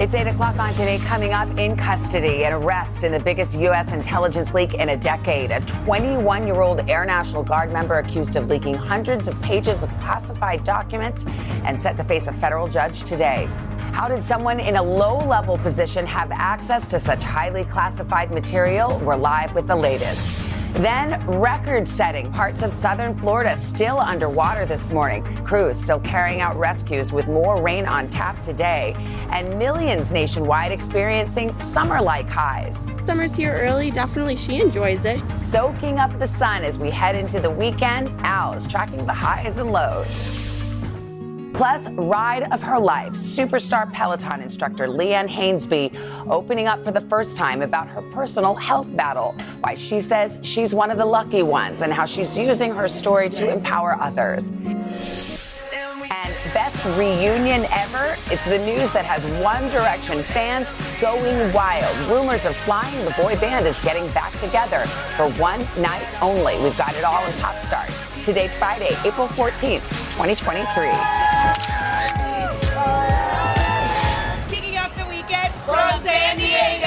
It's 8 o'clock on Today. Coming up, in custody, an arrest in the biggest U.S. intelligence leak in a decade. A 21-year-old Air National Guard member accused of leaking hundreds of pages of classified documents and set to face a federal judge today. How did someone in a low-level position have access to such highly classified material? We're live with the latest. Then, record-setting parts of southern Florida still underwater this morning. Crews still carrying out rescues with more rain on tap today. And millions nationwide experiencing summer-like highs. Summer's here early. Definitely she enjoys it. Soaking up the sun as we head into the weekend. Al is tracking the highs and lows. Plus, ride of her life, superstar Peloton instructor Leanne Hainsby opening up for the first time about her personal health battle, why she says she's one of the lucky ones, and how she's using her story to empower others. And best reunion ever? It's the news that has One Direction fans going wild. Rumors are flying the boy band is getting back together for one night only. We've got it all in Pop Start. Today, Friday, April 14th, 2023. Kicking off the weekend from San Diego,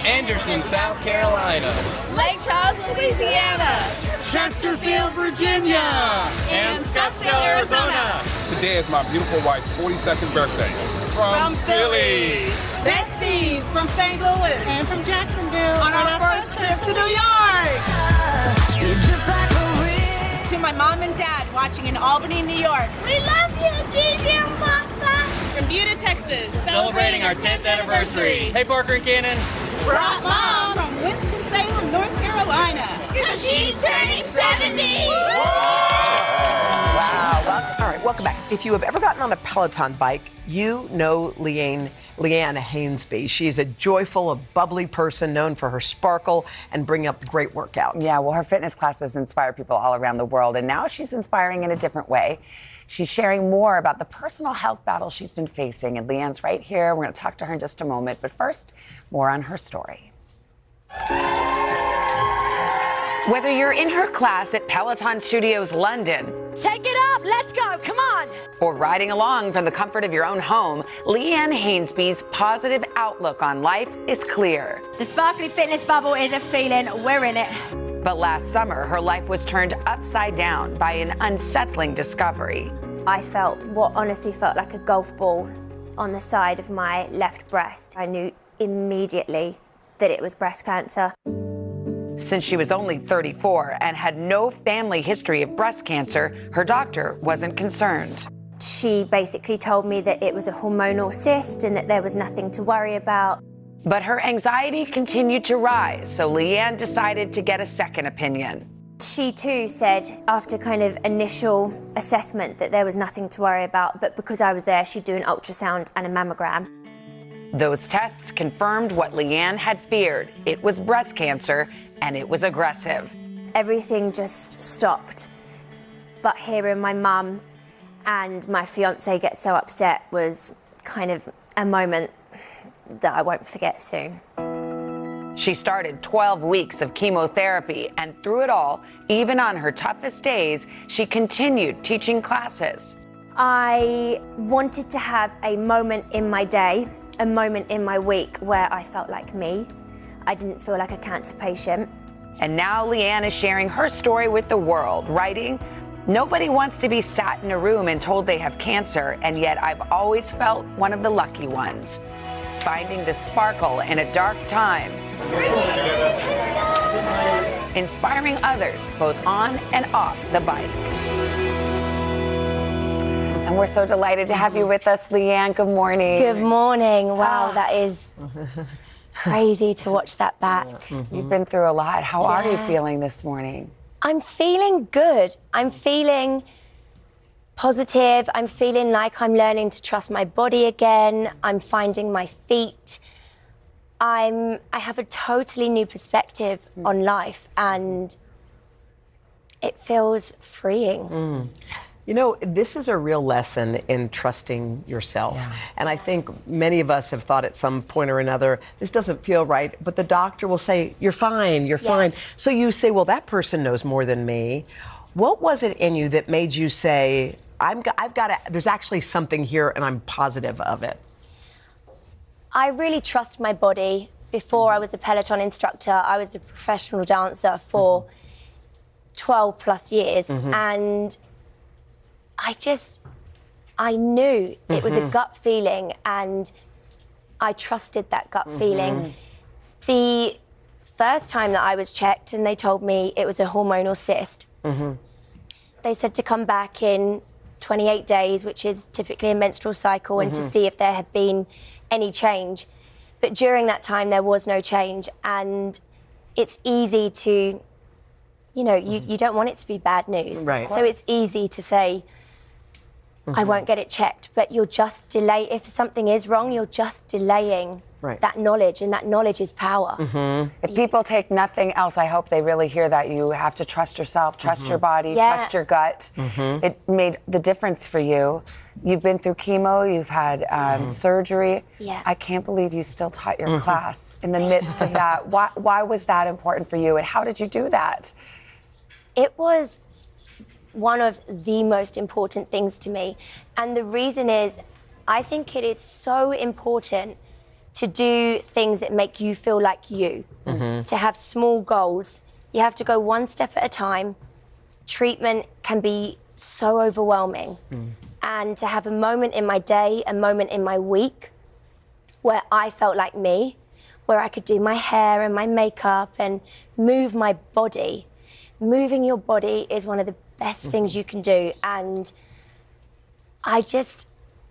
Anderson, South Carolina, Lake Charles, Louisiana, Chesterfield, Virginia, and Scottsdale, Arizona. Today is my beautiful wife's 42nd birthday. from Philly, besties from St. Louis, and from Jacksonville on our first trip to New York. To my mom and dad watching in Albany, New York. We love you, Gigi and Papa. From Buda, Texas, Celebrating our 10th anniversary. Hey, Parker and Cannon. Brought mom from Winston-Salem, North Carolina. Because she's turning 70. Wow. All right, welcome back. If you have ever gotten on a Peloton bike, you know Leanne Hainsby. She's a joyful, a bubbly person known for her sparkle and bring up great workouts. Yeah, well, her fitness classes inspire people all around the world, and now she's inspiring in a different way. She's sharing more about the personal health battle she's been facing, and Leanne's right here. We're going to talk to her in just a moment, but first, more on her story. Whether you're in her class at Peloton Studios London, Take it up. Let's go. Come on. or riding along from the comfort of your own home, Leanne Hainsby's positive outlook on life is clear. The sparkly fitness bubble is a feeling. We're in it. But last summer, her life was turned upside down by an unsettling discovery. I felt what honestly felt like a golf ball on the side of my left breast. I knew immediately that it was breast cancer. Since she was only 34 and had no family history of breast cancer, her doctor wasn't concerned. She basically told me that it was a hormonal cyst and that there was nothing to worry about. But her anxiety continued to rise, so Leanne decided to get a second opinion. She too said, after kind of initial assessment, that there was nothing to worry about, but because I was there, she'd do an ultrasound and a mammogram. Those tests confirmed what Leanne had feared. It was breast cancer, and it was aggressive. Everything just stopped. But hearing my mum and my fiance get so upset was kind of a moment that I won't forget soon. She started 12 weeks of chemotherapy, and through it all, even on her toughest days, she continued teaching classes. I wanted to have a moment in my day, a moment in my week where I felt like me. I didn't feel like a cancer patient. And now Leanne is sharing her story with the world, writing, "Nobody wants to be sat in a room and told they have cancer, and yet I've always felt one of the lucky ones. Finding the sparkle in a dark time. Inspiring others, both on and off the bike." And we're so delighted to have you with us, Leanne. Good morning. Good morning. Wow, that is crazy to watch that back. You've been through a lot. How are you Yeah. feeling this morning? I'm feeling good. I'm feeling positive. I'm feeling like I'm learning to trust my body again. I'm finding my feet. I have a totally new perspective on life, and it feels freeing. You know, this is a real lesson in trusting yourself. Yeah. And I think many of us have thought at some point or another, this doesn't feel right, but the doctor will say, you're fine, you're fine. So you say, well, that person knows more than me. What was it in you that made you say, I've got to, there's actually something here and I'm positive of it? I really trust my body. Before I was a Peloton instructor, I was a professional dancer for 12 plus years. And I knew it was a gut feeling, and I trusted that gut feeling. The first time that I was checked and they told me it was a hormonal cyst, they said to come back in 28 days, which is typically a menstrual cycle, and to see if there had been any change. But during that time, there was no change. And it's easy to, you know, you don't want it to be bad news. Right. So it's easy to say, I won't get it checked. But you're just if something is wrong, you're just delaying that knowledge, and that knowledge is power. If people take nothing else, I hope they really hear that you have to trust yourself, trust your body, trust your gut. It made the difference for you. You've been through chemo, you've had surgery. I can't believe you still taught your class in the midst of that. Why was that important for you, and how did you do that? It was one of the most important things to me. And the reason is, I think it is so important to do things that make you feel like you, to have small goals. You have to go one step at a time. Treatment can be so overwhelming. And to have a moment in my day, a moment in my week where I felt like me, where I could do my hair and my makeup and move my body. Moving your body is one of the best things you can do. And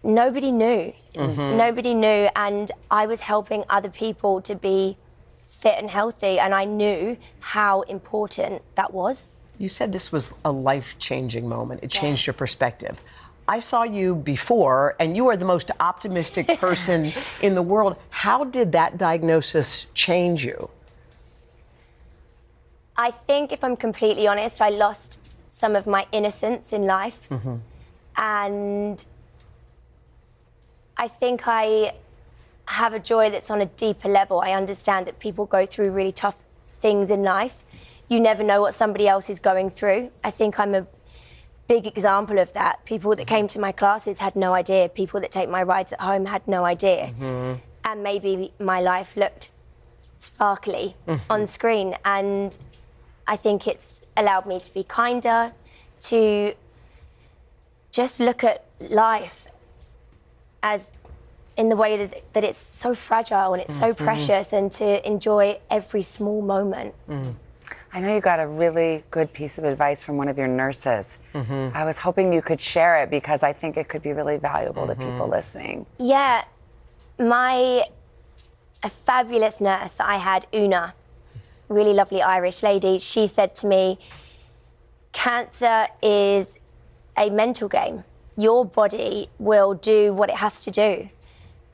nobody knew. Nobody knew, and I was helping other people to be fit and healthy, and I knew how important that was. You said this was a life-changing moment. It changed your perspective. I saw you before, and you are the most optimistic person in the world. How did that diagnosis change you? I think, if I'm completely honest, I lost some of my innocence in life. And I think I have a joy that's on a deeper level. I understand that people go through really tough things in life. You never know what somebody else is going through. I think I'm a big example of that. People that came to my classes had no idea. People that take my rides at home had no idea. And maybe my life looked sparkly on screen. And I think it's allowed me to be kinder, to just look at life as in the way that it's so fragile and it's so precious, and to enjoy every small moment. I know you got a really good piece of advice from one of your nurses. I was hoping you could share it because I think it could be really valuable to people listening. Yeah, a fabulous nurse that I had, Una, really lovely Irish lady, she said to me, cancer is a mental game. Your body will do what it has to do,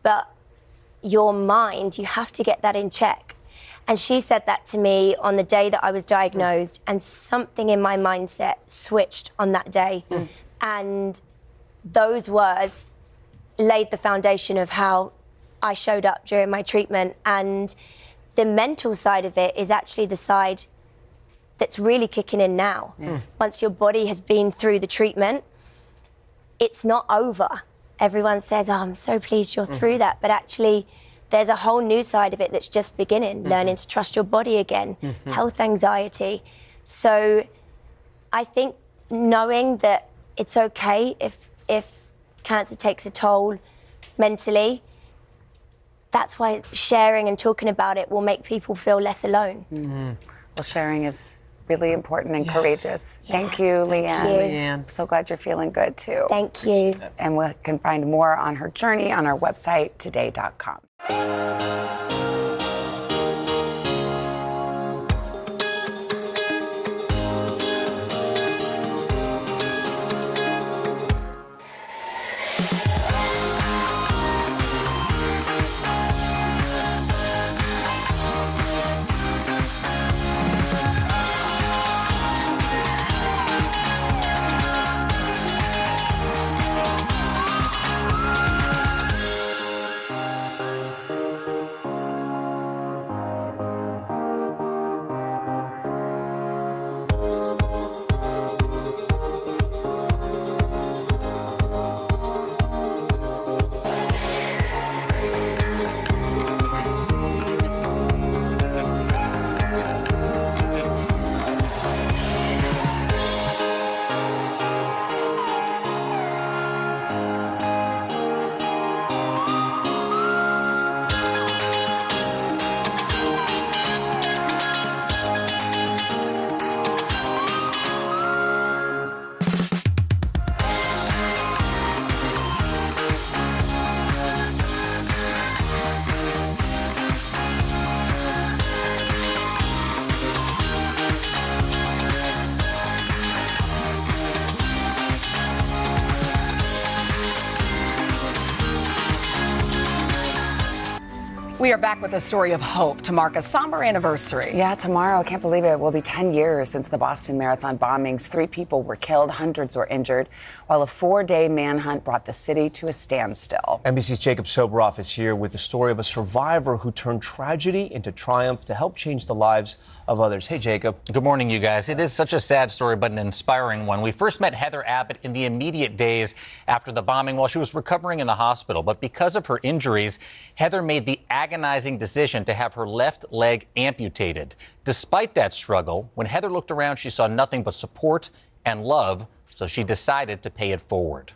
but your mind, you have to get that in check. And she said that to me on the day that I was diagnosed, and something in my mindset switched on that day. And those words laid the foundation of how I showed up during my treatment. And the mental side of it is actually the side that's really kicking in now. Once your body has been through the treatment, it's not over. Everyone says, oh, I'm so pleased you're through that. But actually, there's a whole new side of it that's just beginning, learning to trust your body again, health anxiety. So I think knowing that it's okay if cancer takes a toll mentally, that's why sharing and talking about it will make people feel less alone. Well, sharing is really important and courageous. Thank you, Leanne. Leanne. I'm so glad you're feeling good too. Thank you. And we can find more on her journey on our website, today.com. We are back with a story of hope to mark a somber anniversary. Yeah, tomorrow, I can't believe it, will be 10 years since the Boston Marathon bombings. 3 people were killed, hundreds were injured, while a 4-day manhunt brought the city to a standstill. NBC's Jacob Sobroff is here with the story of a survivor who turned tragedy into triumph to help change the lives of others. Hey, Jacob. Good morning, you guys. It is such a sad story, but an inspiring one. We first met Heather Abbott in the immediate days after the bombing while she was recovering in the hospital. But because of her injuries, Heather made the agonizing decision to have her left leg amputated. Despite that struggle, when Heather looked around, she saw nothing but support and love, so she decided to pay it forward.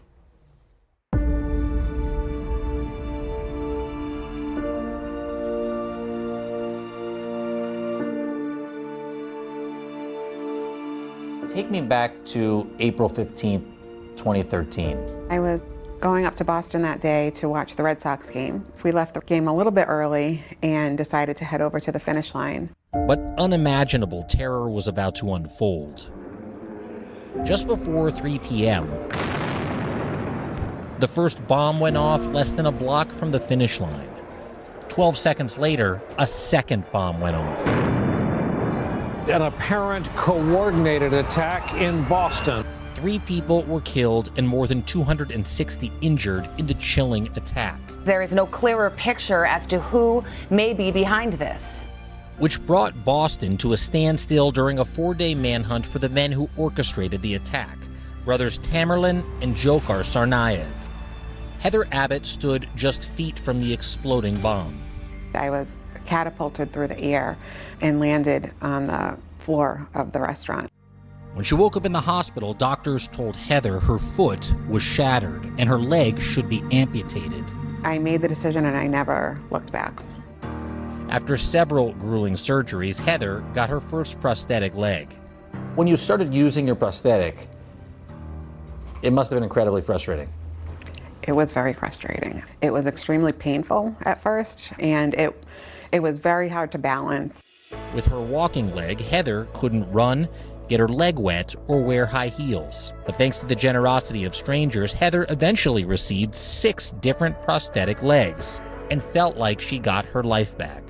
Take me back to April 15th, 2013. I was going up to Boston that day to watch the Red Sox game. We left the game a little bit early and decided to head over to the finish line. But unimaginable terror was about to unfold. Just before 3 p.m., the first bomb went off less than a block from the finish line. 12 seconds later, a second bomb went off. An apparent coordinated attack in Boston. 3 people were killed and more than 260 injured in the chilling attack. There is no clearer picture as to who may be behind this. Which brought Boston to a standstill during a 4-day manhunt for the men who orchestrated the attack, brothers Tamerlan and Dzhokhar Tsarnaev. Heather Abbott stood just feet from the exploding bomb. I was catapulted through the air and landed on the floor of the restaurant. When she woke up in the hospital, doctors told Heather her foot was shattered and her leg should be amputated. I made the decision and I never looked back. After several grueling surgeries, Heather got her first prosthetic leg. When you started using your prosthetic, it must have been incredibly frustrating. It was very frustrating. It was extremely painful at first, and it was very hard to balance. With her walking leg, Heather couldn't run, get her leg wet, or wear high heels. But thanks to the generosity of strangers, Heather eventually received 6 different prosthetic legs and felt like she got her life back.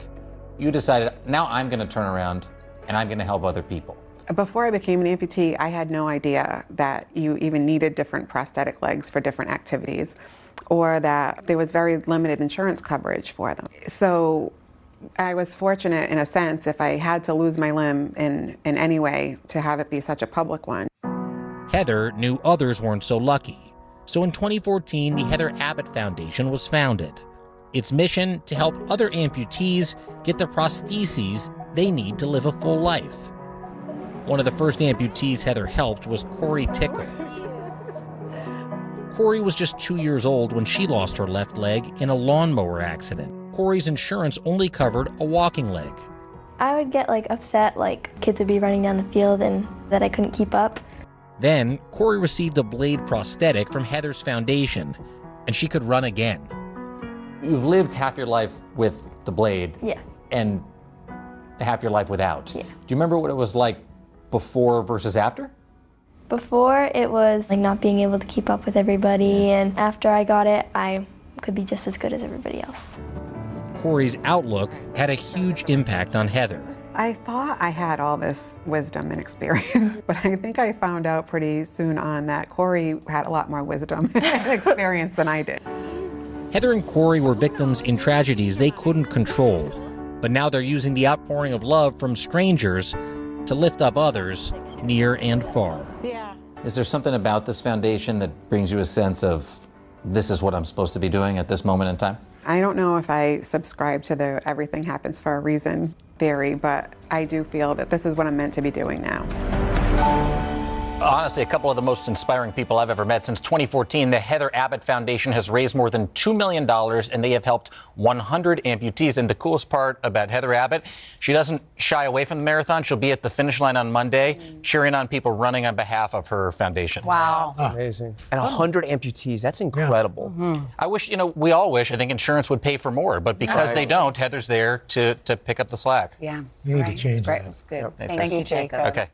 You decided, now I'm going to turn around and I'm going to help other people. Before I became an amputee, I had no idea that you even needed different prosthetic legs for different activities, or that there was very limited insurance coverage for them. So I was fortunate in a sense, if I had to lose my limb in any way, to have it be such a public one. Heather knew others weren't so lucky. So in 2014, the Heather Abbott Foundation was founded. Its mission to help other amputees get the prostheses they need to live a full life. One of the first amputees Heather helped was Corey Tickle. Corey was just 2 years old when she lost her left leg in a lawnmower accident. Corey's insurance only covered a walking leg. I would get upset, kids would be running down the field and that I couldn't keep up. Then Corey received a blade prosthetic from Heather's foundation, and she could run again. You've lived half your life with the blade. Yeah. And half your life without. Yeah. Do you remember what it was like before versus after? Before, it was not being able to keep up with everybody, and after I got it, I could be just as good as everybody else. Corey's outlook had a huge impact on Heather. I thought I had all this wisdom and experience, but I think I found out pretty soon on that Corey had a lot more wisdom and experience than I did. Heather and Corey were victims in tragedies they couldn't control, but now they're using the outpouring of love from strangers to lift up others near and far. Yeah. Is there something about this foundation that brings you a sense of this is what I'm supposed to be doing at this moment in time? I don't know if I subscribe to the everything happens for a reason theory, but I do feel that this is what I'm meant to be doing now. Honestly, a couple of the most inspiring people I've ever met. Since 2014, the Heather Abbott Foundation has raised more than $2 million, and they have helped 100 amputees. And the coolest part about Heather Abbott, she doesn't shy away from the marathon. She'll be at the finish line on Monday, cheering on people running on behalf of her foundation. Wow. Amazing. And 100 amputees, that's incredible. Yeah. I wish, we all wish, I think insurance would pay for more, but because they don't, Heather's there to pick up the slack. Yeah. You need to change that. It's good. Yep. Thank you, Jacob. Okay.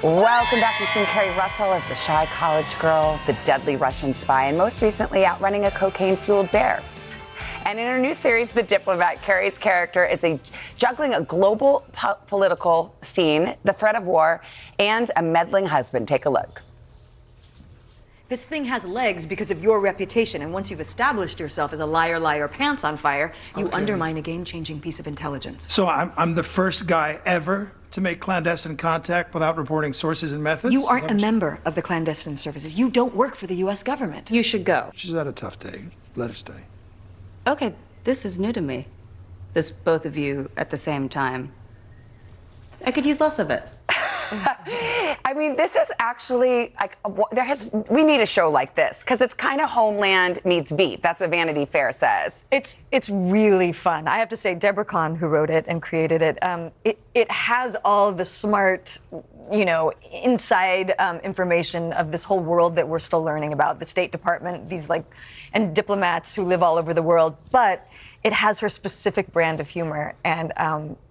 Welcome back. We've seen Carrie Russell as the shy college girl, the deadly Russian spy, and most recently outrunning a cocaine-fueled bear. And in her new series, The Diplomat, Carrie's character is juggling a global political scene, the threat of war, and a meddling husband. Take a look. This thing has legs because of your reputation, and once you've established yourself as a liar, liar, pants on fire, you undermine a game-changing piece of intelligence. So I'm the first guy ever to make clandestine contact without reporting sources and methods? You aren't a member of the clandestine services. You don't work for the U.S. government. You should go. She's had a tough day. Let her stay. Okay, this is new to me. This both of you at the same time. I could use less of it. I mean, this is actually like we need a show like this because it's kind of Homeland meets Veep. That's what Vanity Fair says. It's really fun. I have to say, Deborah Kahn, who wrote it and created it, it has all the smart, inside information of this whole world that we're still learning about. The State Department, and diplomats who live all over the world, but it has her specific brand of humor, and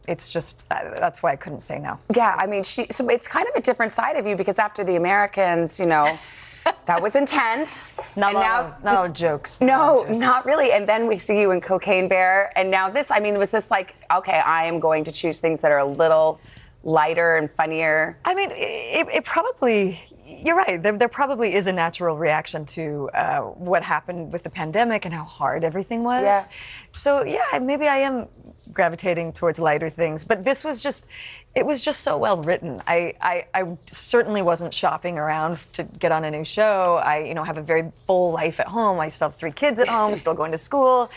it's just that's why I couldn't say no. Yeah, I mean, so it's kind of a different side of you because after The Americans, that was intense. Not a lot of jokes. No, not really. And then we see you in Cocaine Bear, and now this. I mean, was this like, okay, I am going to choose things that are a little lighter and funnier? I mean, it probably. You're right. There probably is a natural reaction to what happened with the pandemic and how hard everything was. Yeah. So yeah, maybe I am gravitating towards lighter things. But this was it was just so well written. I certainly wasn't shopping around to get on a new show. I have a very full life at home. I still have 3 kids at home, still going to school.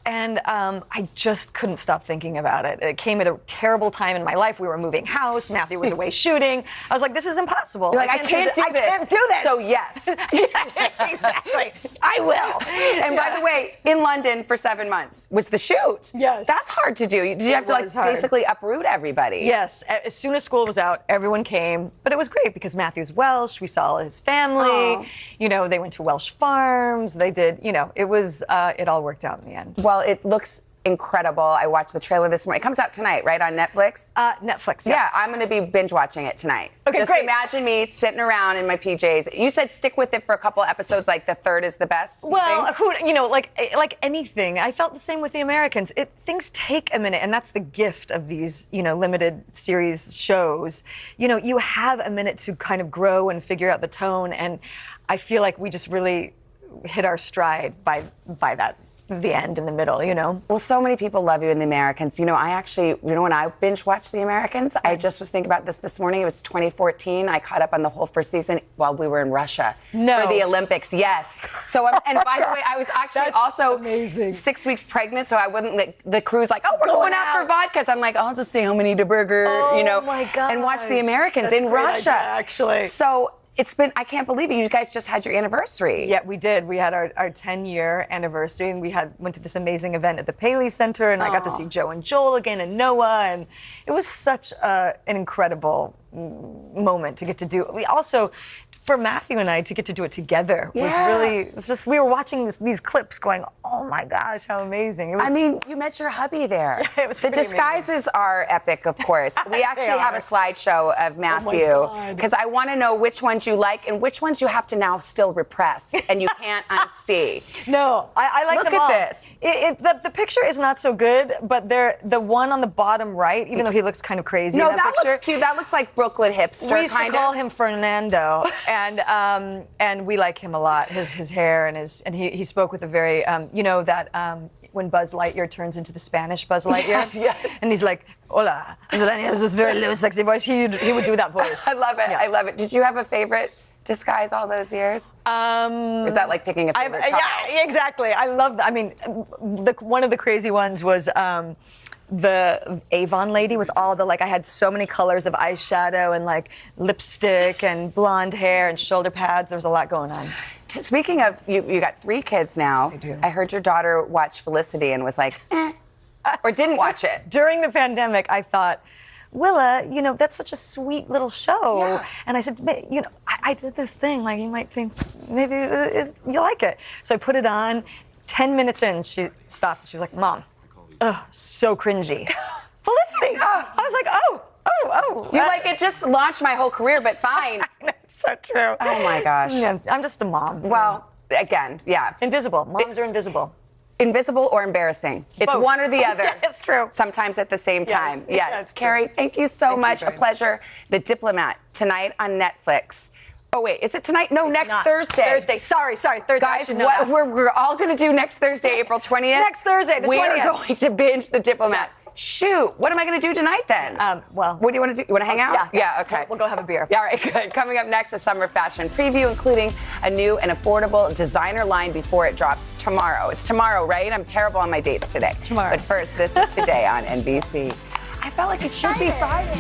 And I just couldn't stop thinking about it. It came at a terrible time in my life. We were moving house. Matthew was away shooting. I was like, this is impossible. You're like, I can't do this. I can't do this. So yes. Yeah, exactly. I will. And by the way, in London for 7 months was the shoot. Yes. That's hard to do. Did you have to basically uproot everybody? Yes. As soon as school was out, everyone came. But it was great because Matthew's Welsh. We saw his family. Oh. They went to Welsh farms. They did, it was, it all worked out in the end. Well, it looks incredible. I watched the trailer this morning. It comes out tonight, right, on Netflix? Netflix, yeah. Yeah, I'm going to be binge watching it tonight. Okay, Just great. imagine me sitting around in my PJs. You said stick with it for a couple episodes, like the third is the best. Well, like anything, I felt the same with The Americans. Things take a minute, and that's the gift of these, limited series shows. You have a minute to kind of grow and figure out the tone, and I feel like we just really hit our stride by that. The end in the middle, Well, so many people love you in The Americans. I actually, when I binge watched The Americans, I just was thinking about this morning. It was 2014. I caught up on the whole first season while we were in Russia for the Olympics. Yes. So, and by the way, I was actually also amazing. 6 weeks pregnant, so I wouldn't. The crew's like, oh, we're going out for vodka. So I'm like, I'll just stay home and eat a burger, Oh my God. and watch The Americans in Russia. Actually, so. It's been, I can't believe it. You guys just had your anniversary. Yeah, we did. We had our 10-year anniversary, and we went to this amazing event at the Paley Center, and I got to see Joe and Joel again, and Noah, and it was such an incredible moment to get to do. We also, for Matthew and I, to get to do it together was really, it was just, we were watching these clips going, oh my gosh, how amazing. It was, I mean, you met your hubby there. Yeah, it was the disguises are epic, of course. We actually have a slideshow of Matthew because I want to know which ones you like and which ones you have to now still repress and you can't unsee. No, I like Look them all. at this. The picture is not so good, but the one on the bottom right, even though he looks kind of crazy No, in that that picture, looks cute. That looks like Brooklyn hipster we used to call him Fernando, and we like him a lot. His hair and he spoke with a very when Buzz Lightyear turns into the Spanish Buzz Lightyear, and he's like, "Hola," and then he has this very low, sexy voice. He would do that voice. I love it. Yeah. I love it. Did you have a favorite disguise all those years? Or is that like picking a favorite child? Yeah, exactly. I love that. I mean, one of the crazy ones was the Avon lady with all the, I had so many colors of eyeshadow and lipstick and blonde hair and shoulder pads. There was a lot going on. Speaking of, you got 3 kids now. I do. I heard your daughter watch Felicity and was like, or didn't watch it. During the pandemic, I thought, Willa, that's such a sweet little show. Yeah. And I said, I did this thing. You might think maybe you like it. So I put it on. 10 minutes in, she stopped. She was like, Mom, so cringy. Felicity. I was like, oh. You like it just launched my whole career, but fine. It's so true. Oh my gosh. Yeah, I'm just a mom. Well, again, yeah. Invisible. Moms are invisible. Invisible or embarrassing. It's Both. one or the other. It's true. Sometimes at the same time. Yes. Yes, Carrie, thank you so much. very A pleasure. The Diplomat, tonight on Netflix. Oh, wait, is it tonight? No, next Thursday. Thursday. Sorry, Thursday. Guys, what we're all going to do next Thursday, April 20th? Next Thursday, the 20th. We're going to binge The Diplomat. Shoot, what am I going to do tonight then? Well, what do you want to do? You want to hang out? Yeah. Okay. We'll go have a beer. Yeah, all right, good. Coming up next, a summer fashion preview, including a new and affordable designer line before it drops tomorrow. It's tomorrow, right? I'm terrible on my dates today. Tomorrow. But first, this is Today on NBC. I felt like it should be Friday.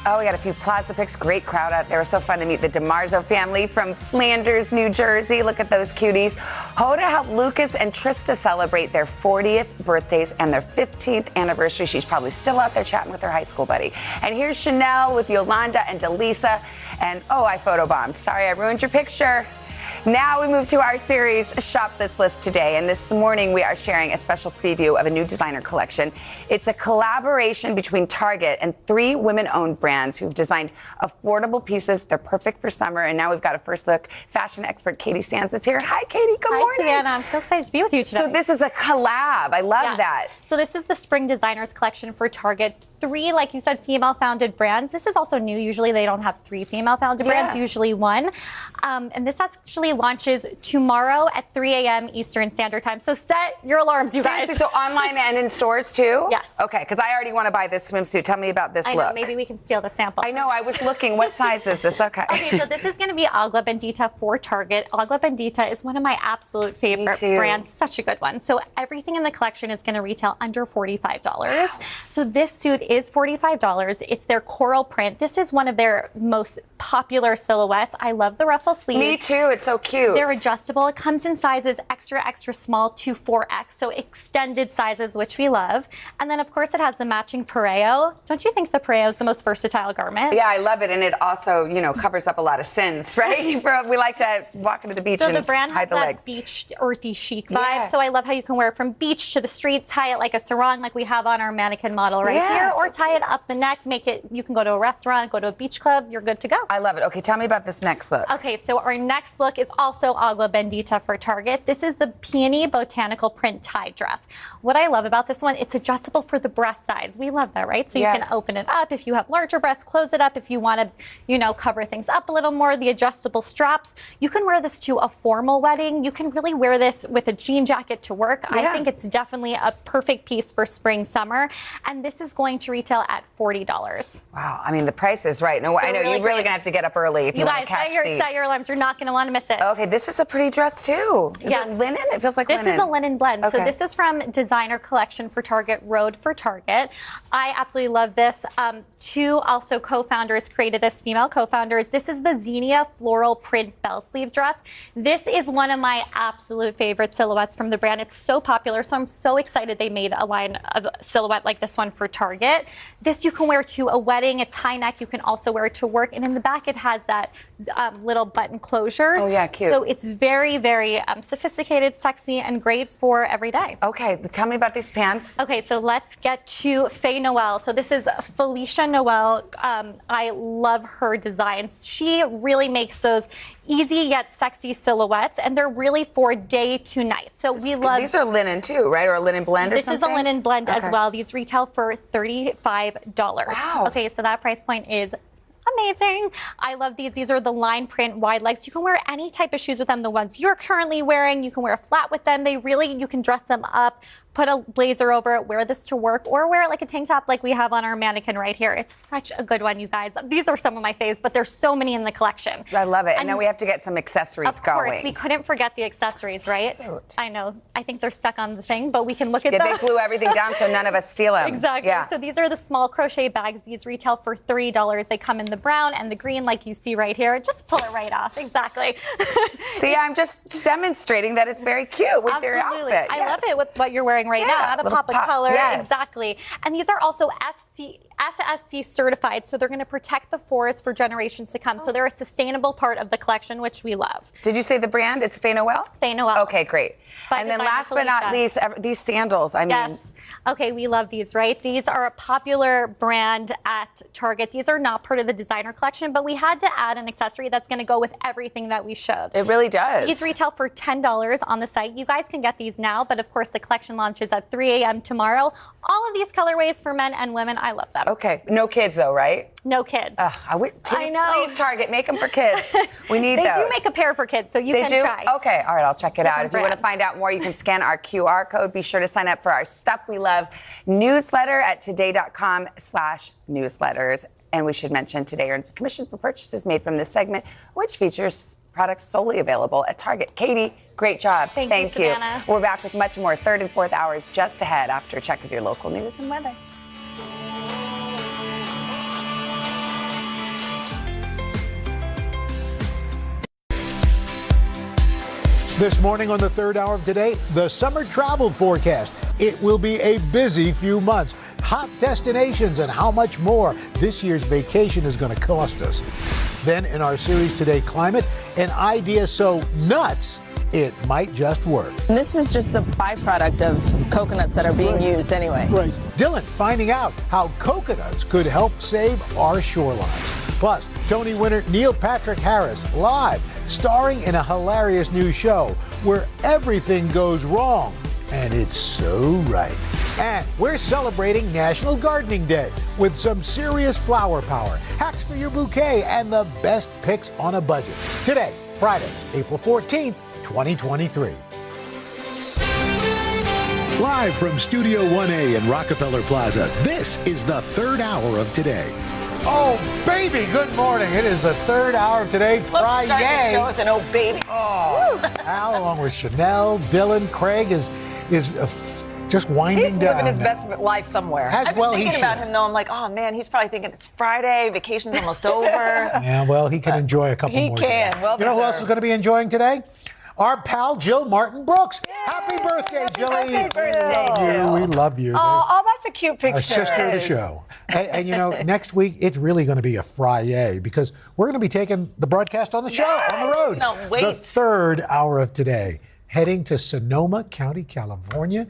Oh, we got a few Plaza pics. Great crowd out there. It was so fun to meet the DiMarzo family from Flanders, New Jersey. Look at those cuties. Hoda helped Lucas and Trista celebrate their 40th birthdays and their 15th anniversary. She's probably still out there chatting with her high school buddy. And here's Chanel with Yolanda and Delisa. And oh, I photobombed. Sorry, I ruined your picture. Now we move to our series, Shop This List Today. And this morning we are sharing a special preview of a new designer collection. It's a collaboration between Target and 3 women-owned brands who've designed affordable pieces. They're perfect for summer. And now we've got a first look. Fashion expert Katie Sands is here. Hi, Katie. Good morning. Hi, Savannah. I'm so excited to be with you today. So this is a collab. I love that. So this is the Spring Designers Collection for Target. 3, like you said, female-founded brands. This is also new. Usually they don't have 3 female-founded brands, usually 1. And this actually launches tomorrow at 3 a.m. Eastern Standard Time. So set your alarms, you guys. Seriously, so online and in stores too? Yes. Okay, because I already want to buy this swimsuit. Tell me about this I look. know, maybe we can steal the sample. I know, I was looking. What size is this? Okay. Okay, so this is going to be Agua Bendita for Target. Agua Bendita is one of my absolute favorite brands. Such a good one. So everything in the collection is going to retail under $45. Wow. So this suit is $45. It's their coral print. This is one of their most popular silhouettes. I love the ruffle sleeves. Me too. It's so cute. They're adjustable. It comes in sizes extra, extra small to 4X, so extended sizes, which we love. And then, of course, it has the matching pareo. Don't you think the pareo is the most versatile garment? Yeah, I love it. And it also, you know, covers up a lot of sins, right? We like to walk into the beach and the brand hide has the that legs. beach, earthy chic vibe. Yeah. So I love how you can wear it from beach to the streets, tie it like a sarong like we have on our mannequin model right here, or tie it up the neck, make it, you can go to a restaurant, go to a beach club, you're good to go. I love it. Okay, tell me about this next look. Okay, so our next look is also Agua Bendita for Target. This is the Peony Botanical Print Tie Dress. What I love about this one, it's adjustable for the breast size. We love that, right? So you can open it up. If you have larger breasts, close it up. If you want to, you know, cover things up a little more, the adjustable straps. You can wear this to a formal wedding. You can really wear this with a jean jacket to work. I think it's definitely a perfect piece for spring, summer. And this is going to retail at $40. Wow, I mean, the price is right. No, I know, you're really going to have to get up early if you want to catch these. Set your alarms. You're not going to want to miss This is. Okay, this is a pretty dress too. Is it linen? It feels like this linen. This is a linen blend. So Okay. this is from Designer Collection for Target, Road for Target. I absolutely love this. Two also co-founders created this, female co-founders. This is the Xenia floral print bell sleeve dress. This is one of my absolute favorite silhouettes from the brand. It's so popular, so I'm so excited they made a line of silhouette like this one for Target. This you can wear to a wedding. It's high neck. You can also wear it to work. And in the back, it has that little button closure. Oh, yeah, cute. So it's very, very sophisticated, sexy, and great for every day. Okay, tell me about these pants. Okay, so let's get to Faye Noel. So this is Felicia Noel. I love her designs. She really makes those easy yet sexy silhouettes, and they're really for day to night. So we love. These are linen too, right? Or a linen blend or This something? is a linen blend as Okay. well. These retail for $35. Wow. Okay, so that price point is amazing. I love these. These are the line print wide legs. You can wear any type of shoes with them. The ones you're currently wearing, you can wear a flat with them. You can dress them up, put a blazer over it, wear this to work, or wear it like a tank top like we have on our mannequin right here. It's such a good one, you guys. These are some of my faves, but there's so many in the collection. I love it. And now we have to get some accessories going. Of course, we couldn't forget the accessories, right? I know. I think they're stuck on the thing, but we can look at them. They glue everything down so none of us steal them. Exactly. Yeah. So these are the small crochet bags. These retail for $3. They come in the brown and the green like you see right here. Just pull it right off. Exactly. See, I'm just demonstrating that it's very cute with your Absolutely. outfit. I love it with what you're wearing right now. Add a little pop of color. yes. Exactly. And these are also FSC certified, so they're going to protect the forest for generations to come. So they're a sustainable part of the collection, which we love. Did you say the brand? It's Faye Noel? Faye Noel. Okay, great. By And then Designer last but not Felicia. least, these sandals. I mean, Yes. Okay, we love these, right? These are a popular brand at Target. These are not part of the designer collection, but we had to add an accessory that's going to go with everything that we showed. it really does. These retail for $10 on the site. You guys can get these now, but of course the collection launches at 3 a.m. tomorrow. All of these colorways for men and women, I love them. Okay, no kids though, right? No kids. I know. Please, Target, make them for kids. We need They those. do make a pair for kids, so you They can do? try. Okay, all right, I'll check it out. Different If you want to brands. find out more, you can scan our QR code. Be sure to sign up for our Stuff We Love newsletter at today.com/newsletters. And we should mention Today earns a commission for purchases made from this segment, which features products solely available at Target. Katie, great job. Thank you, Savannah. We're back with much more third and fourth hours just ahead after a check of your local news and weather. This morning on the third hour of Today, the summer travel forecast. It will be a busy few months. Hot destinations and how much more this year's vacation is going to cost us. Then in our series Today Climate, an idea so nuts it might just work. And this is just a byproduct of coconuts that are being used anyway. Right. Dylan finding out how coconuts could help save our shorelines. Plus, Tony winner Neil Patrick Harris live, starring in a hilarious new show where everything goes wrong. And it's so right. And we're celebrating National Gardening Day with some serious flower power, hacks for your bouquet, and the best picks on a budget. Today, Friday, April 14th, 2023. Live from Studio 1A in Rockefeller Plaza, this is the third hour of Today. Oh, baby, good morning. It is the third hour of Today, Friday. Start the show with an old baby. Oh, Al, along with Chanel, Dylan, Craig is just winding He's down. living his now. best life somewhere. As I've been well he thinking about should. him though. I'm like, oh man, he's probably thinking it's Friday, vacation's almost over. Yeah, well, he can enjoy a couple he more can. days. Well You know who else deserved. is going to be enjoying today? Our pal Jill Martin Brooks. Happy birthday, Jilly. Happy birthday, Oh, Jill. we love you. Oh, that's a cute picture. A sister of the show. And you know, next week, it's really going to be a Friday because we're going to be taking the broadcast on the show, on the road. No, wait. The third hour of Today, heading to Sonoma County, California.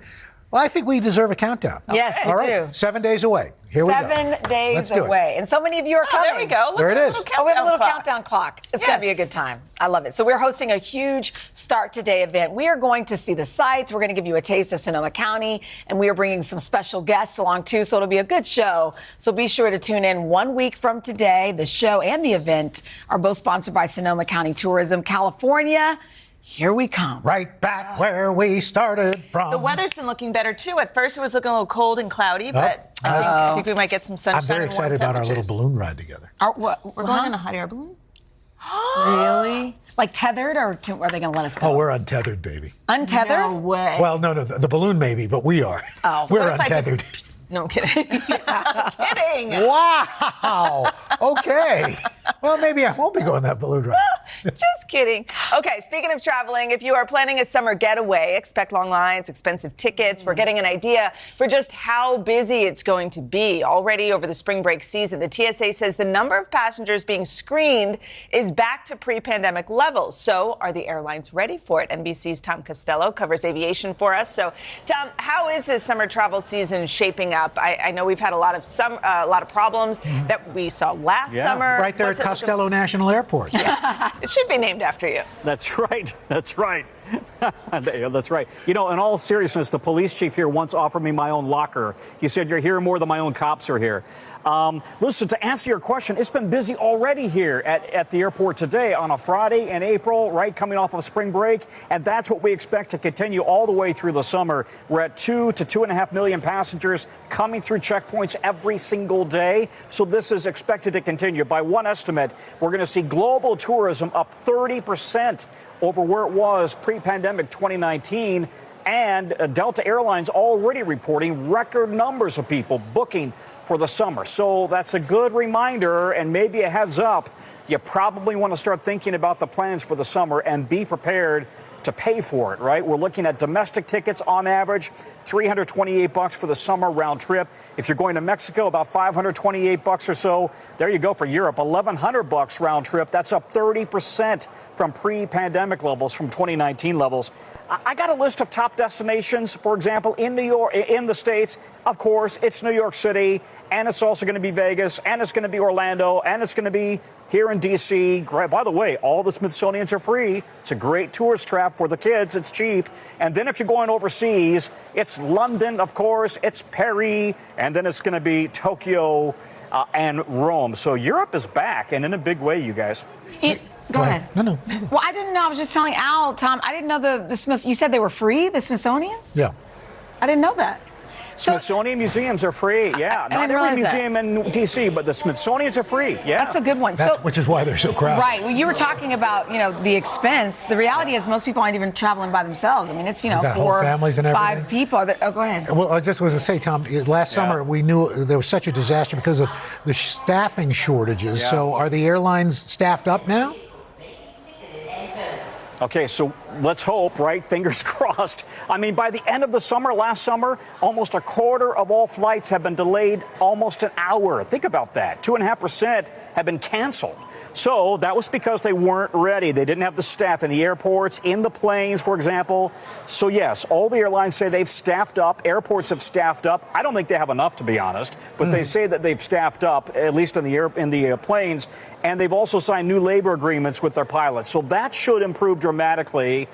Well, I think we deserve a countdown. Yes, you All right, do. 7 days away. Here we go. 7 days Let's do it. away. And so many of you are coming. there we go. Look There at it the is. little Oh, we have a little clock. countdown clock. It's going to be a good time. I love it. So we're hosting a huge Start Today event. We are going to see the sights. We're going to give you a taste of Sonoma County, and we are bringing some special guests along too. So it'll be a good show. So be sure to tune in 1 week from today. The show and the event are both sponsored by Sonoma County Tourism, California. Here we come. Right back where we started from. The weather's been looking better too. At first it was looking a little cold and cloudy, but I think we might get some sunshine. I'm very and warm excited about our little temperatures. balloon ride together. We're going on a hot air balloon? Really? Like tethered, or are they going to let us go? Oh, we're untethered, baby. Untethered? No way. Well, no, the balloon maybe, but we are. Oh. We're What if I just- untethered. No, I'm kidding. I'm kidding. Wow. Okay. Well, maybe I won't be going that balloon ride. Just kidding. Okay, speaking of traveling, if you are planning a summer getaway, expect long lines, expensive tickets. We're getting an idea for just how busy it's going to be. Already over the spring break season, the TSA says the number of passengers being screened is back to pre-pandemic levels. So are the airlines ready for it? NBC's Tom Costello covers aviation for us. So, Tom, how is this summer travel season shaping up? I know we've had a lot of problems that we saw last summer. Right there at Costello National Airport. Yes. It should be named after you. That's right. That's right. That's right. You know, in all seriousness, the police chief here once offered me my own locker. He said, "You're here more than my own cops are here." Listen, to answer your question, it's been busy already here at the airport today on a Friday in April, right, coming off of spring break. And that's what we expect to continue all the way through the summer. We're at 2 to 2.5 million passengers coming through checkpoints every single day. So this is expected to continue. By one estimate, we're going to see global tourism up 30% over where it was pre-pandemic 2019. And Delta Airlines already reporting record numbers of people booking for the summer. So that's a good reminder and maybe a heads up. You probably want to start thinking about the plans for the summer and be prepared to pay for it, right? We're looking at domestic tickets on average, $328 for the summer round trip. If you're going to Mexico, about $528 or so. There you go for Europe, $1,100 round trip. That's up 30% from pre-pandemic levels, from 2019 levels. I got a list of top destinations, for example, in New York, in the States. Of course, it's New York City, and it's also going to be Vegas, and it's going to be Orlando, and it's going to be here in D.C. By the way, all the Smithsonian's are free. It's a great tourist trap for the kids. It's cheap. And then if you're going overseas, it's London, of course, it's Paris, and then it's going to be Tokyo and Rome. So Europe is back, and in a big way, you guys. Go ahead. No. Well, I didn't know. I was just telling Al, Tom, I didn't know the Smith. You said they were free, the Smithsonian? Yeah. I didn't know that. Smithsonian museums are free, yeah. Not every museum in D.C., but the Smithsonian's are free, yeah. That's a good one. Which is why they're so crowded. Right. Well, you were talking about, the expense. The reality is most people aren't even traveling by themselves. I mean, it's, got 4, whole families and 5 people. Oh, go ahead. Well, I just was going to say, Tom, last summer we knew there was such a disaster because of the staffing shortages. Yeah. So are the airlines staffed up now? Okay, so let's hope, right? Fingers crossed. I mean, by the end of the summer, last summer, almost a quarter of all flights have been delayed almost an hour. Think about that. 2.5% have been canceled. So that was because they weren't ready. They didn't have the staff in the airports, in the planes, for example. So, yes, all the airlines say they've staffed up. Airports have staffed up. I don't think they have enough, to be honest, but they say that they've staffed up, at least in the planes. And they've also signed new labor agreements with their pilots. So that should improve dramatically.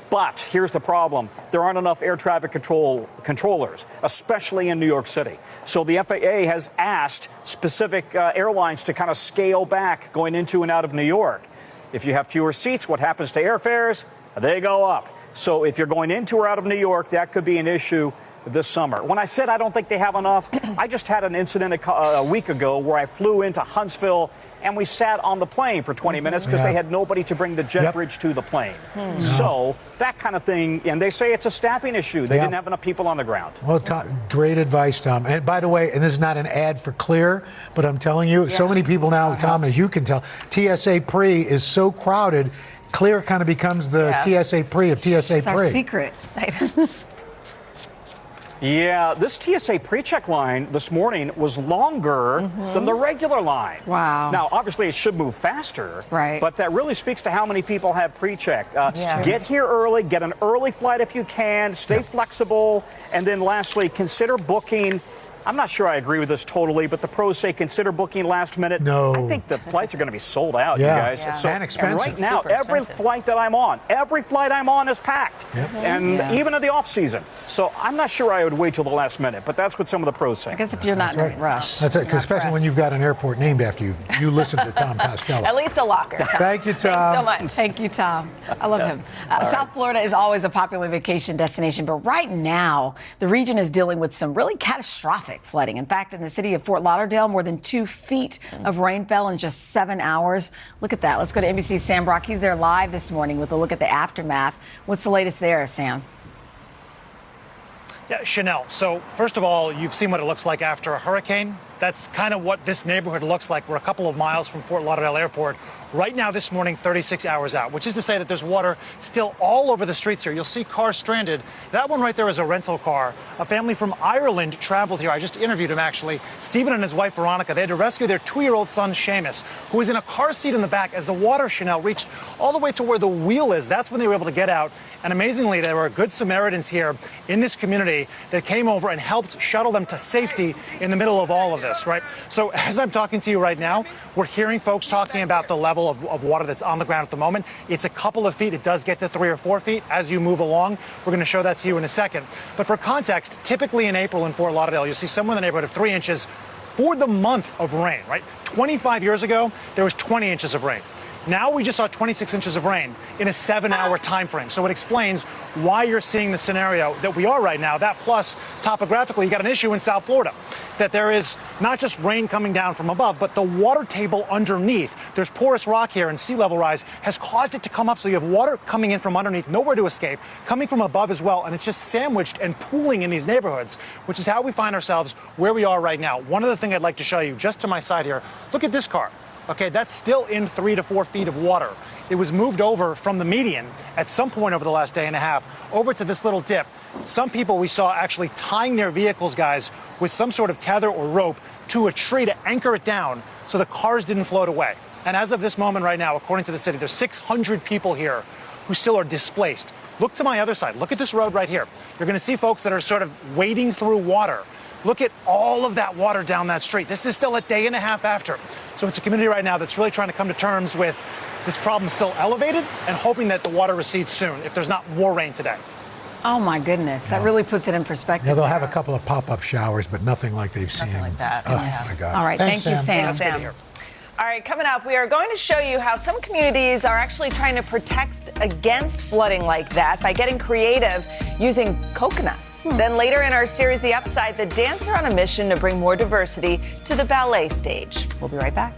But here's the problem. There aren't enough air traffic controllers, especially in New York City. So the FAA has asked specific airlines to kind of scale back going into and out of New York. If you have fewer seats, what happens to airfares? They go up. So if you're going into or out of New York, that could be an issue this summer. When I said I don't think they have enough, I just had an incident a week ago where I flew into Huntsville and we sat on the plane for 20 minutes because they had nobody to bring the jet bridge to the plane. So that kind of thing, and they say it's a staffing issue. They didn't have enough people on the ground. Well, great advice, Tom. And by the way, and this is not an ad for Clear, but I'm telling you, so many people now, Tom, as you can tell, TSA Pre is so crowded, Clear kind of becomes the TSA Pre of TSA It's Pre. our secret. Yeah, this TSA pre-check line this morning was longer than the regular line. Wow. Now, obviously, it should move faster. Right. But that really speaks to how many people have pre-check. Get here early, get an early flight if you can, stay flexible, and then lastly, consider booking. I'm not sure I agree with this totally, but the pros say consider booking last minute. No. I think the flights are going to be sold out, you guys. So, and expensive. right now, every flight I'm on is packed. And even in the off season. So I'm not sure I would wait till the last minute, but that's what some of the pros say. I guess if you're not in a rush. That's it, especially when you've got an airport named after you. You listen to Tom Costello. At least a locker, Tom. Thank you, Tom. Thanks so much. Thank you, Tom. I love him. South Florida is always a popular vacation destination, but right now, the region is dealing with some really catastrophic catastrophic flooding. In fact, in the city of Fort Lauderdale, more than 2 feet of rain fell in just 7 hours. Look at that. Let's go to NBC's Sam Brock. He's there live this morning with a look at the aftermath. What's the latest there, Sam? Yeah, Chanel. So first of all, you've seen what it looks like after a hurricane. That's kind of what this neighborhood looks like. We're a couple of miles from Fort Lauderdale Airport. Right now, this morning, 36 hours out, which is to say that there's water still all over the streets here. You'll see cars stranded. That one right there is a rental car. A family from Ireland traveled here. I just interviewed him, actually. Stephen and his wife, Veronica, they had to rescue their 2-year-old son, Seamus, who was in a car seat in the back as the water, Chanel, reached all the way to where the wheel is. That's when they were able to get out. And amazingly, there were good Samaritans here in this community that came over and helped shuttle them to safety in the middle of all of this, right? So as I'm talking to you right now, we're hearing folks talking about the level of water that's on the ground at the moment. It's a couple of feet. It does get to 3 or 4 feet as you move along. We're going to show that to you in a second. But for context, typically in April in Fort Lauderdale, you'll see somewhere in the neighborhood of 3 inches for the month of rain, right? 25 years ago, there was 20 inches of rain. Now we just saw 26 inches of rain in a 7-hour time frame. So it explains why you're seeing the scenario that we are right now. That plus, topographically, you got an issue in South Florida, that there is not just rain coming down from above, but the water table underneath. There's porous rock here, and sea level rise has caused it to come up. So you have water coming in from underneath, nowhere to escape, coming from above as well. And it's just sandwiched and pooling in these neighborhoods, which is how we find ourselves where we are right now. One other thing I'd like to show you, just to my side here, look at this car. Okay, that's still in 3 to 4 feet of water. It was moved over from the median at some point over the last day and a half over to this little dip. Some people we saw actually tying their vehicles, guys, with some sort of tether or rope to a tree to anchor it down so the cars didn't float away. And as of this moment right now, according to the city, there's 600 people here who still are displaced. Look to my other side. Look at this road right here. You're going to see folks that are sort of wading through water. Look at all of that water down that street. This is still a day and a half after. So it's a community right now that's really trying to come to terms with this problem still elevated and hoping that the water recedes soon if there's not more rain today. Oh, my goodness. That really puts it in perspective. Yeah, they'll have a couple of pop-up showers, but nothing like they've seen. Nothing like that. Oh, Yeah. my God. All right. Thanks, Thank you, Sam. Sam. All right, coming up, we are going to show you how some communities are actually trying to protect against flooding like that by getting creative using coconuts. Then later in our series, The Upside, the dancer on a mission to bring more diversity to the ballet stage. We'll be right back.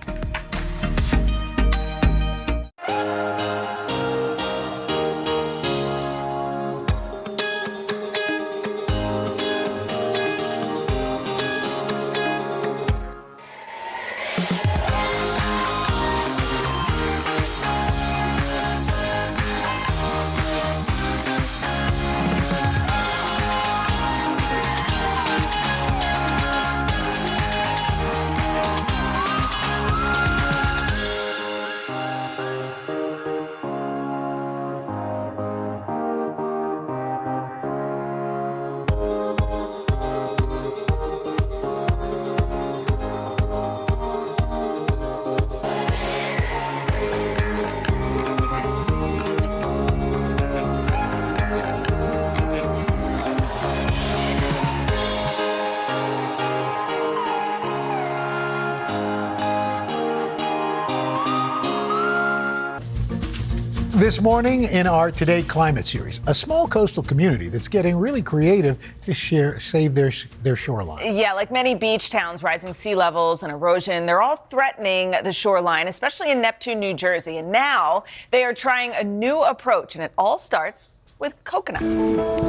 This morning in our Today Climate series, a small coastal community that's getting really creative to save their shoreline. Yeah, like many beach towns, rising sea levels and erosion, they're all threatening the shoreline, especially in Neptune, New Jersey. And now they are trying a new approach, and it all starts with coconuts.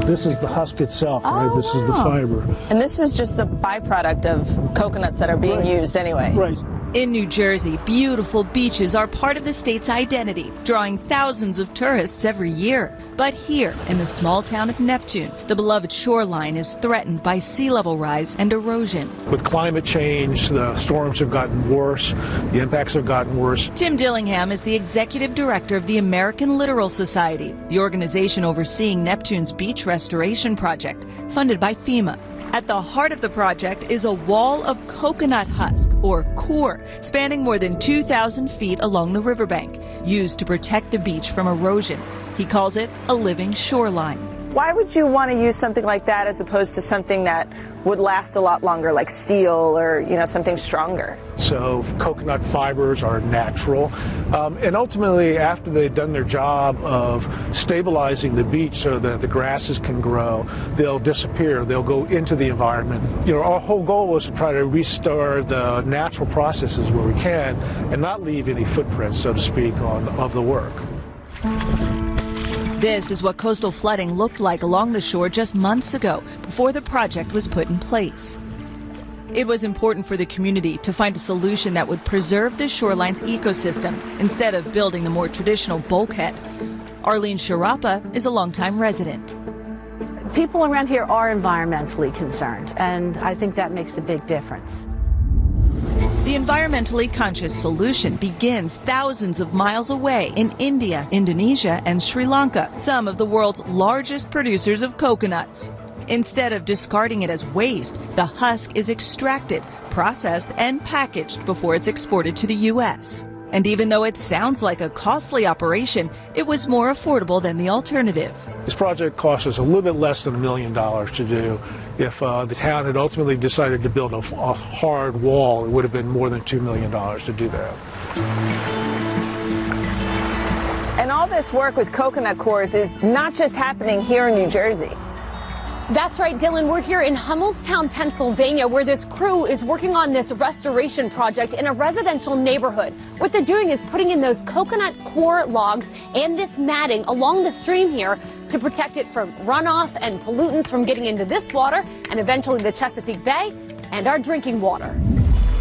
This is the husk itself, right? This is the fiber. And this is just a byproduct of coconuts that are being used anyway. Right. In New Jersey, beautiful beaches are part of the state's identity, drawing thousands of tourists every year. But here, in the small town of Neptune, the beloved shoreline is threatened by sea level rise and erosion. With climate change, the storms have gotten worse, the impacts have gotten worse. Tim Dillingham is the executive director of the American Littoral Society, the organization overseeing Neptune's beach restoration project, funded by FEMA. At the heart of the project is a wall of coconut husk, or core, spanning more than 2,000 feet along the riverbank, used to protect the beach from erosion. He calls it a living shoreline. Why would you want to use something like that as opposed to something that would last a lot longer, like steel or, something stronger? So coconut fibers are natural. And ultimately, after they've done their job of stabilizing the beach so that the grasses can grow, they'll disappear. They'll go into the environment. Our whole goal was to try to restore the natural processes where we can and not leave any footprints, so to speak, of the work. This is what coastal flooding looked like along the shore just months ago, before the project was put in place. It was important for the community to find a solution that would preserve the shoreline's ecosystem instead of building the more traditional bulkhead. Arlene Sharapa is a longtime resident. People around here are environmentally concerned, and I think that makes a big difference. The environmentally conscious solution begins thousands of miles away in India, Indonesia, and Sri Lanka, some of the world's largest producers of coconuts. Instead of discarding it as waste, the husk is extracted, processed, and packaged before it's exported to the U.S. And even though it sounds like a costly operation, it was more affordable than the alternative. This project cost us a little bit less than $1 million to do. If the town had ultimately decided to build a hard wall, it would have been more than $2 million to do that. And all this work with coconut cores is not just happening here in New Jersey. That's right, Dylan. We're here in Hummelstown, Pennsylvania, where this crew is working on this restoration project in a residential neighborhood. What they're doing is putting in those coconut core logs and this matting along the stream here to protect it from runoff and pollutants from getting into this water and eventually the Chesapeake Bay and our drinking water.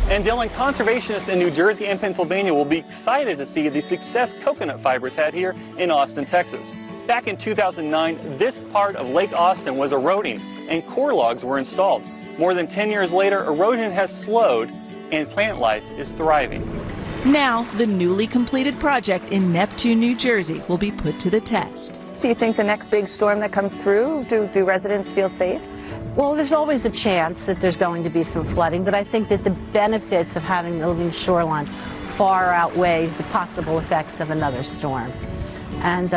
And Dylan, conservationists in New Jersey and Pennsylvania will be excited to see the success coconut fibers had here in Austin, Texas. Back in 2009, this part of Lake Austin was eroding and core logs were installed. More than 10 years later, erosion has slowed and plant life is thriving. Now, the newly completed project in Neptune, New Jersey will be put to the test. Do you think the next big storm that comes through, do residents feel safe? Well, there's always a chance that there's going to be some flooding, but I think that the benefits of having the living shoreline far outweigh the possible effects of another storm. And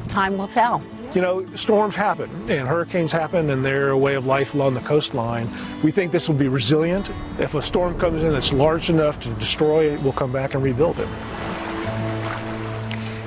time will tell. Storms happen and hurricanes happen, and they're a way of life along the coastline. We think this will be resilient. If a storm comes in that's large enough to destroy it, we'll come back and rebuild it.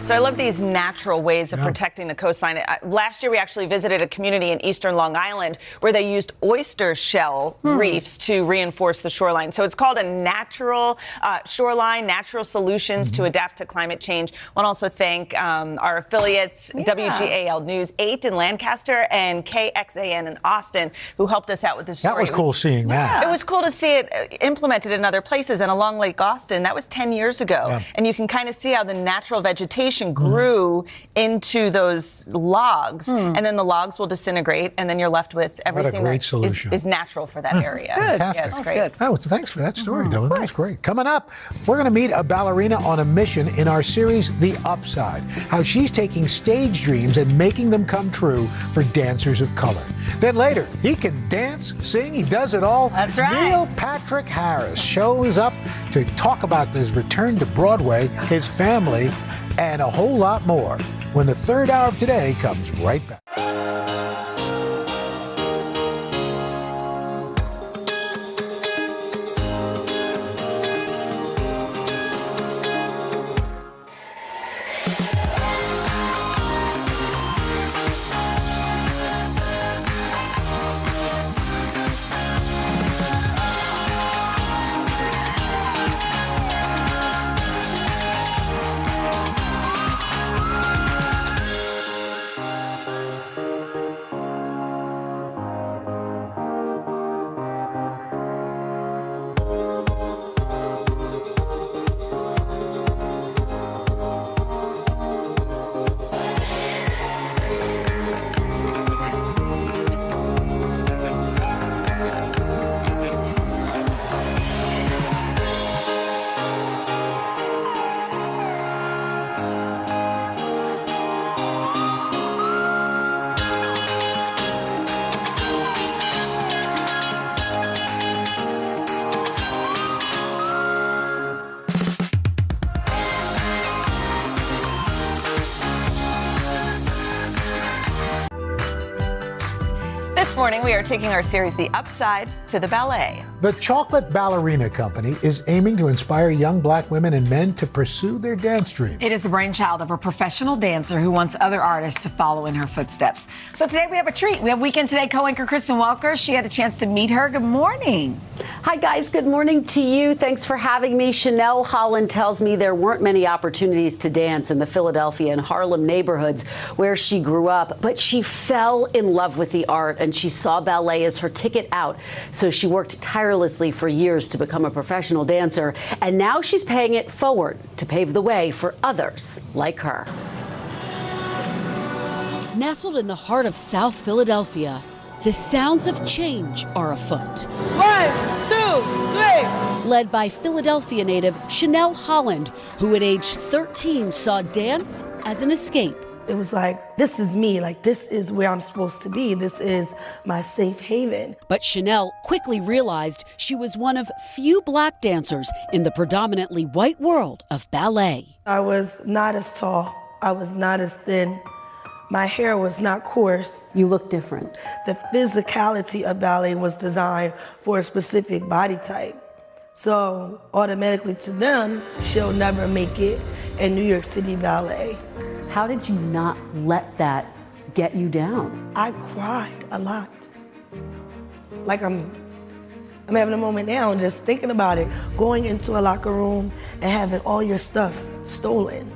So I love these natural ways of protecting the coastline. Last year, we actually visited a community in eastern Long Island where they used oyster shell reefs to reinforce the shoreline. So it's called a natural shoreline, natural solutions to adapt to climate change. I want to also thank our affiliates, WGAL News 8 in Lancaster and KXAN in Austin, who helped us out with this story. That was cool seeing that. It was cool to see it implemented in other places. And along Lake Austin, that was 10 years ago. Yeah. And you can kind of see how the natural vegetation grew into those logs, and then the logs will disintegrate, and then you're left with everything that is natural for that area. Fantastic. Yeah, it's great. Oh, thanks for that story, Dylan. That was great. Coming up, we're going to meet a ballerina on a mission in our series, The Upside, how she's taking stage dreams and making them come true for dancers of color. Then later, he can dance, sing, he does it all. That's right. Neil Patrick Harris shows up to talk about his return to Broadway, his family, and a whole lot more when the third hour of Today comes right back. This morning, we are taking our series, The Upside, to the ballet. The Chocolate Ballerina Company is aiming to inspire young black women and men to pursue their dance dreams. It is the brainchild of a professional dancer who wants other artists to follow in her footsteps. So today we have a treat. We have Weekend Today co-anchor Kristen Welker. She had a chance to meet her. Good morning. Hi, guys. Good morning to you. Thanks for having me. Chanel Holland tells me there weren't many opportunities to dance in the Philadelphia and Harlem neighborhoods where she grew up, but she fell in love with the art and she saw ballet as her ticket out. So she worked tirelessly for years to become a professional dancer, and now she's paying it forward to pave the way for others like her. Nestled in the heart of South Philadelphia, the sounds of change are afoot. 1, 2, 3. Led by Philadelphia native Chanel Holland, who at age 13 saw dance as an escape. It was like, this is me, like this is where I'm supposed to be. This is my safe haven. But Chanel quickly realized she was one of few black dancers in the predominantly white world of ballet. I was not as tall. I was not as thin. My hair was not coarse. You look different. The physicality of ballet was designed for a specific body type. So automatically to them, she'll never make it in New York City Ballet. How did you not let that get you down? I cried a lot. Like I'm having a moment now just thinking about it. Going into a locker room and having all your stuff stolen.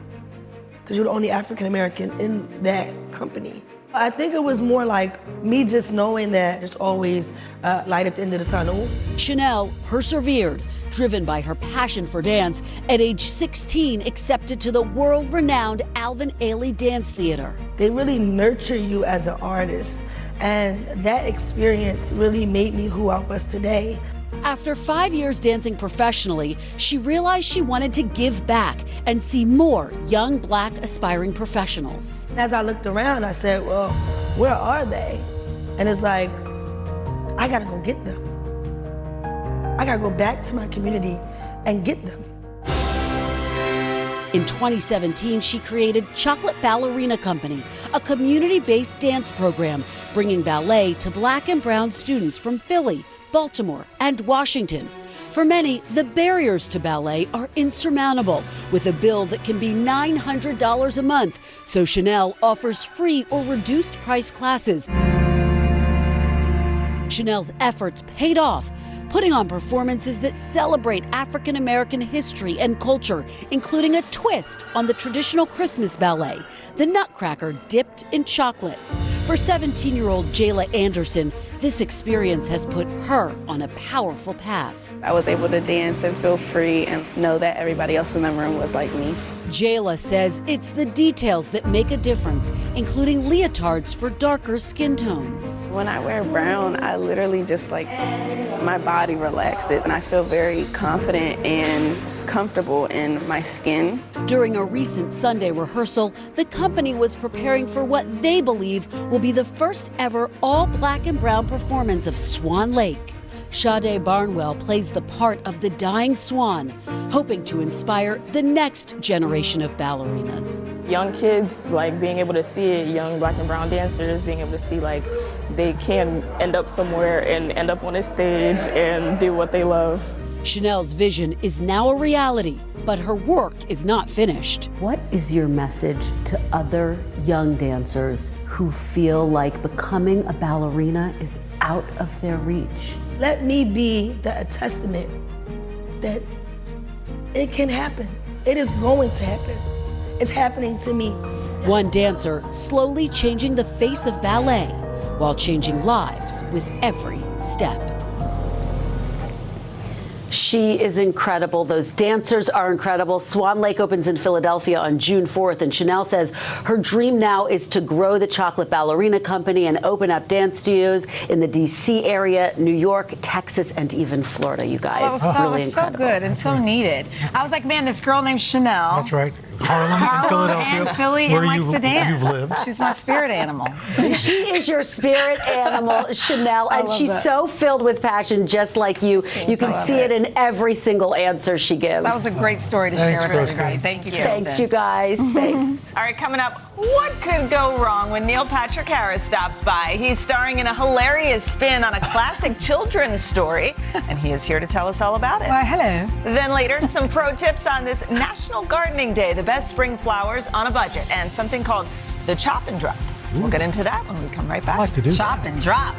Because you're the only African American in that company. I think it was more like me just knowing that there's always light at the end of the tunnel. Chanel persevered, driven by her passion for dance. At age 16, accepted to the world-renowned Alvin Ailey Dance Theater. They really nurture you as an artist, and that experience really made me who I was today. After 5 years dancing professionally, she realized she wanted to give back and see more young black aspiring professionals. As I looked around, I said, well, where are they? And it's like, I gotta go get them. I gotta go back to my community and get them. In 2017, she created Chocolate Ballerina Company, a community-based dance program bringing ballet to black and brown students from Philly, Baltimore, and Washington. For many, the barriers to ballet are insurmountable, with a bill that can be $900 a month. So Chanel offers free or reduced price classes. Chanel's efforts paid off, putting on performances that celebrate African American history and culture, including a twist on the traditional Christmas ballet, the Nutcracker dipped in chocolate. For 17-year-old Jayla Anderson, this experience has put her on a powerful path. I was able to dance and feel free and know that everybody else in the room was like me. Jayla says it's the details that make a difference, including leotards for darker skin tones. When I wear brown, I literally just my body relaxes and I feel very confident and comfortable in my skin. During a recent Sunday rehearsal, the company was preparing for what they believe will be the first ever all black and brown performance of Swan Lake. Sade Barnwell plays the part of the dying swan, hoping to inspire the next generation of ballerinas. Young kids, being able to see it, young black and brown dancers, being able to see they can end up somewhere and end up on a stage and do what they love. Chanel's vision is now a reality, but her work is not finished. What is your message to other young dancers who feel like becoming a ballerina is out of their reach? Let me be the testament that it can happen. It is going to happen. It's happening to me. One dancer slowly changing the face of ballet while changing lives with every step. She is incredible. Those dancers are incredible. Swan Lake opens in Philadelphia on June 4th, and Chanel says her dream now is to grow the Chocolate Ballerina Company and open up dance studios in the D.C. area, New York, Texas, and even Florida, you guys. Really incredible. So good and so needed. I was like, man, this girl named Chanel. That's right. Harlem and Philadelphia. And Philly and likes to dance. You've lived. She's my spirit animal. She is your spirit animal, Chanel, and she's so filled with passion, just like you. You can see it in every single answer she gives. That was a great story to Thanks, share with Kristen. everybody. Thank you. Thanks, you guys. Thanks. All right, coming up, what could go wrong when Neil Patrick Harris stops by? He's starring in a hilarious spin on a classic children's story, and he is here to tell us all about it. Well, hello. Then later, some pro tips on this National Gardening Day, the best spring flowers on a budget, and something called the chop and drop. We'll get into that when we come right back. I like to do Chop and drop.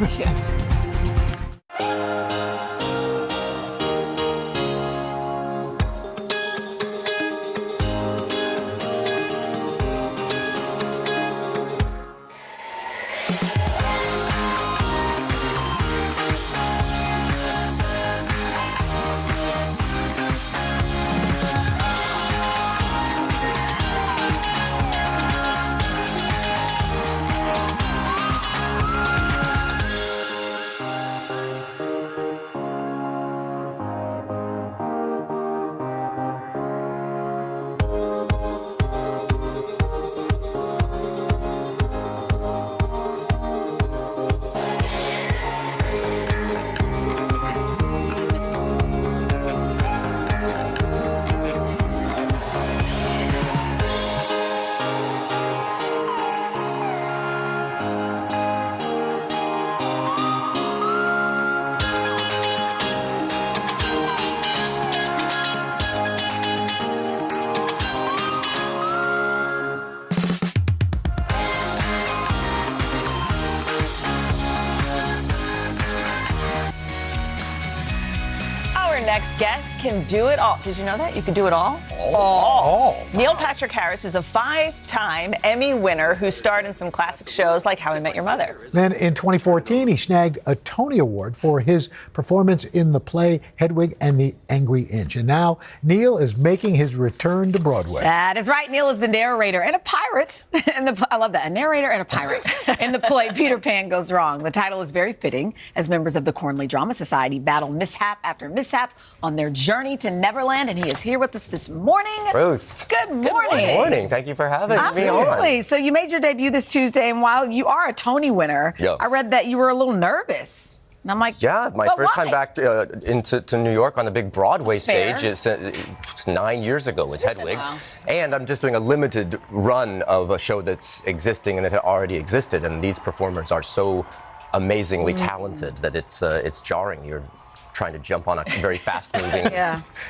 Our next guest can do it all. Did you know that? You can do it all? All. Neil Patrick Harris is a 5-time Emmy winner who starred in some classic shows like How I Met Your Mother. Then in 2014, he snagged a Tony Award for his performance in the play Hedwig and the Angry Inch. And now Neil is making his return to Broadway. That is right. Neil is the narrator and a pirate. I love that. A narrator and a pirate. In the play Peter Pan Goes Wrong. The title is very fitting as members of the Cornley Drama Society battle mishap after mishap on their journey to Neverland. And he is here with us this morning. Ruth. Good morning. Good morning. Thank you for having me on. Absolutely. So you made your debut this Tuesday, and while you are a Tony winner, Yeah. I read that you were a little nervous. And I'm like, Yeah, my but first why? time back to New York on the big Broadway That's fair. stage is 9 years ago was Hedwig. Wow. And I'm just doing a limited run of a show that's existing and that had already existed. And these performers are so amazingly talented that it's jarring. You're trying to jump on a very fast-moving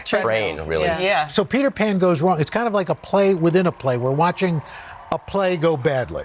train, really. Yeah. So Peter Pan Goes Wrong. It's kind of like a play within a play. We're watching a play go badly.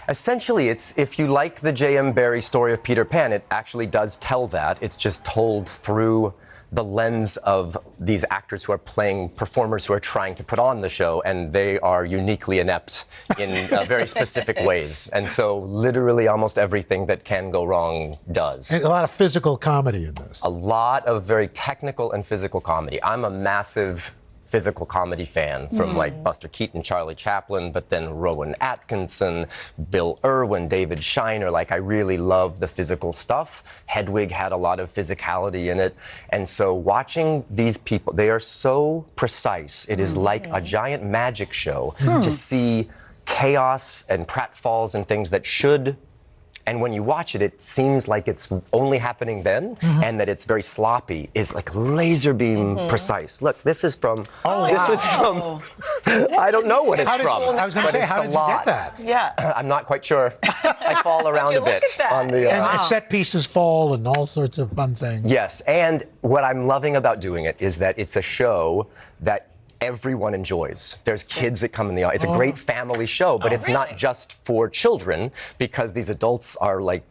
Essentially, it's if you like the J.M. Barrie story of Peter Pan, it actually does tell that. It's just told through the lens of these actors who are playing performers who are trying to put on the show, and they are uniquely inept in very specific ways. And so literally almost everything that can go wrong does. And a lot of physical comedy in this. A lot of very technical and physical comedy. I'm a massive physical comedy fan from like Buster Keaton, Charlie Chaplin, but then Rowan Atkinson, Bill Irwin, David Shiner. Like, I really love the physical stuff. Hedwig had a lot of physicality in it. And so watching these people, they are so precise. It is like a giant magic show to see chaos and pratfalls and things that should. And when you watch it, it seems like it's only happening then, and that it's very sloppy. Is like laser beam precise. Look, this is from. This was from. I don't know what it's from. I was going to say, how did you get that? Yeah. I'm not quite sure. I fall around a bit on the. And set pieces fall and all sorts of fun things. Yes, and what I'm loving about doing it is that it's a show that everyone enjoys. There's kids that come in the audience. It's a great family show, but it's not just for children because these adults are like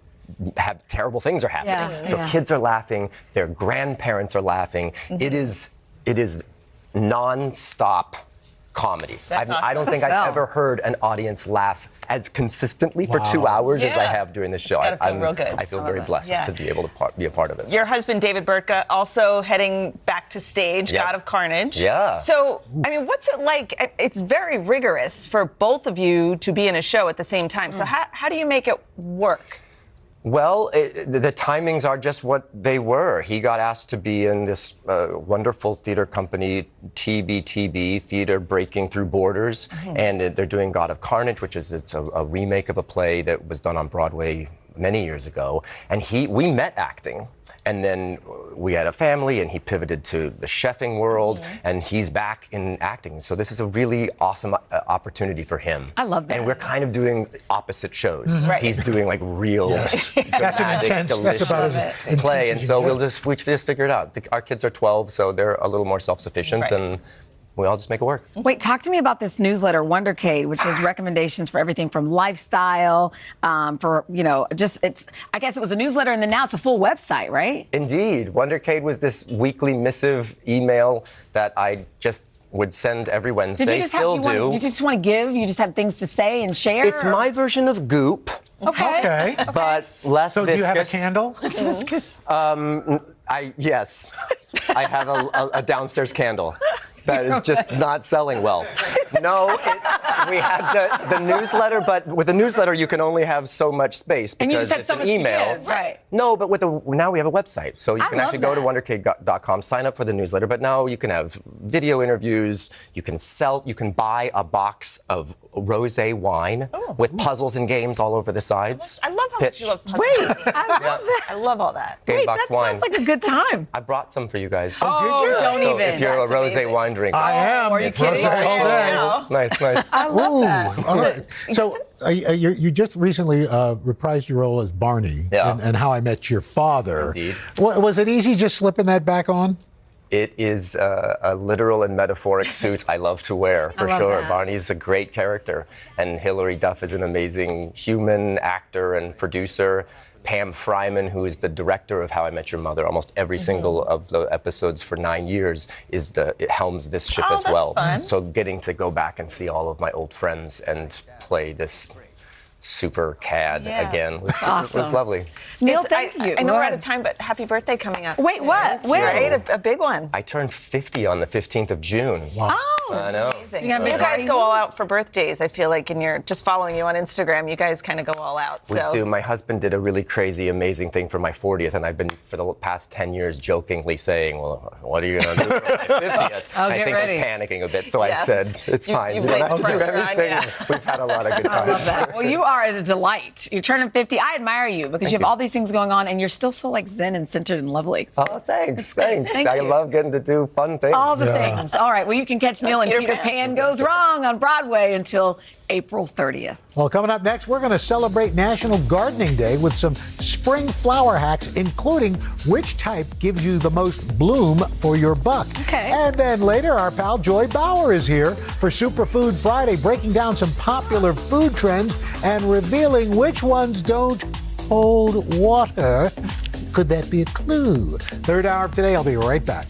have terrible things are happening. So kids are laughing, their grandparents are laughing. It is non-stop comedy. I don't think I've ever heard an audience laugh as consistently for 2 hours as I have during this show. Feel real good. I feel very blessed to be able to be a part of it. Your husband, David Burtka, also heading back to stage, God of Carnage. Yeah. So, I mean, what's it like? It's very rigorous for both of you to be in a show at the same time. So how do you make it work? Well, the timings are just what they were. He got asked to be in this wonderful theater company, TBTB, Theater Breaking Through Borders, and they're doing God of Carnage, which is a remake of a play that was done on Broadway many years ago, and we met acting. And then we had a family, and he pivoted to the chefing world, and he's back in acting. So this is a really awesome opportunity for him. I love that. And we're kind of doing opposite shows. Mhm. Right. He's doing like real, That's an dramatic, intense. That's about as delicious intense play. as And you so can get. we just figured it out. Our kids are 12, so they're a little more self-sufficient, Right. and we all just make it work. Wait, talk to me about this newsletter, Wondercade, which is recommendations for everything from lifestyle, for, I guess it was a newsletter and then now it's a full website, right? Indeed. Wondercade was this weekly missive email that I just would send every Wednesday. Did you just Still you do. you just want to give? You just have things to say and share? It's my version of Goop. Okay. But less So do you have a viscous. candle? Yes. I have a downstairs candle that is just not selling well. No, we had the newsletter, but with the newsletter you can only have so much space And you because just had it's so an much to email. give, right. No, but now we have a website, so you I can love actually go to that. wondercade.com, sign up for the newsletter. But now you can have video interviews. You can buy a box of rosé wine with puzzles and games all over the sides. I love how Pitch. much you love puzzles. Wait, I love that. I love all that. Game Wait, box that wine. sounds like a good time. I brought some for you guys. Oh, did you? Don't So even. if you're That's a rosé amazing. wine drinker. I am. are you kidding? Rosé all day. Wow. Nice, nice. I love that. All right. So you just recently reprised your role as Barney Yeah. in How I Met Your Father. Indeed. Was it easy just slipping that back on? It is a literal and metaphoric suit I love to wear, for love sure. that. Barney's a great character, and Hilary Duff is an amazing human actor and producer. Pam Fryman, who is the director of How I Met Your Mother, almost every single of the episodes for 9 years, it helms this ship Oh, as that's well. fun. So getting to go back and see all of my old friends and play this super cad Yeah. again was, Awesome. was lovely. Neil, It's- thank you. I know Go we're out ahead. of time, but happy birthday coming up. Wait, what? When? Right? A big one. I turned 50 on the 15th of June. Wow. Oh, I know. Amazing. You gonna make You a guys party? go all out for birthdays. I feel like, and you're just following you on Instagram. You guys kind of go all out. We do. My husband did a really crazy, amazing thing for my 40th, and I've been for the past 10 years jokingly saying, "Well, what are you going to do for my 50th?" Oh, I get think ready. I was panicking a bit, so Yes. I said, "It's fine. you've You don't laid have the to do pressure on, anything." yeah. We've had a lot of good I love times. that. Well, you are a delight. You're turning 50. I admire you because you have you. all these things going on and you're still so like zen and centered and lovely. So Oh, thanks. Thanks. Thank I you. love getting to do fun things. all the things. All right. Well, you can catch Neil in Peter Peter Pan. Pan Goes Wrong on Broadway until April 30th. Well, coming up next, we're going to celebrate National Gardening Day with some spring flower hacks, including which type gives you the most bloom for your buck. Okay. And then later, our pal Joy Bauer is here for Superfood Friday, breaking down some popular food trends and revealing which ones don't hold water. Could that be a clue? Third hour of today, I'll be right back.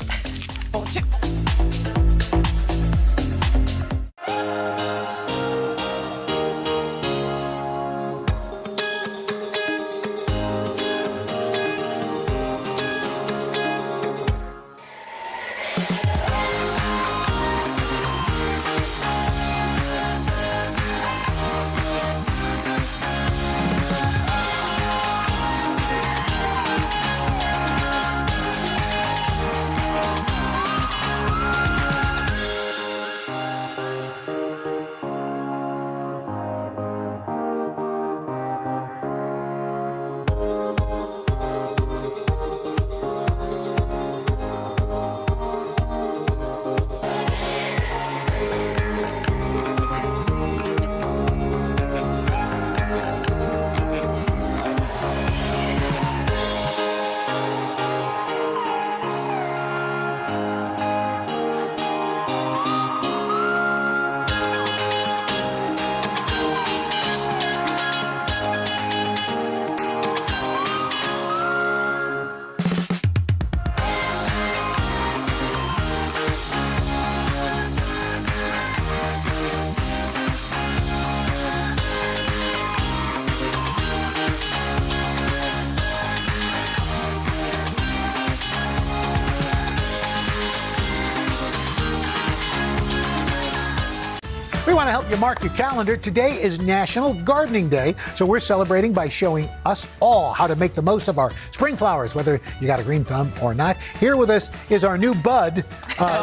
want to help you mark your calendar. Today is National Gardening Day, so we're celebrating by showing us all how to make the most of our spring flowers, whether you got a green thumb or not. Here with us is our new bud,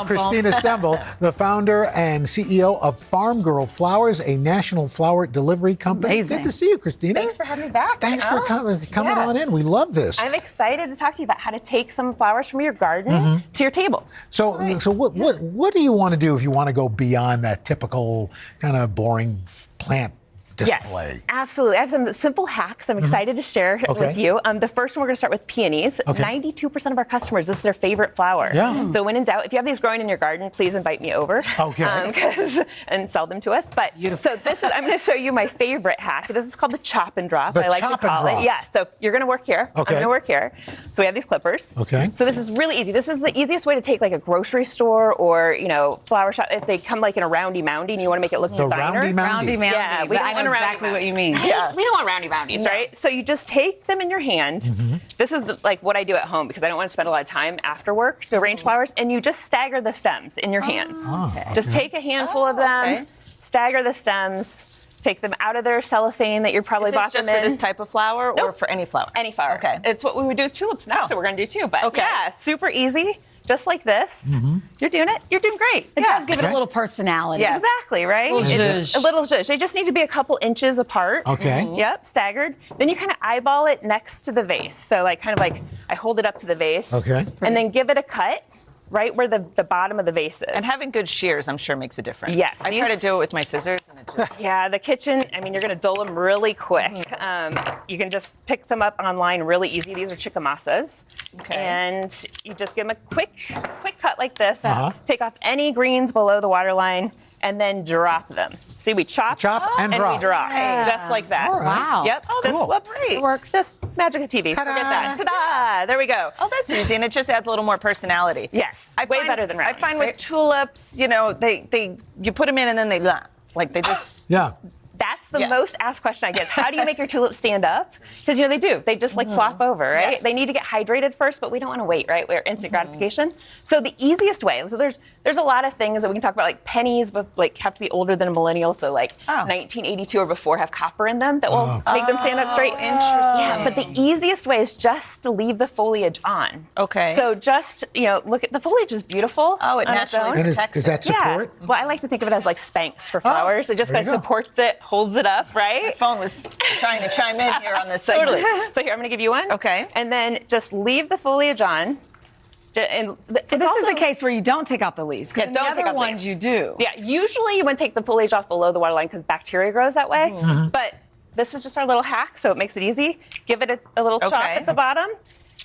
Christina Stembel, the founder and CEO of Farm Girl Flowers, a national flower delivery company. Amazing. Good to see you, Christina. Thanks for having me back. Thanks for coming on in. We love this. I'm excited to talk to you about how to take some flowers from your garden to your table. So what do you want to do if you want to go beyond that typical kind of boring plant display? Yes, absolutely. I have some simple hacks I'm excited to share with you. The first one, we're going to start with peonies. 92% of our customers, this is their favorite flower. Yeah. So when in doubt, if you have these growing in your garden, please invite me over. And sell them to us. But so this is, I'm going to show you my favorite hack. This is called the chop and drop. The I like chop to call and drop. it. Yeah. So you're going to work here. I'm going to work here. So we have these clippers. Okay. So this is really easy. This is the easiest way to take like a grocery store or flower shop if they come like in a roundy moundy and you want to make it look The designer. roundy moundy. Yeah, we I don't know want a roundy exactly what you mean. Yeah. We don't want roundy moundies, right? So you just take them in your hand. This is like what I do at home because I don't want to spend a lot of time after work to arrange flowers. And you just stagger the stems in your hands. Just take a handful of them, stagger the stems, take them out of their cellophane that you probably bought them in. Is this just for this type of flower or for any flower? Any flower. Okay. It's what we would do with tulips next that we're going to do too. But yeah, super easy. Just like this. You're doing it. You're doing great. It does give it a little personality. Yes. Exactly, right? A little zhuzh. They just need to be a couple inches apart. Okay. Yep, staggered. Then you kind of eyeball it next to the vase. So like kind of like I hold it up to the vase. Okay. And then give it a cut right where the bottom of the vase is. And having good shears, I'm sure, makes a difference. Yes. I try to do it with my scissors. And it just... Yeah, the kitchen, I mean, you're going to dull them really quick. You can just pick some up online really easy. These are chickamasas. Okay. And you just give them a quick cut like this. Take off any greens below the water line and then drop them. See, we chop and drop. we drop. Just like that. All right. Wow. Yep. Just whoops. It works. Just magic of TV. Ta-da. Forget that. Ta-da! There we go. Oh, that's easy, and it just adds a little more personality. Yes. Way better than round. I find with tulips, you put them in and then they they just. Yeah. That's the most asked question I get. How do you make your tulips stand up? Because they do. They just flop over, right? Yes. They need to get hydrated first, but we don't want to wait, right? We're instant gratification. So the easiest way. So there's a lot of things that we can talk about, like pennies, but have to be older than a millennial. So 1982 or before have copper in them that will make them stand up straight. Interesting. Yeah, but the easiest way is just to leave the foliage on. Okay. So just look at the foliage is beautiful. Oh, it on its naturally own. protects Is that support? Yeah. Well, I like to think of it as like Spanx for flowers. It just there kind you of go. supports it, holds it up, right? My phone was trying to chime in here on this segment. Totally. So here, I'm going to give you one. Okay. And then just leave the foliage on. And So this is the case where you don't take out the leaves. Yeah, Because don't the take other out the ones leaves. you do. Yeah, usually you want to take the foliage off below the waterline because bacteria grows that way. But this is just our little hack, so it makes it easy. Give it a little chop at the bottom.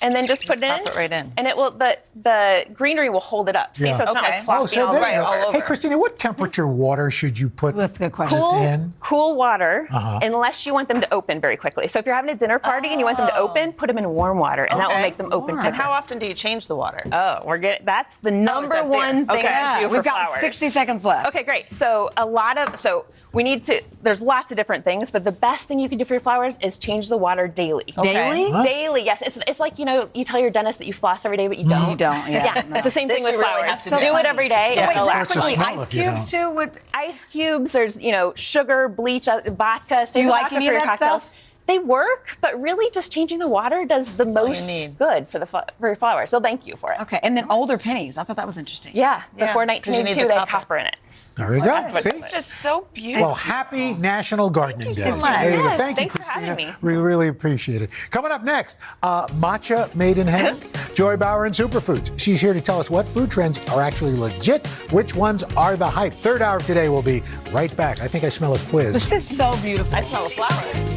And then just put it in. Pop it right in. And it will the greenery will hold it up. See, so it's not like flopping all, there you go. all over. Hey, Christina, what temperature water should you put That's a good question. this in? Cool water, unless you want them to open very quickly. So if you're having a dinner party and you want them to open, put them in warm water, and that will make them open quicker. And how often do you change the water? Oh, that's the number one thing to do for We've got flowers. 60 seconds left. Okay, great. So we need to, there's lots of different things, but the best thing you can do for your flowers is change the water daily. Daily? Huh? Daily, yes. It's like, you tell your dentist that you floss every day, but you don't. You don't, yeah. No. It's the same This thing with you really flowers. have to So do. do it every day. Yeah. It's All relaxing. sorts of smell Ice if you cubes too? Would... Ice cubes, there's, sugar, bleach, vodka. Do you like vodka any for of your that cocktails. stuff? They work, but really just changing the water does the all you most need. good for your flowers. So thank you for it. Okay, and then older pennies. I thought that was interesting. Yeah, before 'cause you need 1982, the they had copper. copper in it. There you go. See? It's just so beautiful. Well, happy National Gardening Day. so much. There you go. Yes, Thank you, thanks for having Christina. me. We really appreciate it. Coming up next, matcha made in heaven. Joy Bauer and Superfoods. She's here to tell us what food trends are actually legit, which ones are the hype. Third hour of today will be right back. I think I smell a quiz. This is so beautiful. I smell a flower.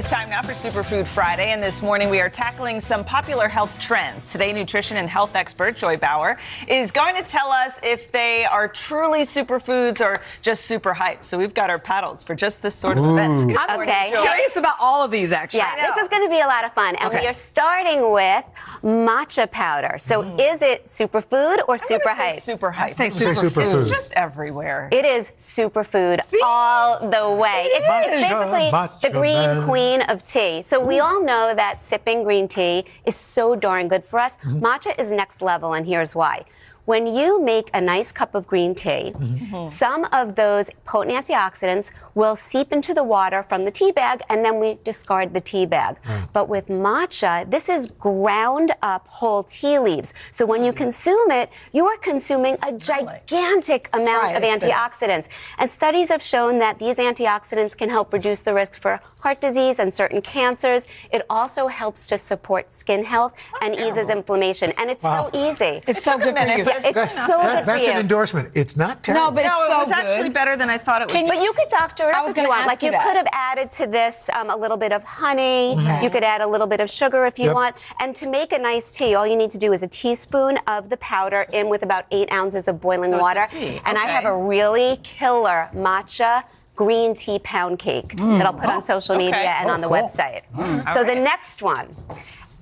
is time now for Superfood Friday, and this morning we are tackling some popular health trends. Today, nutrition and health expert Joy Bauer is going to tell us if they are truly superfoods or just super hype. So we've got our paddles for just this sort of event. Good morning, Joy. Curious about all of these, actually. Yeah, this is going to be a lot of fun. And we are starting with matcha powder. So is it superfood or super hype? Super hype. I say superfood. It's just everywhere. It is superfood all the way. It's basically the green queen of tea. So we all know that sipping green tea is so darn good for us. Matcha is next level, and here's why. When you make a nice cup of green tea, some of those potent antioxidants will seep into the water from the tea bag, and then we discard the tea bag. But with matcha, this is ground up whole tea leaves. So when you consume it, you are consuming a gigantic amount of antioxidants. And studies have shown that these antioxidants can help reduce the risk for heart disease and certain cancers. It also helps to support skin health and eases inflammation. And it's so easy. It's so good for you. Yeah, it's so good for That's you. an endorsement. It's not terrible. No, but it's it so was good. actually better than I thought it would be. But you could doctor it I up was if gonna you want. ask Like you you that. could have added to this a little bit of honey. Okay. You could add a little bit of sugar if you Yep. want. And to make a nice tea, all you need to do is a teaspoon of the powder in with about 8 ounces of boiling So it's a water. tea. And I Okay. have a really killer matcha green tea pound cake that I'll put on social media and on the website. So the next one,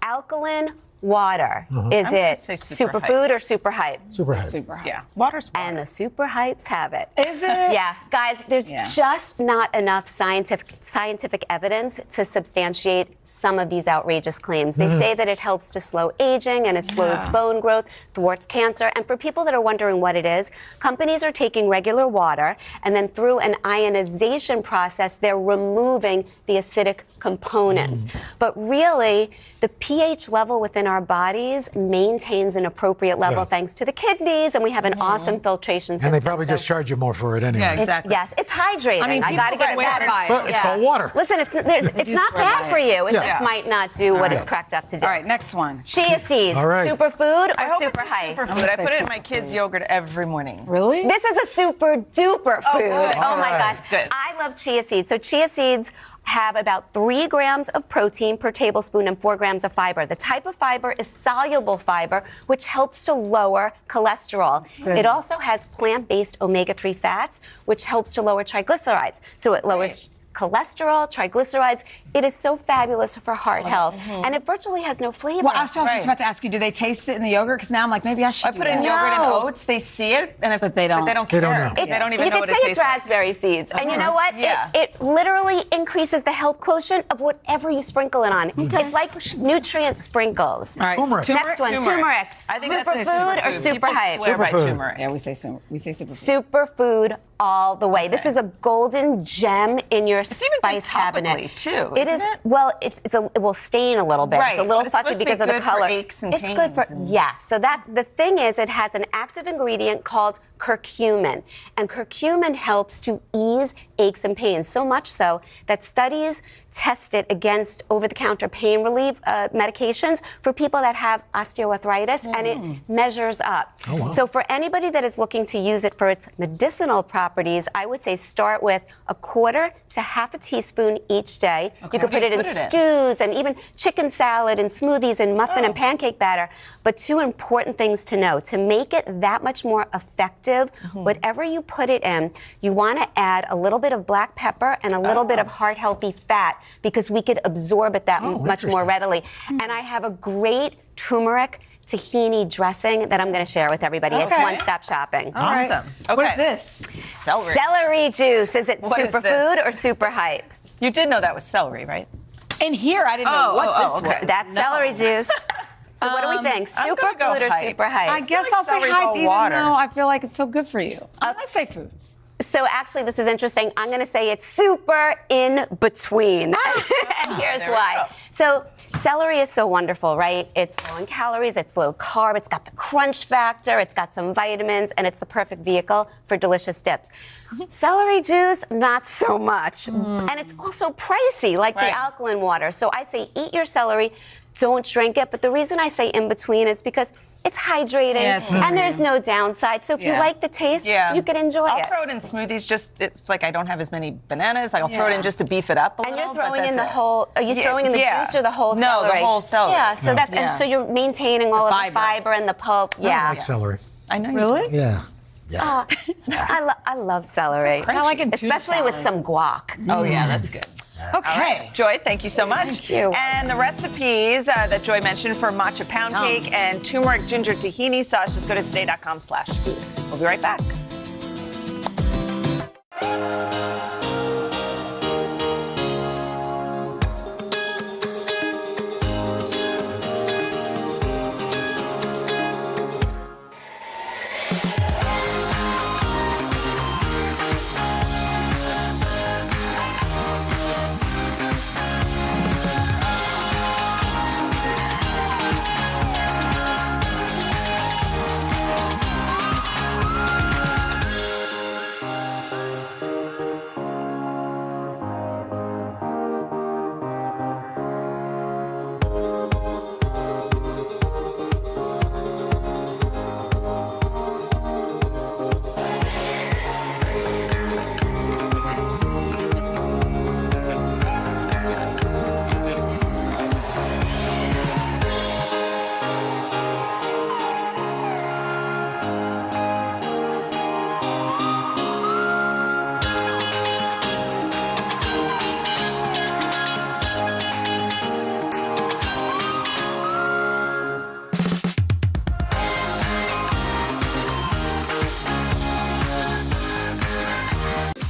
alkaline water. Is I'm gonna it say super superfood or super hype? Super hype. Super hype. Yeah, water's water. And the super hypes have it. Is it? Yeah, guys, there's Yeah. just not enough scientific evidence to substantiate some of these outrageous claims. They say that it helps to slow aging and it slows bone growth, thwarts cancer. And for people that are wondering what it is, companies are taking regular water and then through an ionization process, they're removing the acidic components. But really, the pH level within our bodies maintains an appropriate level thanks to the kidneys, and we have an awesome filtration system. And they probably just charge you more for it anyway. Yeah, It's- exactly. Yes, it's hydrating. I mean, I got to people get swear that. by it. But it's called water. Listen, it's not bad for you. It Yeah. just might not do what it's cracked up to do. All right, next one. Chia seeds, All right. superfood I or hope super it's a hype? superfood. I put it in my kids' yogurt every morning. Really? This is a super duper food. good. Oh my All right. gosh. Good. I love chia seeds. So chia seeds have about 3 grams of protein per tablespoon and 4 grams of fiber. The type of fiber is soluble fiber, which helps to lower cholesterol. It also has plant-based omega-3 fats, which helps to lower triglycerides. So it lowers cholesterol, triglycerides. It is so fabulous for heart health, and it virtually has no flavor. Well, I was just about to ask you, do they taste it in the yogurt? Because now I'm like, maybe I should I do put in that. yogurt and No. oats. They see it, and But they don't. They don't care. They don't know. They don't even you know could what say it it's tastes like. raspberry seeds. And you know what? Yeah. It literally increases the health quotient of whatever you sprinkle it on. It's like nutrient sprinkles. All right. Turmeric. Next one, turmeric. I think that's a Superfood or superfood. super People hype? swear by Superfood. turmeric. Yeah, we say superfood. Superfood all the way. This is a golden gem in your It's even good spice cabinet. topically, too, It isn't is. it? Well, it will stain a little bit. Right, It's a little but it's fussy supposed to be because of the good for color. aches and it's good for pains and- yes. So that's the thing is it has an active ingredient called curcumin, and curcumin helps to ease aches and pains. So much so that studies test it against over-the-counter pain relief medications for people that have osteoarthritis, and it measures up. Oh, wow. So for anybody that is looking to use it for its medicinal properties, I would say start with 1/4 to 1/2 teaspoon each day. You could put it in stews and even chicken salad and smoothies and muffin and pancake batter. But 2 important things to know. To make it that much more effective, whatever you put it in, you want to add a little bit of black pepper and a little bit of heart-healthy fat because we could absorb it that much more readily. And I have a great turmeric tahini dressing that I'm going to share with everybody. It's Okay. one-stop shopping. All right. Awesome. What Okay. is this? Celery. Celery juice. Is it What is superfood this? or super hype? You did know that was celery, right? In here, I didn't know what this okay. was. That's celery juice. So what do we think? I'm gonna go Superfood or hype. super hype? I guess like I'll say celery's hype, all even water. though I feel like it's so good for you. I'm going to say food. So actually, this is interesting. I'm going to say it's super in between. And here's There we why. go. So celery is so wonderful, right? It's low in calories, it's low carb, it's got the crunch factor, it's got some vitamins, and it's the perfect vehicle for delicious dips. Celery juice, not so much. And it's also pricey, like the alkaline water. So I say eat your celery, don't drink it. But the reason I say in between is because it's hydrating and there's no downside. So if you like the taste, you can enjoy it. I'll throw it in smoothies. Just it's like I don't have as many bananas. I'll throw it in just to beef it up a little. And you're throwing in the whole. Are you throwing in the juice or the whole celery? No, the whole celery. Yeah. So that's and so you're maintaining all of the fiber and the pulp. I like celery. I know. Really? Yeah. Oh, I love celery. I like it too. Especially with some guac. Oh yeah, that's good. Okay. All right, Joy, thank you so much. Thank you. And the recipes that Joy mentioned for matcha pound cake and turmeric ginger tahini sauce, just go to today.com/food. We'll be right back.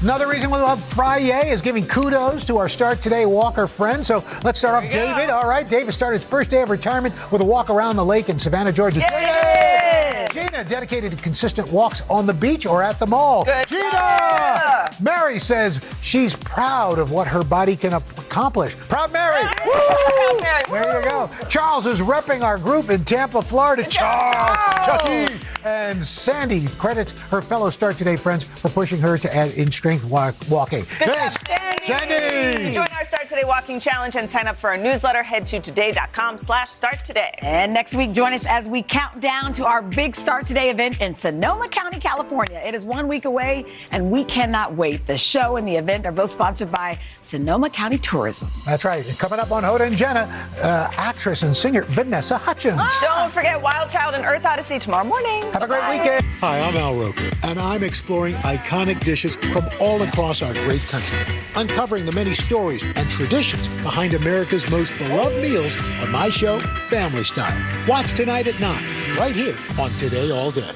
Another reason we love Friday is giving kudos to our Start Today Walker friends. So let's start off David. All right, David started his first day of retirement with a walk around the lake in Savannah, Georgia. Yay! Gina, dedicated to consistent walks on the beach or at the mall. Good Gina! Mary says she's proud of what her body can accomplish. Proud Mary! Woo! There you go. Charles is repping our group in Tampa, Florida. Charles! Chucky! And Sandy credits her fellow Start Today friends for pushing her to add in strength walking. Good job, Sandy! Sandy! Join our Start Today Walking Challenge and sign up for our newsletter. Head to today.com/starttoday. And next week, join us as we count down to our big Start Today event in Sonoma County, California. It is 1 week away, and we cannot wait. The show and the event are both sponsored by Sonoma County Tourism. That's right. And coming up on Hoda and Jenna, actress and singer Vanessa Hudgens. Don't forget Wild Child and Earth Odyssey tomorrow morning. Have a great weekend. Hi, I'm Al Roker, and I'm exploring iconic dishes from all across our great country, uncovering the many stories and traditions behind America's most beloved meals on my show, Family Style. Watch tonight at 9, right here on Today All Day.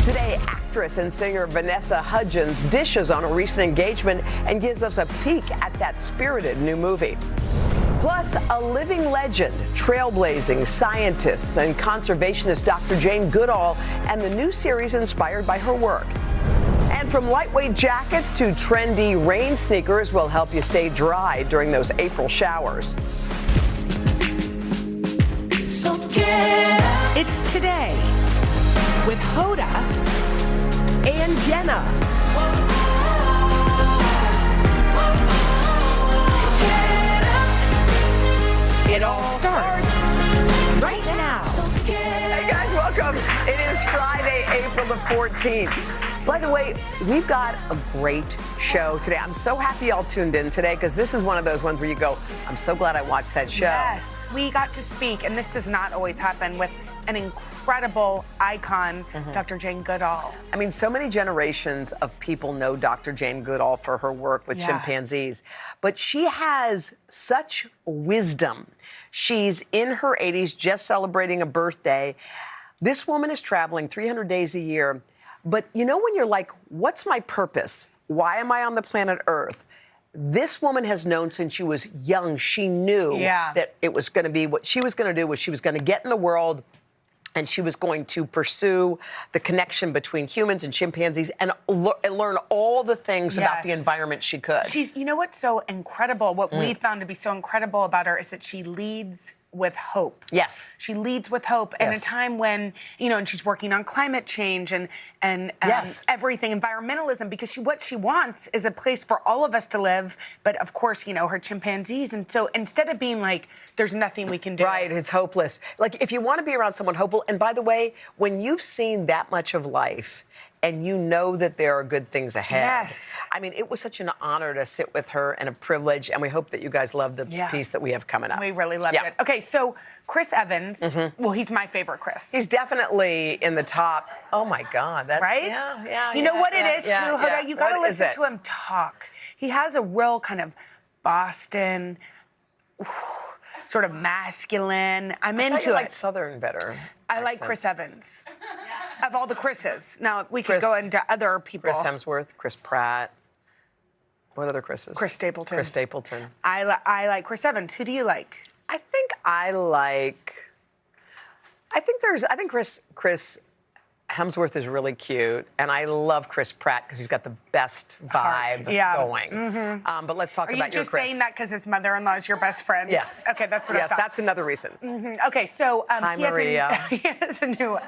Today, actress and singer Vanessa Hudgens dishes on a recent engagement and gives us a peek at that spirited new movie. Plus, a living legend, trailblazing scientists and conservationist Dr. Jane Goodall, and the new series inspired by her work. And from lightweight jackets to trendy rain sneakers will help you stay dry during those April showers. So get up. It's Today with Hoda and Jenna. It all starts right now. Hey guys, welcome. It is Friday, April the 14th. By the way, we've got a great show today. I'm so happy y'all tuned in today because this is one of those ones where you go, I'm so glad I watched that show. Yes, we got to speak, and this does not always happen with an incredible icon, Dr. Jane Goodall. I mean, so many generations of people know Dr. Jane Goodall for her work with chimpanzees, but she has such wisdom. She's in her 80s, just celebrating a birthday. This woman is traveling 300 days a year, but you know when you're like, what's my purpose? Why am I on the planet Earth? This woman has known since she was young. She knew that it was going to be what she was going to do was she was going to get in the world and she was going to pursue the connection between humans and chimpanzees and learn all the things about the environment she could. She's, you know what's so incredible? What we found to be so incredible about her is that she leads with hope. Yes. She leads with hope in a time when, you know, and she's working on climate change and everything, environmentalism, because what she wants is a place for all of us to live, but of course, you know, her chimpanzees. And so instead of being like, there's nothing we can do. Right, it's hopeless. Like, if you want to be around someone hopeful, and by the way, when you've seen that much of life, and you know that there are good things ahead. Yes. I mean, it was such an honor to sit with her and a privilege, and we hope that you guys love the piece that we have coming up. We really loved it. Okay, so Chris Evans, well, he's my favorite Chris. He's definitely in the top. Oh my God, that's right? Yeah. You know what it is too, Hoda? You gotta What is listen it? to him talk. He has a real kind of Boston, sort of masculine. I'm I thought into you it. liked Southern better. I like Chris Evans. Of all the Chris's. Now, we could go into other people. Chris Hemsworth, Chris Pratt. What other Chris's? Chris Stapleton. Chris Stapleton. I like Chris Evans. Who do you like? I think Chris Hemsworth is really cute, and I love Chris Pratt because he's got the best vibe going. But let's talk Are about you your just Chris. saying that because his mother-in-law is your best friend? Yes. Okay, that's what I Yes, thought. that's another reason. Okay, so Hi, Maria. he has a new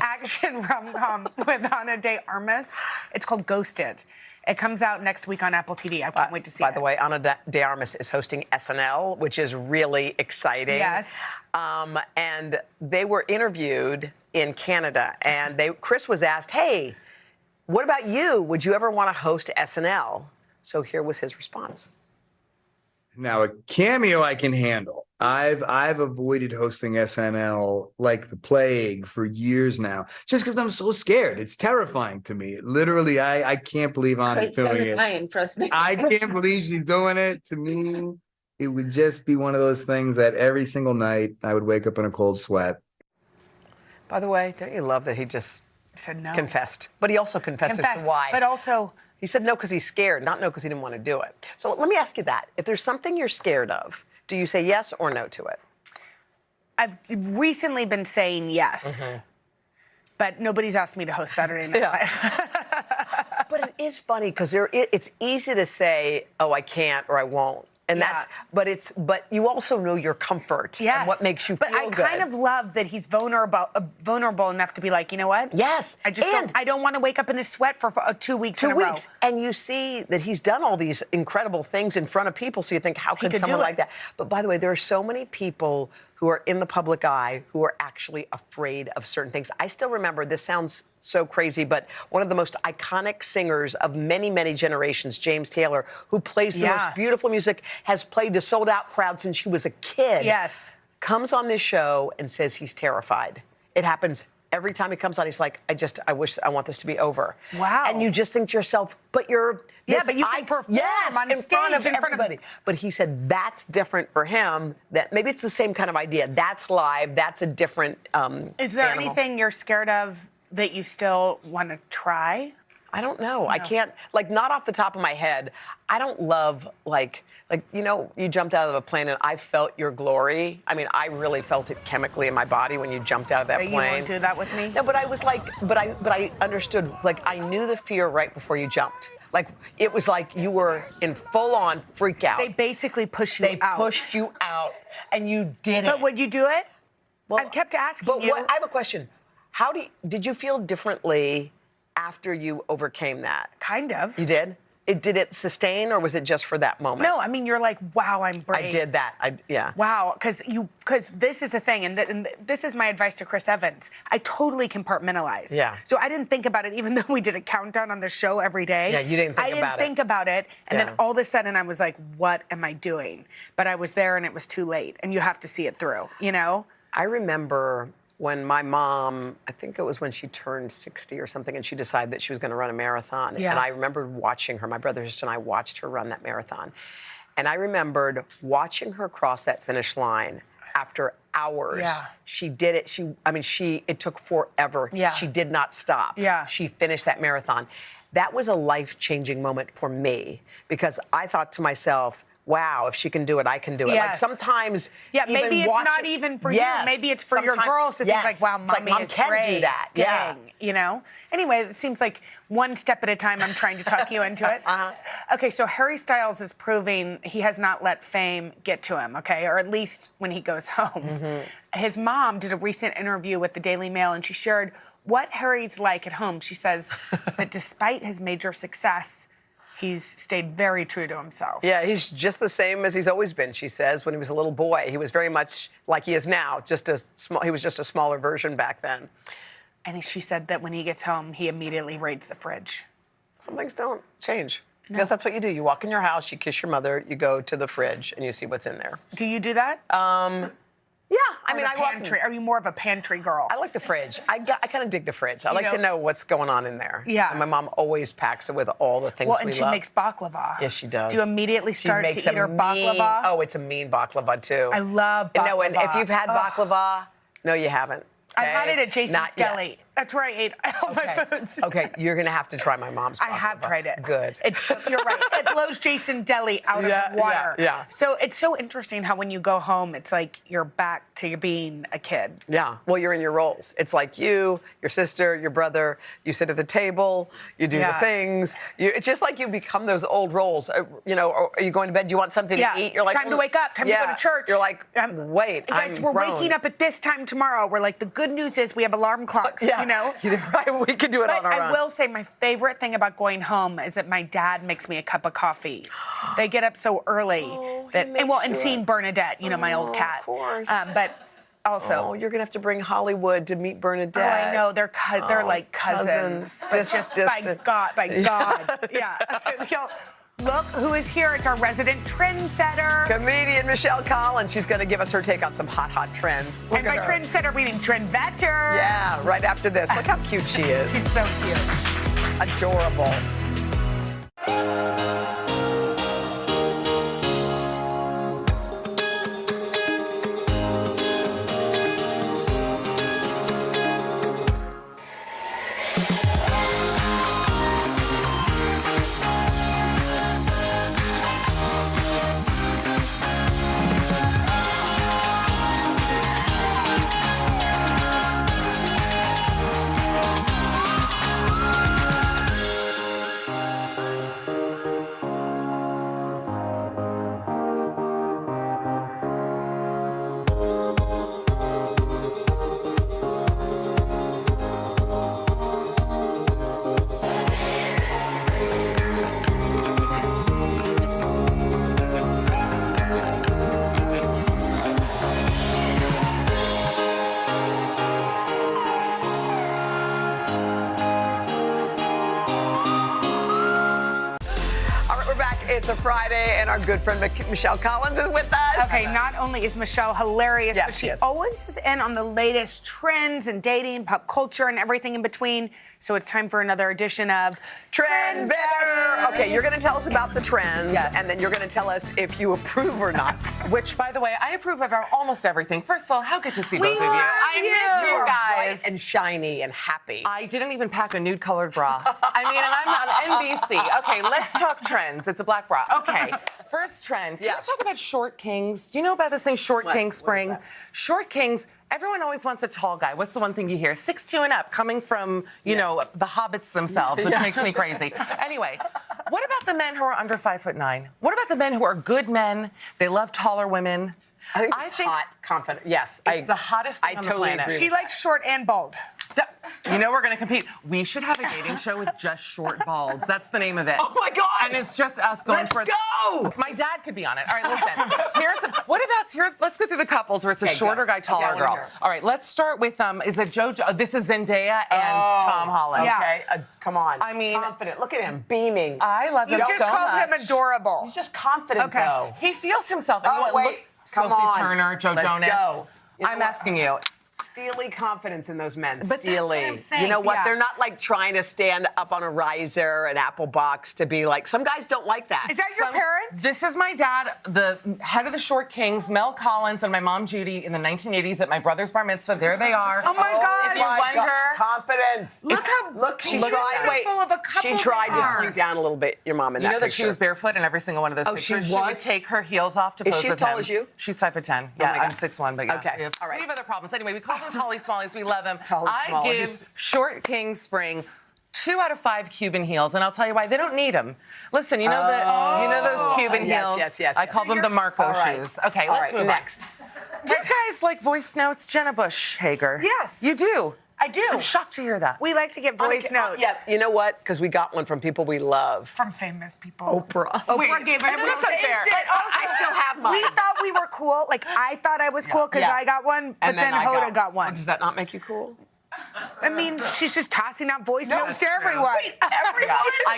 action rom-com with Ana de Armas. It's called Ghosted. It comes out next week on Apple TV. I can't wait to see it. By the way, Ana de Armas is hosting SNL, which is really exciting. Yes. And they were interviewed in Canada, and Chris was asked, "Hey, what about you? Would you ever want to host SNL?" So here was his response. Now, a cameo I can handle. I've avoided hosting SNL like the plague for years now, just because I'm so scared. It's terrifying to me. Literally, I can't believe Anna's doing it. Trust me. I can't believe she's doing it. To me, it would just be one of those things that every single night I would wake up in a cold sweat. By the way, don't you love that he just said no? Confessed. But he also confessed as to why. But also, he said no because he's scared, not no because he didn't want to do it. So let me ask you that. If there's something you're scared of, do you say yes or no to it? I've recently been saying yes, but nobody's asked me to host Saturday Night Live. But it is funny because it's easy to say, oh, I can't or I won't. And but you also know your comfort and what makes you feel good. But I kind of love that he's vulnerable enough to be like, you know what? Yes. I don't want to wake up in a sweat for 2 weeks in a row. And you see that he's done all these incredible things in front of people, so you think, how could someone like that? But by the way, there are so many people who are in the public eye who are actually afraid of certain things. I still remember, this sounds so crazy, but one of the most iconic singers of many, many generations, James Taylor, who plays the most beautiful music, has played to sold-out crowds since she was a kid. Yes. Comes on this show and says he's terrified. It happens every time he comes on. He's like, I want this to be over. Wow. And you just think to yourself, but you're... but you can perform on in stage front of in front of everybody. But he said that's different for him. That maybe it's the same kind of idea. That's live. That's a different Is there animal. anything you're scared of that you still want to try? I don't know. I can't, not off the top of my head. I don't love, you jumped out of a plane and I felt your glory. I mean, I really felt it chemically in my body when you jumped out of that plane. You won't do that with me? No, but I was but I understood, I knew the fear right before you jumped. It was like you were in full-on freak out. They basically push you out. They pushed you out, and you did it. But would you do it? Well, I've kept asking you. I have a question. Did you feel differently after you overcame that? Kind of. You did? Did it sustain, or was it just for that moment? No, I mean, you're like, wow, I'm brave. I did that. Wow, because this is the thing, and this is my advice to Chris Evans. I totally compartmentalize. Yeah. So I didn't think about it, even though we did a countdown on the show every day. Yeah, you didn't think about it. I didn't think about it, and then all of a sudden I was like, what am I doing? But I was there, and it was too late, and you have to see it through, you know? I remember when my mom, I think it was when she turned 60 or something, and she decided that she was going to run a marathon. Yeah. And I remembered watching her. My brother, sister, and I watched her run that marathon. And I remembered watching her cross that finish line after hours. Yeah. She did it. It took forever. Yeah. She did not stop. Yeah. She finished that marathon. That was a life-changing moment for me because I thought to myself, wow, if she can do it, I can do it. Like Yes. sometimes, Yeah, even maybe it's watching- not even for Yes. you. Maybe it's for your Sometimes- girls to yes. think like, wow, It's like, mommy Mom is can great. do that. Yeah. Dang, you know? Anyway, it seems like one step at a time I'm trying to talk you into it. Okay, so Harry Styles is proving he has not let fame get to him, okay? Or at least when he goes home. His mom did a recent interview with the Daily Mail and she shared what Harry's like at home. She says that despite his major success, he's stayed very true to himself. Yeah, he's just the same as he's always been, she says. When he was a little boy, he was very much like he is now. He was just a smaller version back then. And she said that when he gets home, he immediately raids the fridge. Some things don't change. Because that's what you do. You walk in your house, you kiss your mother, you go to the fridge, and you see what's in there. Do you do that? Yeah, I mean, I walk in. pantry. Are you more of a pantry girl? I like the fridge. I kind of dig the fridge. I like to know what's going on in there. Yeah. And my mom always packs it with all the things Well, we and she love. makes baklava. Yes, she does. Do you immediately She start to makes eat her baklava? Oh, it's a mean baklava too. I love No, and if baklava. you've had baklava, no, you haven't. I had okay? it at Jason's Not yet. Deli. That's where I ate all my foods. Okay, you're gonna have to try my mom's baklava. I have tried it. Good. You're right. It blows Jason Deli out of the water. yeah. So it's so interesting how when you go home, it's like you're back to being a kid. Yeah, well, you're in your roles. It's like you, your sister, your brother, you sit at the table, you do the things. It's just like you become those old roles. You know, or are you going to bed? Do you want something to eat? You're like, time to wake up, time to go to church. You're like, wait, Guys, I'm we're grown. waking up at this time tomorrow. We're like, the good news is we have alarm clocks, you know? Right, we can do it But on our I own. will say my favorite thing about going home is that my dad makes me a cup of coffee. They get up so early and seeing Bernadette, you know, my old cat. Of course. But also, you're gonna have to bring Hollywood to meet Bernadette. Oh, I know they're like cousins. But just by God, yeah. Look who is here. It's our resident trendsetter. Comedian Michelle Collins. She's going to give us her take on some hot trends. Look And by at her. trendsetter, meaning trendvetter. Yeah, right after this. Look how cute she is. She's so cute. Adorable. All right, we're back. It's a Friday, and our good friend Michelle Collins is with us. Okay, not only is Michelle hilarious, Yes, but she she is. always is in on the latest trends and dating, pop culture, and everything in between. So it's time for another edition of Trendvetter. Okay, you're going to tell us about the trends, and then you're going to tell us if you approve or not. Which, by the way, I approve of almost everything. First of all, how good to see We both of you. love I you. miss you You're guys. bright and shiny and happy. I didn't even pack a nude-colored bra. I mean, and I'm on NBC. Okay, let's talk trends. It's a black bra. Okay, first trend. Can we talk about short kings? Do you know about this thing, short king spring? Short kings. Everyone always wants a tall guy. What's the one thing you hear? 6'2" and up, coming from, you know, the hobbits themselves, which makes me crazy. Anyway, what about the men who are under 5'9"? What about the men who are good men? They love taller women. I think it's hot, confident. Yes, It's the hottest thing on the planet. She likes short and bald. You know, we're going to compete. We should have a dating show with just short balds. That's the name of it. Oh, my God. And it's just us going Let's for it. go. My dad could be on it. All right, listen. Let's go through the couples where it's a shorter guy, taller I wanna girl. hear. All right, let's start with, is it this is Zendaya and Tom Holland. Okay, come on. I mean, confident. Look at him, beaming. I love him You so just called much. him adorable. He's just confident, Okay. though. He feels himself. And Oh, you know what? wait. Look, Come Sophie on. Turner, Joe Let's Jonas. go. You know I'm what? asking you. Steely confidence in those men. But that's Steely. what I'm saying. You know what? Yeah. They're not like trying to stand up on a riser, an apple box, to be like, some guys don't like that. Is that your parents? This is my dad, the head of the Short Kings, Mel Collins, and my mom Judy in the 1980s at my brother's bar mitzvah. There they are. Oh my God. If you wonder, confidence. Look how she beautiful tried. Wait, of a couple she tried they to are. slink down a little bit. Your mom in you that know that she picture. was barefoot in every single one of those Oh, she pictures. She would was? take her heels off to Is pose she with as tall him. as you? She's 5'10". Oh Yeah, my God. I'm 6'1", but yeah. Okay. We have, All right. we have other problems. Anyway, we call them Tolly Smallies. We love them. Tolly I Smallies. give Short King Spring 2 out of 5 Cuban heels, and I'll tell you why. They don't need them. Listen, you know those Cuban heels? Yes. I call them the Marco All right. shoes. Okay, All let's right, move next. on. Do you guys like voice notes? Jenna Bush Hager. Yes. You do? I do. I'm shocked to hear that. We like to get voice notes. Yeah, you know what? Because we got one from people we love. From famous people. Oprah. Oprah gave it. And we saved it. I still have mine. We thought we were cool. Like, I thought I was cool because Yeah. I got one, but And then I Hoda got one. Does that not make you cool? I mean, she's just tossing out voice notes to true. everyone. Wait, everyone? I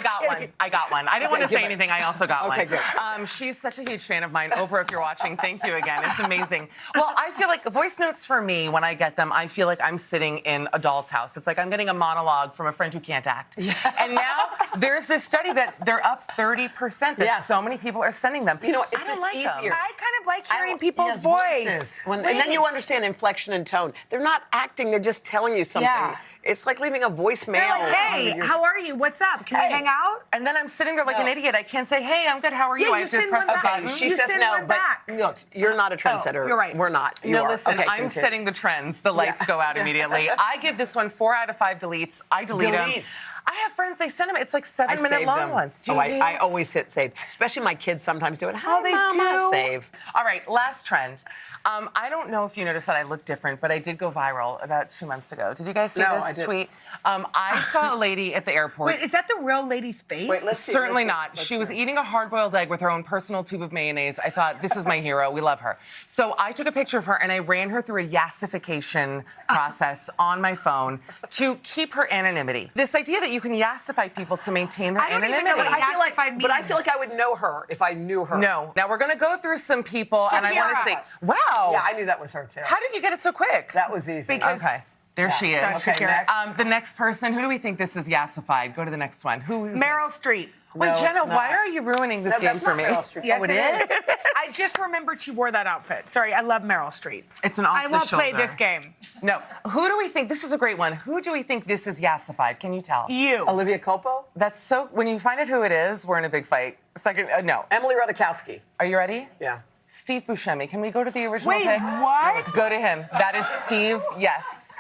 got one. I didn't want to say anything. I also got one. Okay, good. She's such a huge fan of mine. Oprah, if you're watching, thank you again. It's amazing. Well, I feel like voice notes for me, when I get them, I feel like I'm sitting in a doll's house. It's like I'm getting a monologue from a friend who can't act. Yeah. And now there's this study that they're up 30%. That so many people are sending them. You know, it's I don't just like easier. them. I kind of like hearing Yes, people's voice. And then you understand inflection and tone. They're not acting, they're just telling you something. Yeah. It's like leaving a voicemail. They're like, hey, how are you? What's up? Can we hang out? And then I'm sitting there like an idiot. I can't say, hey, I'm good. How are you? Yeah, I you have to send press one a back. button. She You says send no, one but back. look, you're not a trendsetter. you're right. We're not. You No, are. listen, Okay, I'm continue. setting the trends. The lights go out immediately. I give this one 4 out of 5 deletes. I delete them. Deletes. I have friends, they send them. It's like 7-minute save long them. ones. Do Oh, you? I always hit save. Especially my kids sometimes do it. Hi, they Mama. do. Save. All right, last trend. I don't know if you noticed that I look different, but I did go viral about 2 months ago. Did you guys see No, I this didn't. tweet? I saw a lady at the airport. Wait, is that the real lady's face? Wait, let's see. Certainly let's see, not. let's She was see. eating a hard-boiled egg with her own personal tube of mayonnaise. I thought, this is my hero. We love her. So I took a picture of her and I ran her through a yassification process on my phone to keep her anonymity. This idea that you can yassify people to maintain their I don't anonymity. even know what Yassified but I feel like I would know her if I knew her. No. Now we're going to go through some people and I want to say, wow. Yeah, I knew that was her too. How did you get it so quick? That was easy. Okay. There she is. That's Okay, Shakira. The next person, who do we think this is yassified? Go to the next one. Who is Meryl this? Streep. Wait, No, Jenna, it's not. why are you ruining this No, game that's for not me? Meryl Streep. Yes, Oh, it is. I just remembered she wore that outfit. Sorry, I love Meryl Streep. It's an I won't play off-the-shoulder. this game. No. Who do we think, this is a great one. Who do we think this is yassified? Can you tell? You. Olivia Copo? That's so, when you find out who it is, we're in a big fight. Second, no. Emily Ratajkowski. Are you ready? Yeah. Steve Buscemi. Can we go to the original Wait, pick? what? Go to him. That is Steve, yes.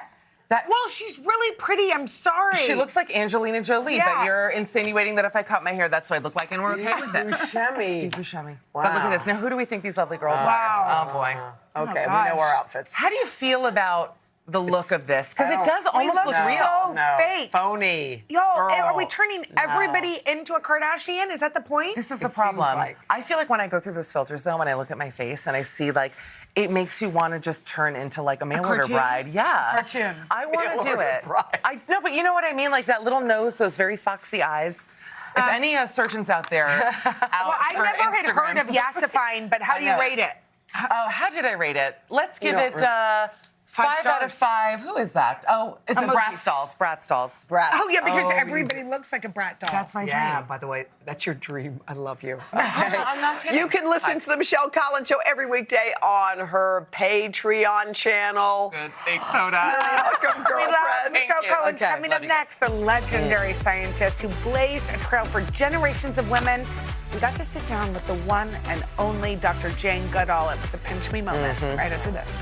That, Well, she's really pretty. I'm sorry. she looks like Angelina Jolie, Yeah. but you're insinuating that if I cut my hair, that's what I look like, and we're okay with it. Buscemi. Steve Buscemi. Wow. But look at this. Now, who do we think these lovely girls Wow. are? Oh, boy. Okay, we gosh. know our outfits. How do you feel about the look of this? Because it does We almost look look so real. No. fake. Phony. Yo, Girl. are we turning everybody into a Kardashian? Is that the point? This is the It seems problem. like. I feel like when I go through those filters, though, when I look at my face and I see, like, it makes you want to just turn into, like, a mail order cartoon? bride. Yeah. Cartoon. I want to do Mail-order it. bride. I know, but you know what I mean? Like, that little nose, those very foxy eyes. If any surgeons out there out Well, I for never had Instagram- heard of yassifying, but how do you know. rate it? Oh, how did I rate it? Let's give don't it 5 out of 5. Who is that? Oh, it's a Emojis. Brat Stalls. Brat Stalls. Brad. Oh, yeah, because Oh, everybody looks like a brat doll. That's my Yeah, dream. by the way, that's your dream. I love you. I'm not kidding. You can listen to the Michelle Collins Show every weekday on her Patreon channel. Good. Thanks, Soda. Welcome, We love girlfriend. Michelle you. Collins. Okay, Coming up buddy. next, the legendary scientist who blazed a trail for generations of women. We got to sit down with the one and only Dr. Jane Goodall. It was a pinch me moment right after this.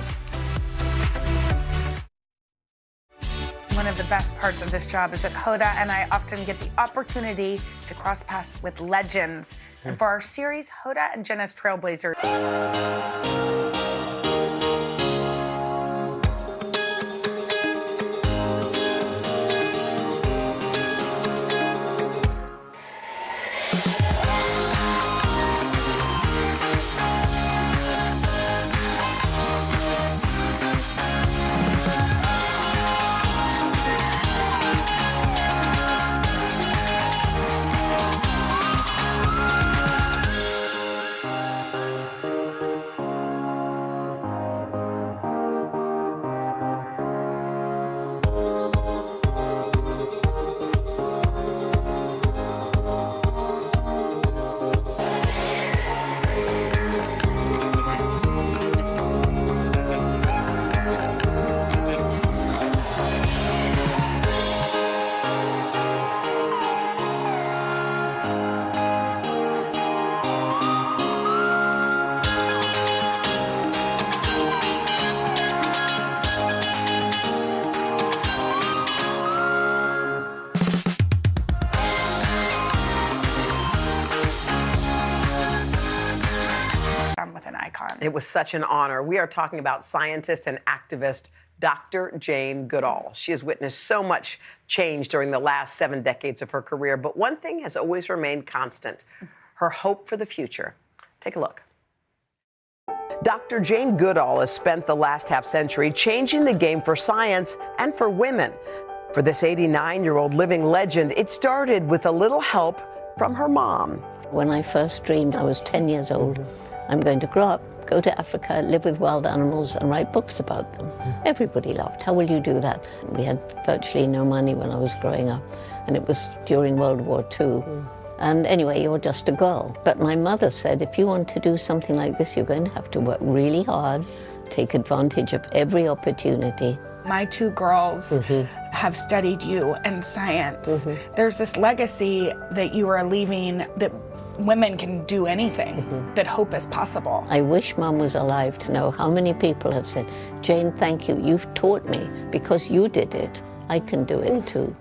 One of the best parts of this job is that Hoda and I often get the opportunity to cross paths with legends. And for our series, Hoda and Jenna's Trailblazer. It was such an honor. We are talking about scientist and activist Dr. Jane Goodall. She has witnessed so much change during the last 7 decades of her career, but one thing has always remained constant: her hope for the future. Take a look. Dr. Jane Goodall has spent the last half-century changing the game for science and for women. For this 89-year-old living legend, it started with a little help from her mom. When I first dreamed, I was 10 years old. I'm going to grow up, go to Africa, live with wild animals, and write books about them. Everybody laughed. How will you do that? We had virtually no money when I was growing up, and it was during World War II. And anyway, you're just a girl. But my mother said, if you want to do something like this, you're going to have to work really hard, take advantage of every opportunity. My 2 girls have studied you and science. There's this legacy that you are leaving, that women can do anything, that hope is possible. I wish Mom was alive to know how many people have said, Jane, thank you. You've taught me. Because you did it, I can do it too.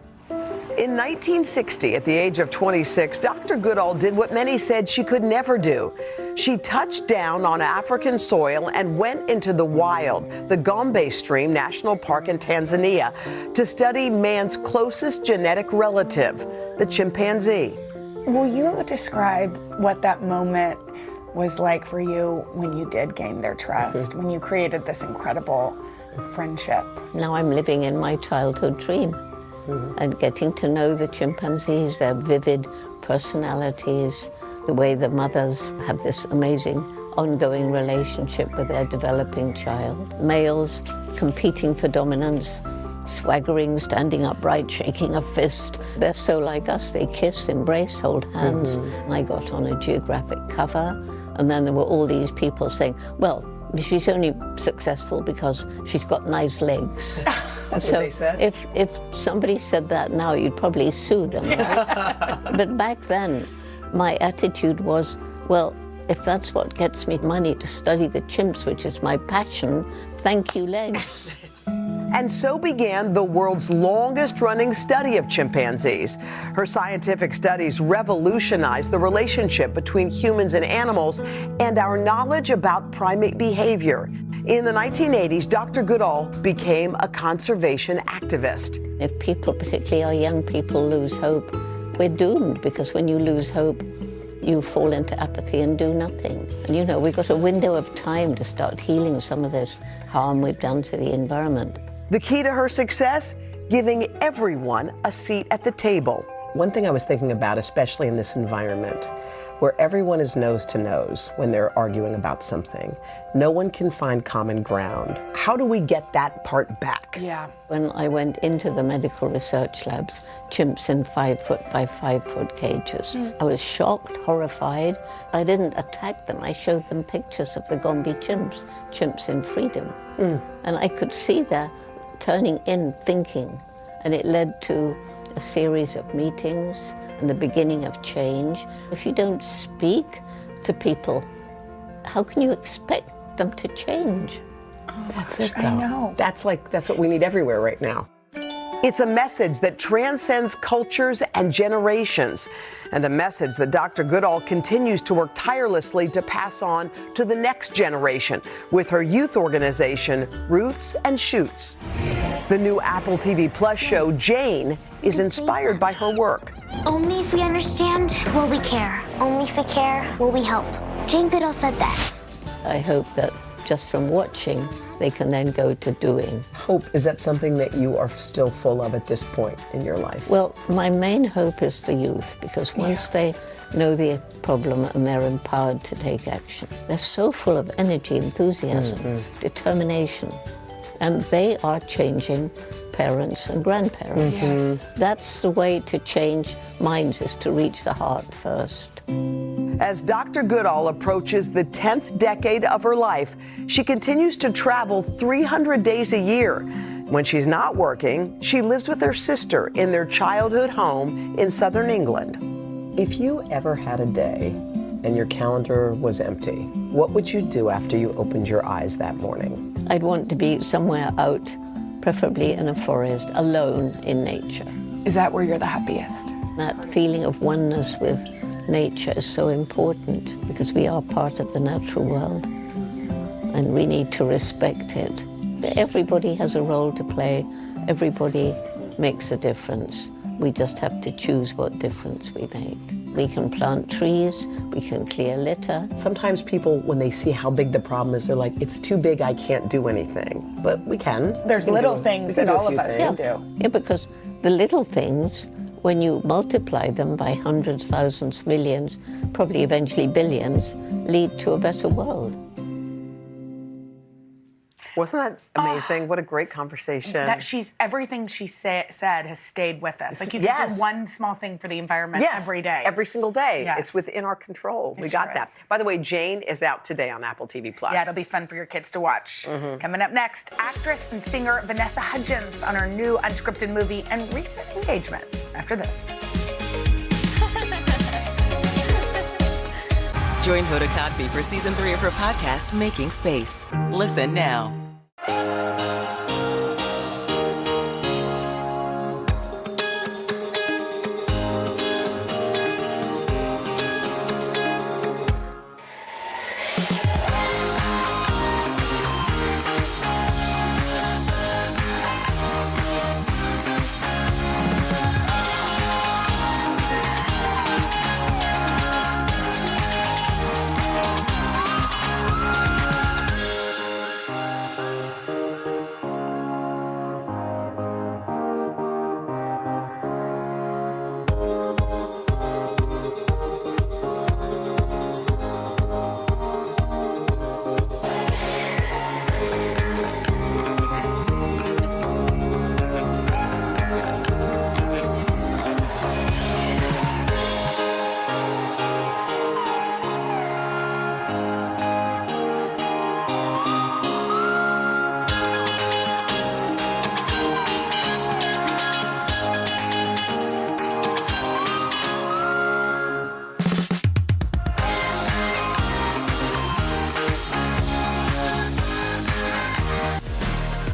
In 1960, at the age of 26, Dr. Goodall did what many said she could never do. She touched down on African soil and went into the wild, the Gombe Stream National Park in Tanzania, to study man's closest genetic relative, the chimpanzee. Will you describe what that moment was like for you when you did gain their trust, when you created this incredible friendship? Now I'm living in my childhood dream. And getting to know the chimpanzees, their vivid personalities, the way the mothers have this amazing ongoing relationship with their developing child. Males competing for dominance, swaggering, standing upright, shaking a fist. They're so like us. They kiss, embrace, hold hands. And I got on a Geographic cover, and then there were all these people saying, well, she's only successful because she's got nice legs. That's so what they said? If somebody said that now, you'd probably sue them. Right? But back then, my attitude was, well, if that's what gets me money to study the chimps, which is my passion, thank you, legs. And so began the world's longest-running study of chimpanzees. Her scientific studies revolutionized the relationship between humans and animals and our knowledge about primate behavior. In the 1980s, Dr. Goodall became a conservation activist. If people, particularly our young people, lose hope, we're doomed, because when you lose hope, you fall into apathy and do nothing. And you know, we've got a window of time to start healing some of this harm we've done to the environment. The key to her success? Giving everyone a seat at the table. One thing I was thinking about, especially in this environment, where everyone is nose to nose when they're arguing about something. No one can find common ground. How do we get that part back? Yeah. When I went into the medical research labs, chimps in 5-foot by 5-foot cages, I was shocked, horrified. I didn't attack them. I showed them pictures of the Gombe chimps, chimps in freedom. And I could see their turning in thinking. And it led to a series of meetings and the beginning of change. If you don't speak to people, how can you expect them to change? That's it, though. I know. That's what we need everywhere right now. It's a message that transcends cultures and generations, and a message that Dr. Goodall continues to work tirelessly to pass on to the next generation with her youth organization, Roots and Shoots. The new Apple TV Plus show, Jane, is inspired by her work. Only if we understand, will we care. Only if we care, will we help. Jane Goodall said that. I hope that just from watching, they can then go to doing. Hope, is that something that you are still full of at this point in your life? Well, my main hope is the youth, because once they know the problem and they're empowered to take action, they're so full of energy, enthusiasm, determination, and they are changing parents and grandparents. Yes. That's the way to change minds, is to reach the heart first. As Dr. Goodall approaches the 10th decade of her life, she continues to travel 300 days a year. When she's not working, she lives with her sister in their childhood home in southern England. If you ever had a day and your calendar was empty, what would you do after you opened your eyes that morning? I'd want to be somewhere out, preferably in a forest, alone in nature. Is that where you're the happiest? That feeling of oneness with nature is so important, because we are part of the natural world. and we need to respect it. But everybody has a role to play. Everybody makes a difference. We just have to choose what difference we make. We can plant trees, we can clear litter. Sometimes people, when they see how big the problem is, they're like, it's too big, I can't do anything. But we can. There's little things that all of us can do. Yeah, because the little things, when you multiply them by hundreds, thousands, millions, probably eventually billions, lead to a better world. Wasn't that amazing? What a great conversation. That everything she said has stayed with us. Like you can do one small thing for the environment every day. Every single day. Yes. It's within our control. We got that. Is. By the way, Jane is out today on Apple TV+. Yeah, it'll be fun for your kids to watch. Coming up next, actress and singer Vanessa Hudgens on her new unscripted movie and recent engagement. After this. Join Hoda Kotb for season 3 of her podcast, Making Space. Listen now.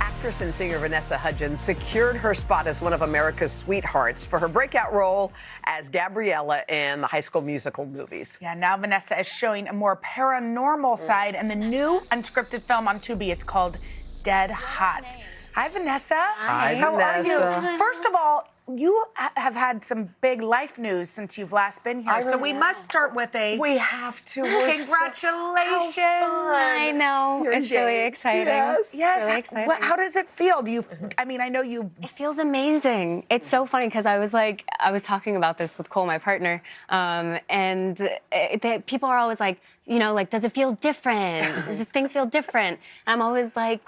Actress and singer Vanessa Hudgens secured her spot as one of America's sweethearts for her breakout role as Gabriella in the High School Musical movies. Yeah, now Vanessa is showing a more paranormal side in the new unscripted film on Tubi. It's called Dead Hot. Hi, Vanessa. Hi, How Vanessa. are you? First of all, you have had some big life news since you've last been here, so we must start with a... We have to. Congratulations. I know. It's really exciting. Yes. Really exciting. How does it feel? Do you? I mean, I know you. It feels amazing. It's so funny because I was talking about this with Cole, my partner, and people are always like, does it feel different? Does things feel different? And I'm always like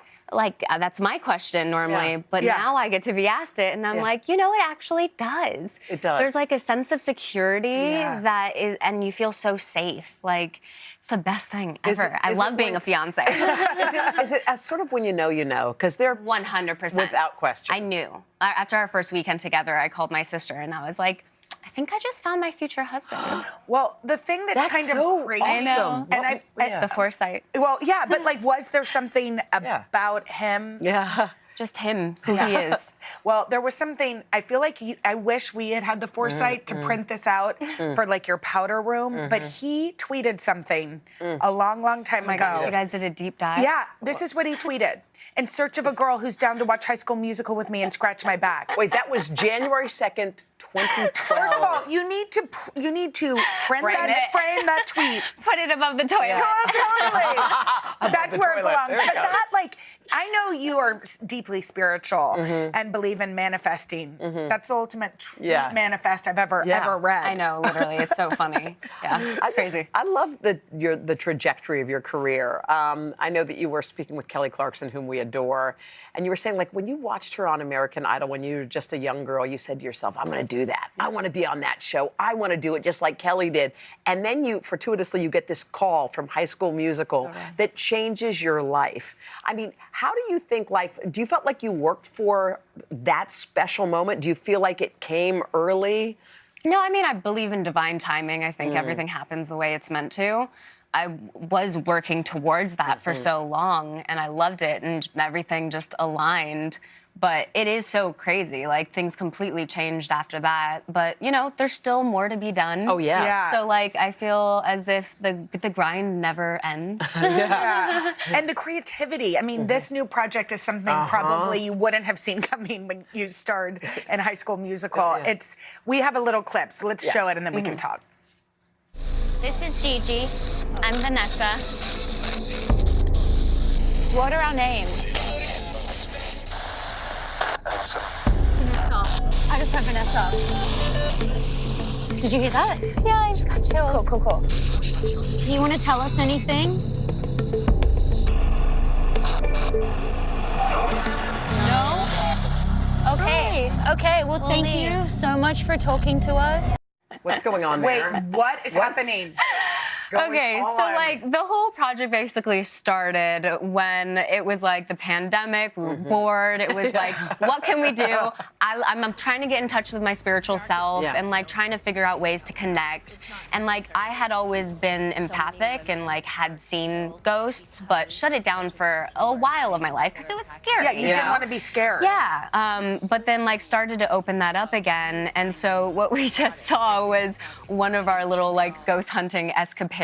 that's my question normally, but now I get to be asked it, and I'm like, it actually does. It does. There's like a sense of security that is, and you feel so safe. Like it's the best thing ever. I love being a fiance. Is it sort of when you know, because they're 100%. Without question. I knew. After our first weekend together, I called my sister and I was like, I think I just found my future husband. Well, the thing that's kind of crazy, I know, and the foresight. Well, yeah, but was there something about him? Yeah. Just him, who he is. Well, there was something, I feel like I wish we had the foresight to print this out for your powder room, but he tweeted something a long, long time ago. Gosh, you guys did a deep dive? Yeah, this is what he tweeted. In search of a girl who's down to watch High School Musical with me and scratch my back. Wait, that was January 2nd, 2012. First of all, you need to frame that tweet. Put it above the toilet. Totally. That's where it belongs. But that, I know you are deeply spiritual and believe in manifesting. That's the ultimate manifest I've ever read. I know, literally. It's so funny. Yeah, it's crazy. I love the trajectory of your career. I know that you were speaking with Kelly Clarkson, whom we adore, and you were saying, when you watched her on American Idol when you were just a young girl, you said to yourself, I'm going to do that. I want to be on that show. I want to do it just like Kelly did. And then fortuitously, you get this call from High School Musical that changes your life. I mean, how do you think do you feel like you worked for that special moment? Do you feel like it came early? No, I mean, I believe in divine timing. I think everything happens the way it's meant to. I was working towards that for so long, and I loved it, and everything just aligned. But it is so crazy. Like, things completely changed after that. But, you know, there's still more to be done. Oh, yeah. So, like, I feel as if the grind never ends. Yeah. And the creativity. I mean, this new project is something probably you wouldn't have seen coming when you starred in High School Musical. We have a little clip, so let's show it and then we can talk. This is Gigi. I'm Vanessa. What are our names? Vanessa. I just heard Vanessa. Did you hear that? Yeah, I just got chills. Cool. Do you want to tell us anything? No? Okay, well, thank you so much for talking to us. What's going on there? Wait, what is happening? Okay, so like the whole project basically started when it was like the pandemic, we were bored. It was like, what can we do? I'm trying to get in touch with my spiritual self and like trying to figure out ways to connect. And like I had always been empathic and like had seen ghosts, but shut it down for a while of my life because it was scary. Yeah, you didn't want to be scared. Yeah, but then like started to open that up again. And so what we just saw was one of our little like ghost hunting escapades.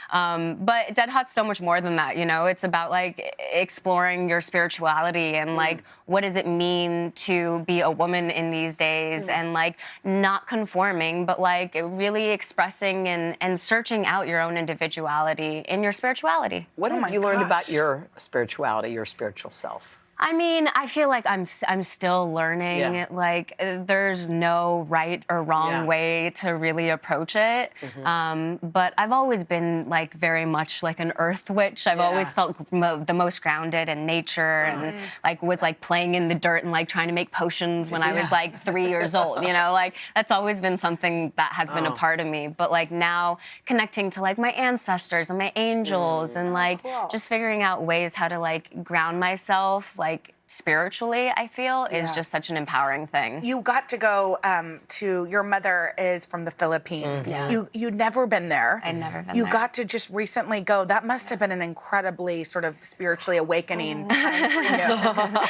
But Dead Hot's so much more than that, you know? It's about like exploring your spirituality and like what does it mean to be a woman in these days and like not conforming, but like really expressing and searching out your own individuality in your spirituality. What have you learned about your spirituality, your spiritual self? I mean, I feel like I'm still learning. Yeah. Like, there's no right or wrong way to really approach it. But I've always been like very much like an earth witch. I've always felt the most grounded in nature and like was like playing in the dirt and like trying to make potions when I was like 3 years old. You know, like that's always been something that has been a part of me. But like now connecting to like my ancestors and my angels and like just figuring out ways how to like ground myself. Like spiritually, I feel, is just such an empowering thing. You got to go to, your mother is from the Philippines. You'd never been there. I'd never been there. You got to just recently go. That must have been an incredibly sort of spiritually awakening time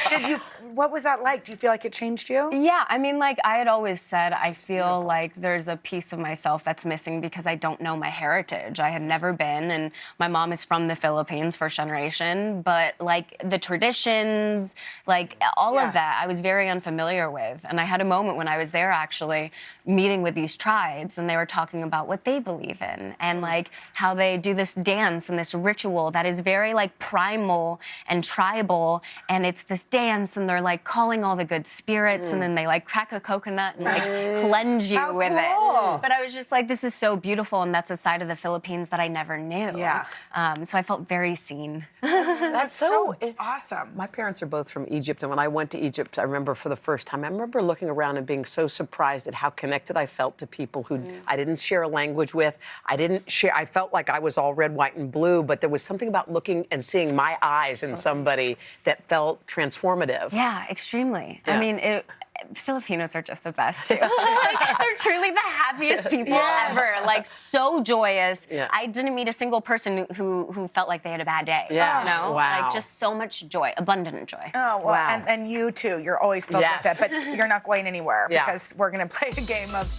for you. What was that like? Do you feel like it changed you? Yeah, I mean, like I had always said, I feel like there's a piece of myself that's missing because I don't know my heritage. I had never been, and my mom is from the Philippines, first generation, but like the traditions, like all of that, I was very unfamiliar with. And I had a moment when I was there actually meeting with these tribes, and they were talking about what they believe in and like how they do this dance and this ritual that is very like primal and tribal, and it's this dance and they're like calling all the good spirits and then they like crack a coconut and like cleanse you with it. But I was just like, this is so beautiful, and that's a side of the Philippines that I never knew. Yeah. So I felt very seen. That's so awesome. My parents are both from Egypt, and when I went to Egypt, I remember for the first time, I remember looking around and being so surprised at how connected I felt to people who I didn't share a language with. I felt like I was all red, white, and blue, but there was something about looking and seeing my eyes in somebody that felt transformative. Yeah, extremely. I mean, Filipinos are just the best too. Like, they're truly the happiest people ever. Like so joyous. I didn't meet a single person who felt like they had a bad day. Yeah. You know? Wow. Like just so much joy, abundant joy. Oh, well, and you too. You're always filled with that, but you're not going anywhere because we're going to play a game of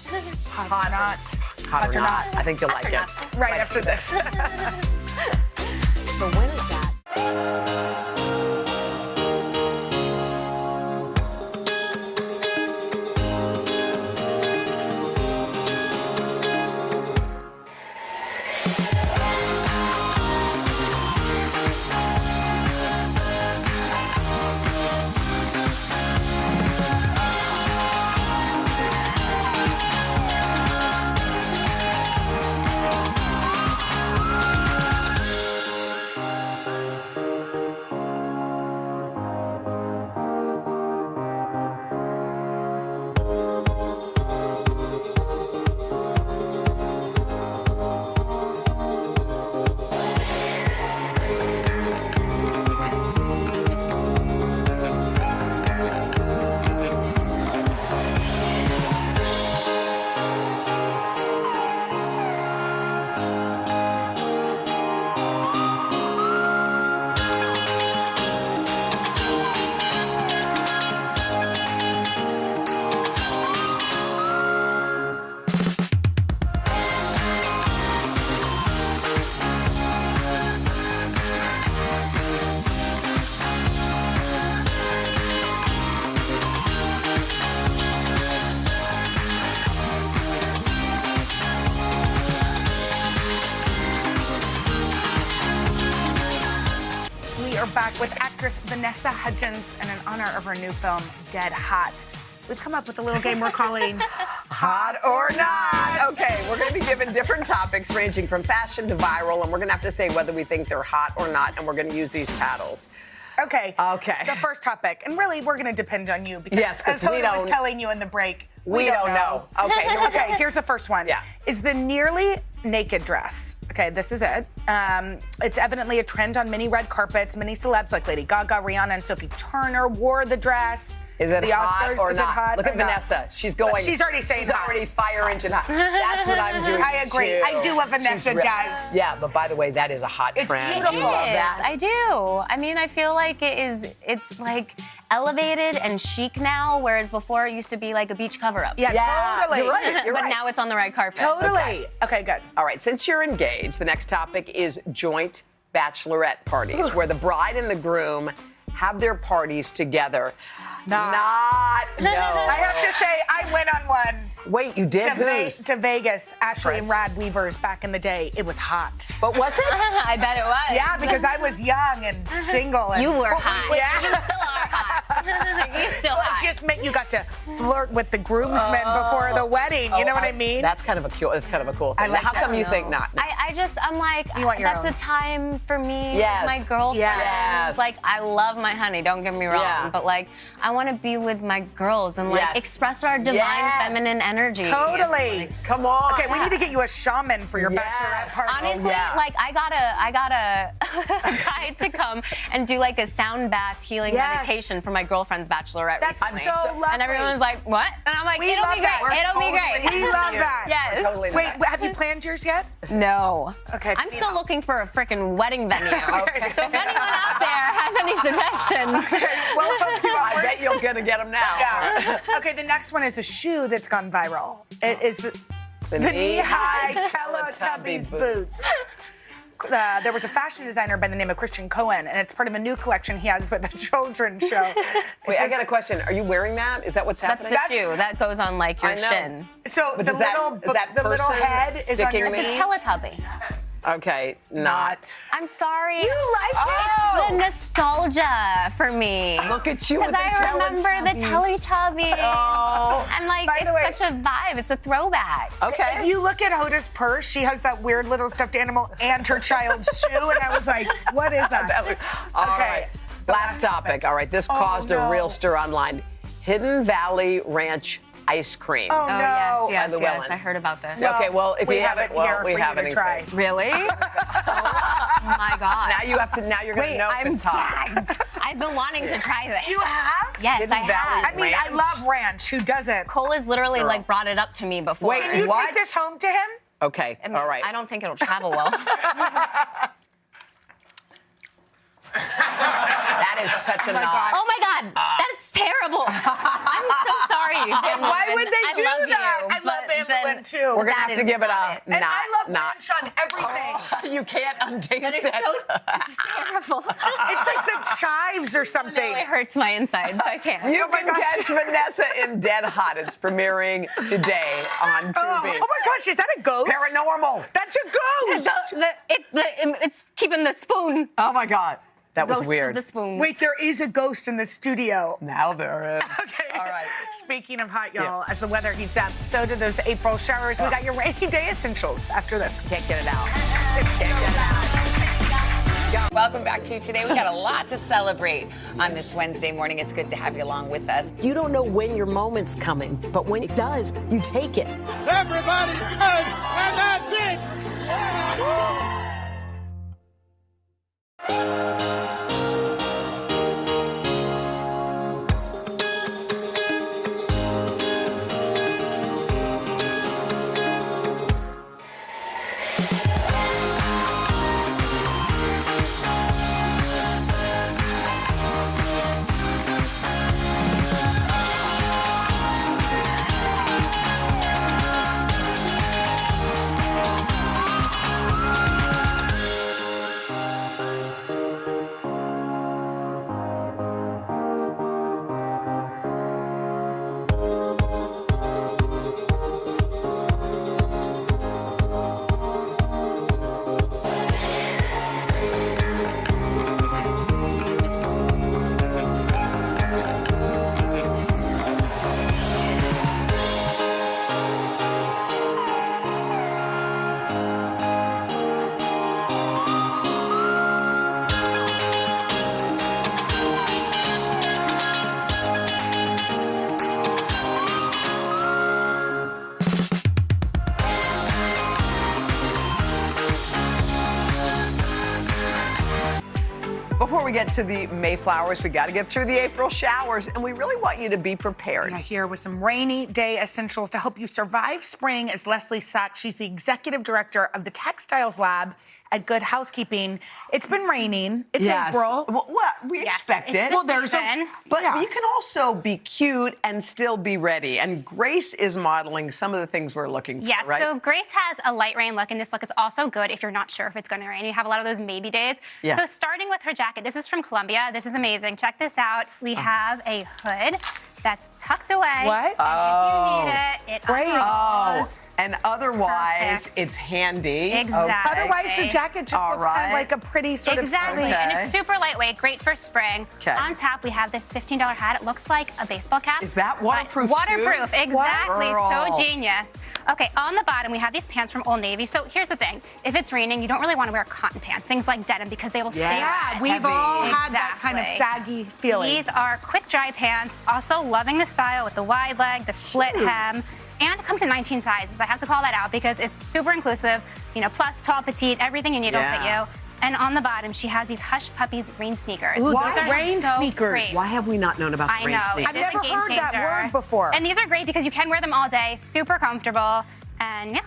hot or not. Hot or not. I think you'll like it. Right after this. So when is that? back with actress Vanessa Hudgens and in honor of her new film, Dead Hot. We've come up with a little game we're calling Hot or Not. Okay, we're going to be given different topics ranging from fashion to viral, and we're going to have to say whether we think they're hot or not, and we're going to use these paddles. Okay. Okay. The first topic, and really we're going to depend on you because Yes, 'cause as Hoda we don't- was telling you in the break, we don't know. Okay, here we go. Okay, here's the first one. Yeah. Is the nearly naked dress. Okay, this is it. It's evidently a trend on many red carpets. Many celebs like Lady Gaga, Rihanna, and Sophie Turner wore the dress. Is it the hot Oscars. or Is not? it hot Look or at not? Vanessa. She's going. She's already saying She's hot. already fire engine hot. That's what I'm doing. I agree. too. I do what Vanessa She's does. Yeah, but by the way, that is a hot It's trend. beautiful. You love that. I do. I mean, I feel like it's like elevated and chic now, whereas before it used to be like a beach cover-up. Yeah, totally. You're right. You're but right. now it's on the red carpet. Totally. Okay, good. All right, since you're engaged, the next topic is joint bachelorette parties, where the bride and the groom have their parties together. No. I have to say, I went on one. Wait, you did? To Vegas, Ashley and Friends. Rad Weavers back in the day. It was hot. But was it? I bet it was. Yeah, because I was young and single. And You were hot. Yeah. You still are hot. You still Well, hot. it just meant you got to flirt with the groomsmen before the wedding. You know what I mean? That's kind of a cool. That's kind of a cool thing. I like How that. come you think not? I'm like, You want your that's own. a time for me, Yes. with my girlfriends. Yes. Like, I love my honey, don't get me wrong. Yeah. But, like, I want to be with my girls and, like, Yes. express our divine Yes. feminine energy. Totally. Come on. Okay, we need to get you a shaman for your Yes. bachelorette party. Honestly, yeah. like, I got a guy to come and do, like, a sound bath healing Yes. meditation for my girlfriend's bachelorette That's recently. so lovely. And everyone's like, what? And I'm like, We it'll love be that. great. We're It'll be totally great. We love that. Yes. Totally. Wait, have you planned yours yet? No. Okay. I'm still looking for a freaking wedding venue. Okay. So if anyone out there has any suggestions, We'll hook you up. I bet you're gonna get them now. Yeah. Okay, the next one is a shoe that's gone viral. It is the knee-high Teletubbies boots. There was a fashion designer by the name of Christian Cohen, and it's part of a new collection he has for the children's show. Wait, I got a question. Are you wearing that? Is that what's that's happening? the shoe. That goes on like your I know. shin. So But the does that- little, is that the little person head is on sticking your the- It's knee. a Teletubby. Okay, not. I'm sorry. You like It's the nostalgia for me. Look at you with Because the I remember the Teletubbies. Oh. And like, By the way- it's such a vibe. It's a throwback. Okay. If you look at Hoda's purse, she has that weird little stuffed animal and her child's shoe, and I was like, what is that? All Okay. right. Last topic. All right. This caused a real stir online. Hidden Valley Ranch ice cream. Oh, no. yes, the yes. Wellen. I heard about this. Well, Okay, well, if we you have haven't, it here well, we for you have to it in try. case. Really? Oh my God. Now you have to. Now you're gonna Wait, know if I'm it's hot. gagged. I've been wanting to try this. You have? Yes, Hidden I have. Valley I mean, I love ranch. Who doesn't? Cole has literally Girl. like brought it up to me before. Wait, Can you What? take this home to him? Okay. I mean, All right. I don't think it'll travel well. That is such a my nod. gosh. Oh my God, that's terrible. I'm so sorry. And why would they I do love that? You, I love but Anne then Boleyn too. We're gonna that have to is give it not a it. And not. I love not. ranch on everything. You can't untaste That is it. so terrible. It's like the chives or something. No, it hurts my insides. I can't. You my can gosh. catch Vanessa in Dead Hot. It's premiering today on Oh, Tubi. oh my gosh, is that a ghost? Paranormal. That's a ghost. It's keeping the spoon. Oh my God. That was Ghost weird. of the spoons. Wait, there is a ghost in the studio. Now there is. Okay. All right. Speaking of hot, y'all, as the weather heats up, so do those April showers. We got your rainy day essentials after this. Can't get it out. Can't get it out. Welcome back to Today. We got a lot to celebrate on this Wednesday morning. It's good to have you along with us. You don't know when your moment's coming, but when it does, you take it. Everybody's good, and that's it. Before we get to the Mayflowers, we got to get through the April showers, and we really want you to be prepared. Yeah, here with some rainy day essentials to help you survive spring is Leslie Sachs. She's the executive director of the Textiles Lab at Good Housekeeping. It's been raining. It's April. Well, we expect it. Well, there's a, but you can also be cute and still be ready. And Grace is modeling some of the things we're looking for, Yes, right? so Grace has a light rain look, and this look is also good if you're not sure if it's going to rain. You have a lot of those maybe days. Yeah. So starting with her jacket, this is from Columbia. This is amazing. Check this out. We have a hood that's tucked away. What? And if you need it, it unrolls. And otherwise, Perfect. it's handy. Exactly. Otherwise, the jacket just looks kind of like a pretty sort Exactly, of... and it's super lightweight, great for spring. Okay. On top, we have this $15 hat. It looks like a baseball cap. Is that waterproof, Waterproof, too? exactly. Girl. So genius. Okay, on the bottom, we have these pants from Old Navy. So here's the thing. If it's raining, you don't really want to wear cotton pants, things like denim, because they will stay Yeah, wet. we've all had that kind of Exactly. saggy feeling. These are quick dry pants. Also loving the style with the wide leg, the split hem. And it comes in 19 sizes. I have to call that out because it's super inclusive. You know, plus, tall, petite, everything you need will fit you. And on the bottom, she has these Hush Puppies rain sneakers. Ooh, Those why are rain so sneakers? great. Why have we not known about I rain know. sneakers? I've It is a never game heard that changer. word before. And these are great because you can wear them all day, super comfortable, and yeah.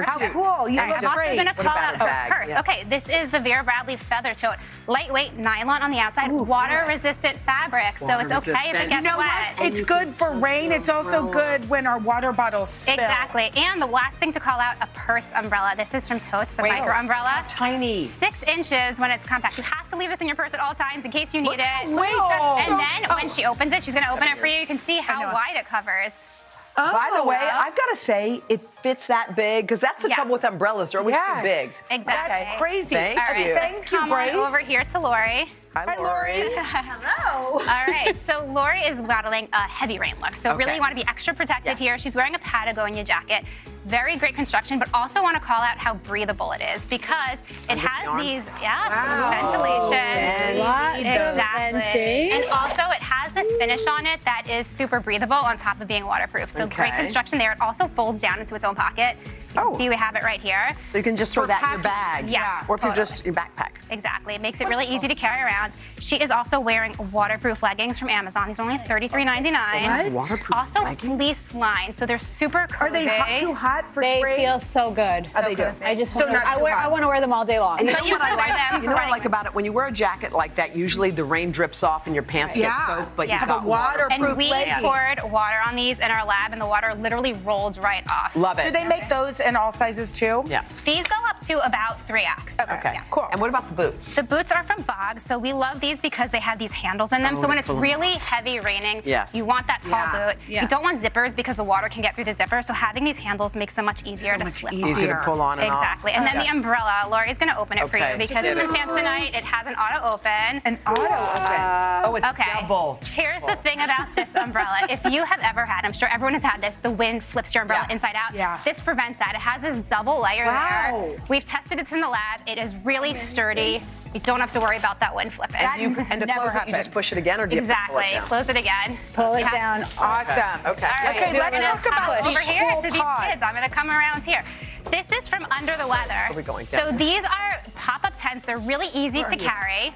How cool. You I'm look also great. going to What call about out a bag? purse. Yeah. Okay, this is the Vera Bradley Feather Tote. Lightweight nylon on the outside, water-resistant fabric, so it's okay if it Water-resistant. gets You know wet. what? It's good for rain. It's also good when our water bottles spill. Exactly. And the last thing to call out, a purse umbrella. This is from Totes, the micro umbrella. Tiny. 6 inches when it's compact. You have to leave this in your purse at all times in case you need it. little. And then when she opens it, she's going to open it for you. You can see how wide it covers. By the way, wow. I've got to say, it fits that big, because that's the trouble with umbrellas. They're always too big. Exactly. That's crazy. Thank All right, you. let's come on over here to Lori. Hi, Lori. Hello. All right, so Lori is modeling a heavy rain look. So really Okay. you want to be extra protected here. She's wearing a Patagonia jacket. Very great construction, but also want to call out how breathable it is because it has these, ventilation. Exactly. And also it has this finish on it that is super breathable on top of being waterproof. So great Okay. construction there. It also folds down into its own pocket. You can see we have it right here. So you can just throw that in your bag. Yes, Or if you're totally. just your backpack. Exactly. It makes it really easy to carry around. She is also wearing waterproof leggings from Amazon. These are only $33.99. What? Waterproof Also leggings? fleece lined, so they're super cozy. Are they too hot for They spring? feel so good. Oh, they do. I just So wanna, not too hot. I want to wear them all day long. And you But know you what I can wear them like? for You know what I running. like about it? When you wear a jacket like that, usually the rain drips off and your pants Yeah. get soaked, but Yeah. you've got The waterproof And we leggings. poured water on these in our lab, and the water literally rolled right off. Love it. Do they make those in all sizes too? Yeah. These go up to about 3X. Okay. Yeah. Cool. And what about the boots? The boots are from Boggs, so we love these because they have these handles in them. Oh, So when they it's pull them really heavy raining, Yes. you want that tall boot. Yeah. You don't want zippers because the water can get through the zipper. So having these handles makes them much easier to slip on. Easy to pull on and off. Exactly. And then the umbrella, Lori's going to open it for Okay. you because it's from Samsonite. It has an auto open. An auto open. Oh, it's Okay. double. Here's the thing about this umbrella. If you have ever had, I'm sure everyone has had this, the wind flips your umbrella inside out. Yeah. This prevents that. It has this double layer Wow. there. We've tested it in the lab. It is really sturdy. You don't have to worry about that wind flipping. And to never close it, you happens. just push it again, or do you have to pull Exactly. it down? Close it again. Pull it Yeah. down. Awesome. Okay. All right. Okay, let's talk about over these here cool to these pods. kids. I'm going to come around here. This is from Under the Weather. Are we going down So there? these are pop-up tents. They're really easy to carry.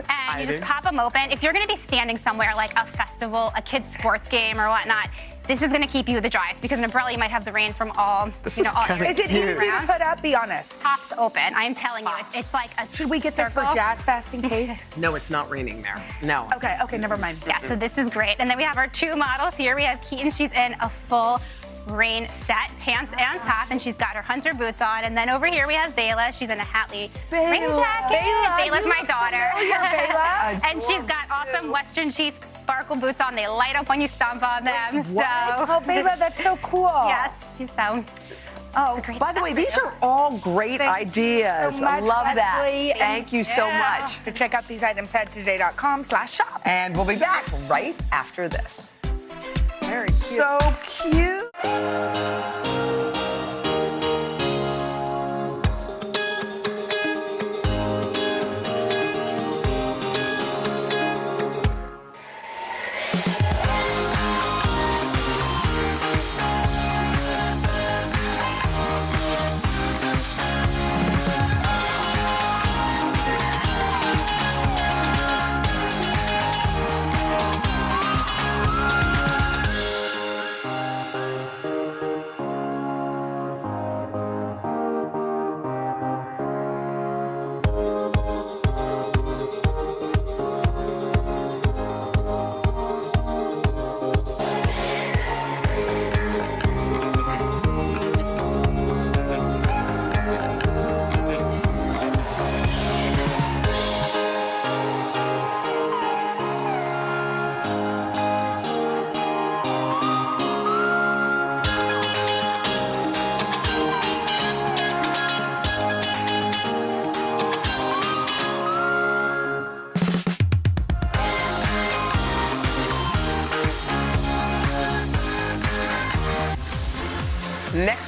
And you just pop them open. If you're going to be standing somewhere like a festival, a kid's sports game or whatnot, this is going to keep you the driest because an umbrella you might have the rain from all, This all is kinda areas Is it cute. easy to around. put up? Be honest. Pops open. I'm telling you, it's like a Should we get this for circle. Jazz Fest in case? No, it's not raining there. No. Okay, never mind. Yeah, so this is great. And then we have our two models here. We have Keaton. She's in a full rain set, pants and top, and she's got her hunter boots on. And then over here we have Bayla. She's in a Hatley rain jacket. Bayla's my daughter. Bayla. And she's got awesome Western Chief sparkle boots on. They light up when you stomp on them. What? Oh, Bayla, that's so cool. Yes, she's so. Oh, By the way, these are all great ideas. so much, I love that. Leslie. Thank you so much. To check out these items, head to today.com/shop. And we'll be back right after this. Very cute. So cute.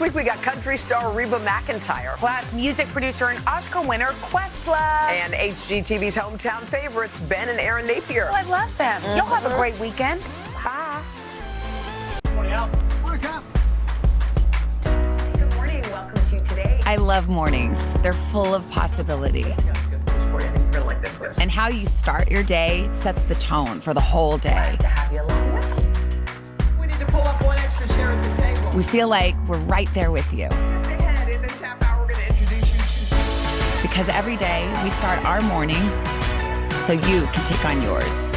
This week we got country star Reba McEntire. Plus, music producer and Oscar winner Questlove. And HGTV's hometown favorites, Ben and Aaron Napier. Oh, I love them. Y'all have a great weekend. Bye. Morning, Al. Morning, Cap. Good morning. Welcome to Today. I love mornings. They're full of possibility. And how you start your day sets the tone for the whole day. To have you along with us. We need to pull up one extra chair at the table. We feel like we're right there with you. Just ahead, in this half hour, we're going to introduce you to... Because every day we start our morning so you can take on yours.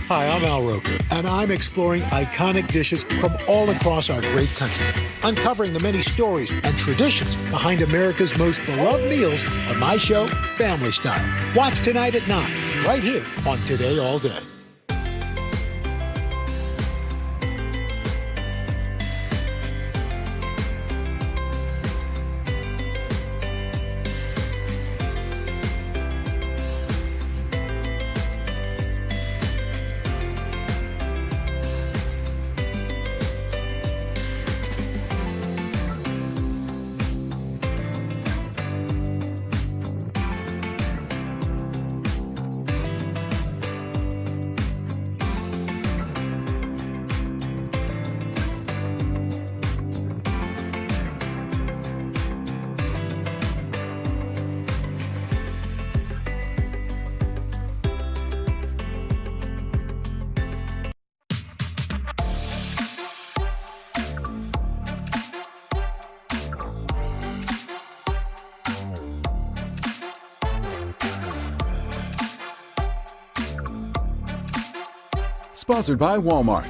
Hi, I'm Al Roker, and I'm exploring iconic dishes from all across our great country, uncovering the many stories and traditions behind America's most beloved meals on my show, Family Style. Watch tonight at 9, right here on Today All Day. Sponsored by Walmart.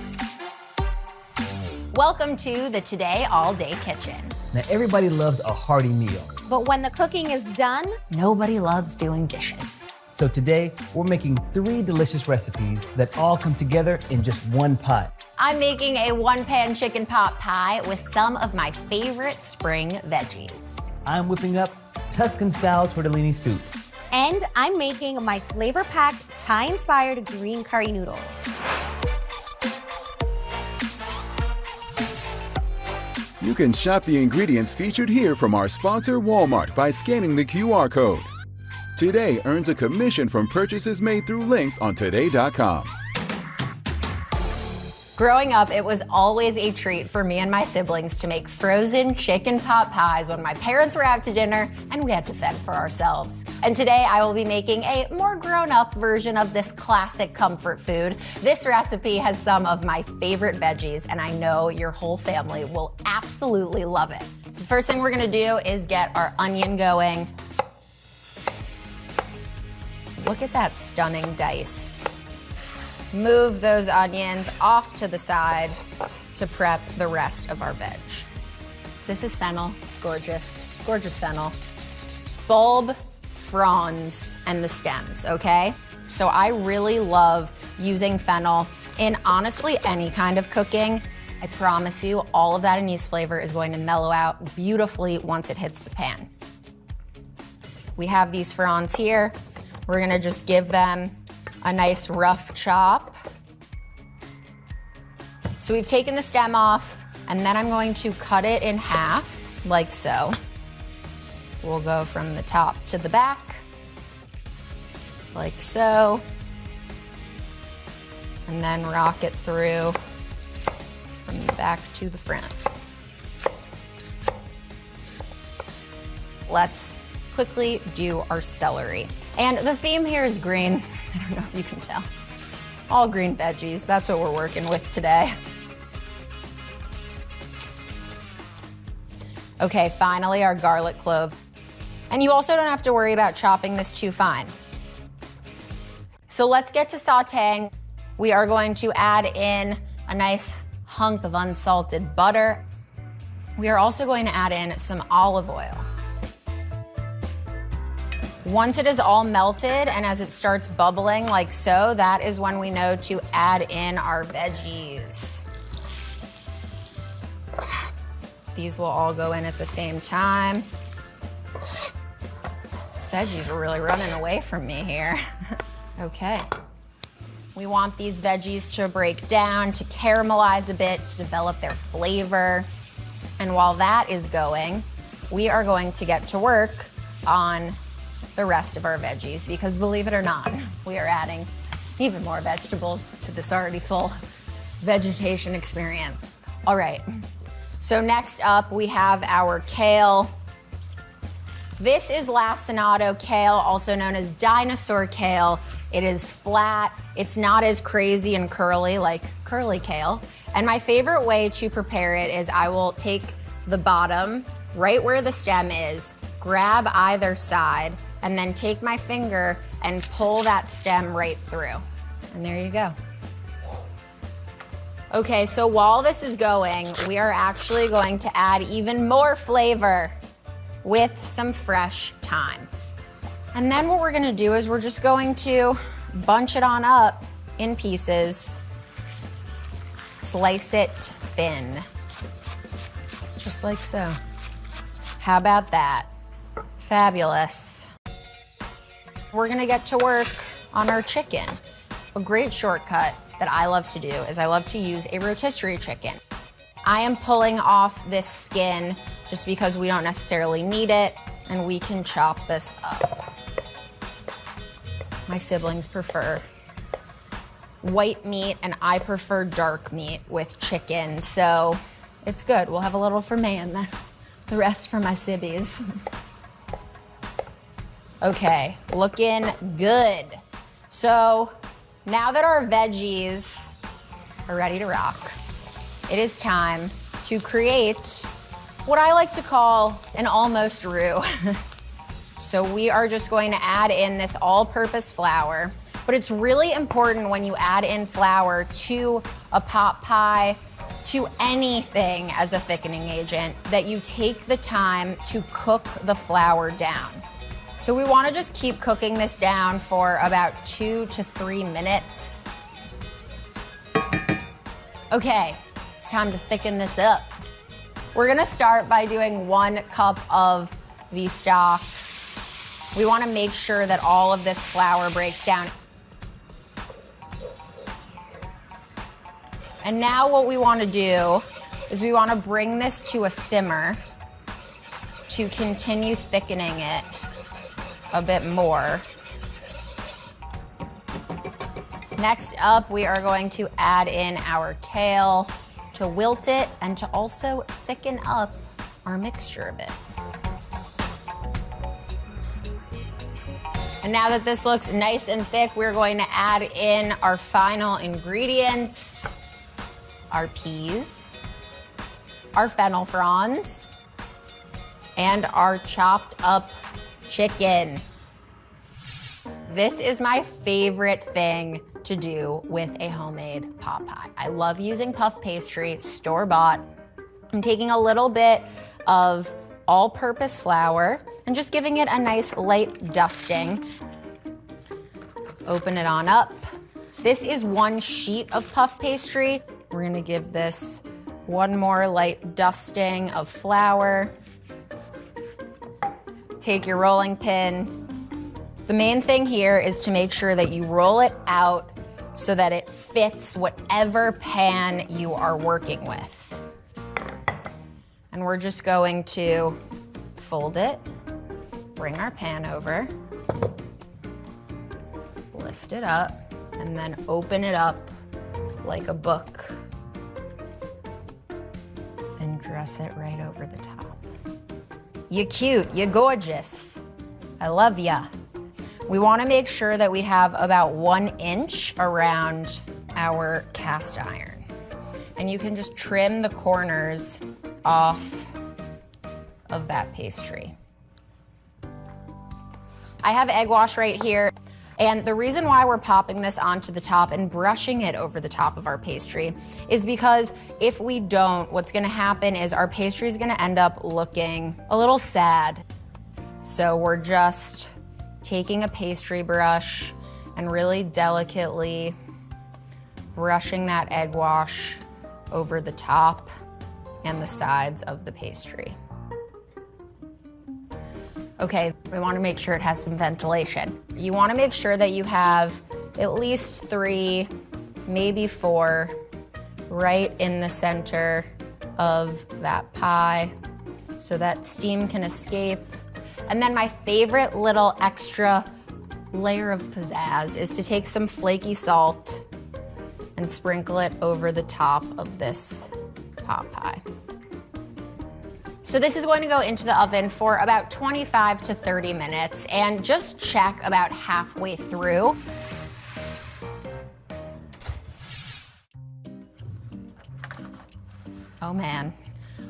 Welcome to the Today All Day Kitchen. Now, everybody loves a hearty meal. But when the cooking is done, nobody loves doing dishes. So today, we're making 3 delicious recipes that all come together in just one pot. I'm making a one-pan chicken pot pie with some of my favorite spring veggies. I'm whipping up Tuscan-style tortellini soup. And I'm making my flavor-packed, Thai-inspired green curry noodles. You can shop the ingredients featured here from our sponsor, Walmart, by scanning the QR code. Today earns a commission from purchases made through links on today.com. Growing up, it was always a treat for me and my siblings to make frozen chicken pot pies when my parents were out to dinner and we had to fend for ourselves. And today I will be making a more grown-up version of this classic comfort food. This recipe has some of my favorite veggies and I know your whole family will absolutely love it. So the first thing we're gonna do is get our onion going. Look at that stunning dice. Move those onions off to the side to prep the rest of our veg. This is fennel, gorgeous, gorgeous fennel. Bulb, fronds, and the stems, okay? So I really love using fennel in honestly any kind of cooking. I promise you, all of that anise flavor is going to mellow out beautifully once it hits the pan. We have these fronds here. We're gonna just give them a nice rough chop. So we've taken the stem off, and then I'm going to cut it in half, like so. We'll go from the top to the back, like so. And then rock it through from the back to the front. Let's quickly do our celery. And the theme here is green. I don't know if you can tell. All green veggies, that's what we're working with today. Okay, finally our garlic clove. And you also don't have to worry about chopping this too fine. So let's get to sauteing. We are going to add in a nice hunk of unsalted butter. We are also going to add in some olive oil. Once it is all melted and as it starts bubbling like so, that is when we know to add in our veggies. These will all go in at the same time. These veggies are really running away from me here. Okay. We want these veggies to break down, to caramelize a bit, to develop their flavor. And while that is going, we are going to get to work on the rest of our veggies because believe it or not, we are adding even more vegetables to this already full vegetation experience. All right, so next up we have our kale. This is lacinato kale, also known as dinosaur kale. It is flat, it's not as crazy and curly like curly kale. And my favorite way to prepare it is I will take the bottom, right where the stem is, grab either side, and then take my finger and pull that stem right through. And there you go. Okay, so while this is going, we are actually going to add even more flavor with some fresh thyme. And then what we're gonna do is we're just going to bunch it on up in pieces, slice it thin, just like so. How about that? Fabulous. We're gonna get to work on our chicken. A great shortcut that I love to do is I love to use a rotisserie chicken. I am pulling off this skin just because we don't necessarily need it, and we can chop this up. My siblings prefer white meat, and I prefer dark meat with chicken, so it's good. We'll have a little for me and then the rest for my sibbies. Okay, looking good. So now that our veggies are ready to rock, it is time to create what I like to call an almost roux. So we are just going to add in this all-purpose flour, but it's really important when you add in flour to a pot pie, to anything as a thickening agent, that you take the time to cook the flour down. So we want to just keep cooking this down for about 2 to 3 minutes. Okay, it's time to thicken this up. We're gonna start by doing 1 cup of the stock. We wanna make sure that all of this flour breaks down. And now what we wanna do is we wanna bring this to a simmer to continue thickening it a bit more. Next up, we are going to add in our kale to wilt it and to also thicken up our mixture a bit. And now that this looks nice and thick, we're going to add in our final ingredients, our peas, our fennel fronds, and our chopped up chicken. This is my favorite thing to do with a homemade pot pie. I love using puff pastry, store-bought. I'm taking a little bit of all-purpose flour and just giving it a nice light dusting. Open it on up. This is 1 sheet of puff pastry. We're gonna give this 1 more light dusting of flour. Take your rolling pin. The main thing here is to make sure that you roll it out so that it fits whatever pan you are working with. And we're just going to fold it, bring our pan over, lift it up, and then open it up like a book and dress it right over the top. You're cute, you're gorgeous. I love ya. We wanna make sure that we have about 1 inch around our cast iron. And you can just trim the corners off of that pastry. I have egg wash right here. And the reason why we're popping this onto the top and brushing it over the top of our pastry is because if we don't, what's gonna happen is our pastry is gonna end up looking a little sad. So we're just taking a pastry brush and really delicately brushing that egg wash over the top and the sides of the pastry. Okay, we want to make sure it has some ventilation. You want to make sure that you have at least 3, maybe 4, right in the center of that pie so that steam can escape. And then my favorite little extra layer of pizzazz is to take some flaky salt and sprinkle it over the top of this pot pie. So this is going to go into the oven for about 25 to 30 minutes, and just check about halfway through. Oh man,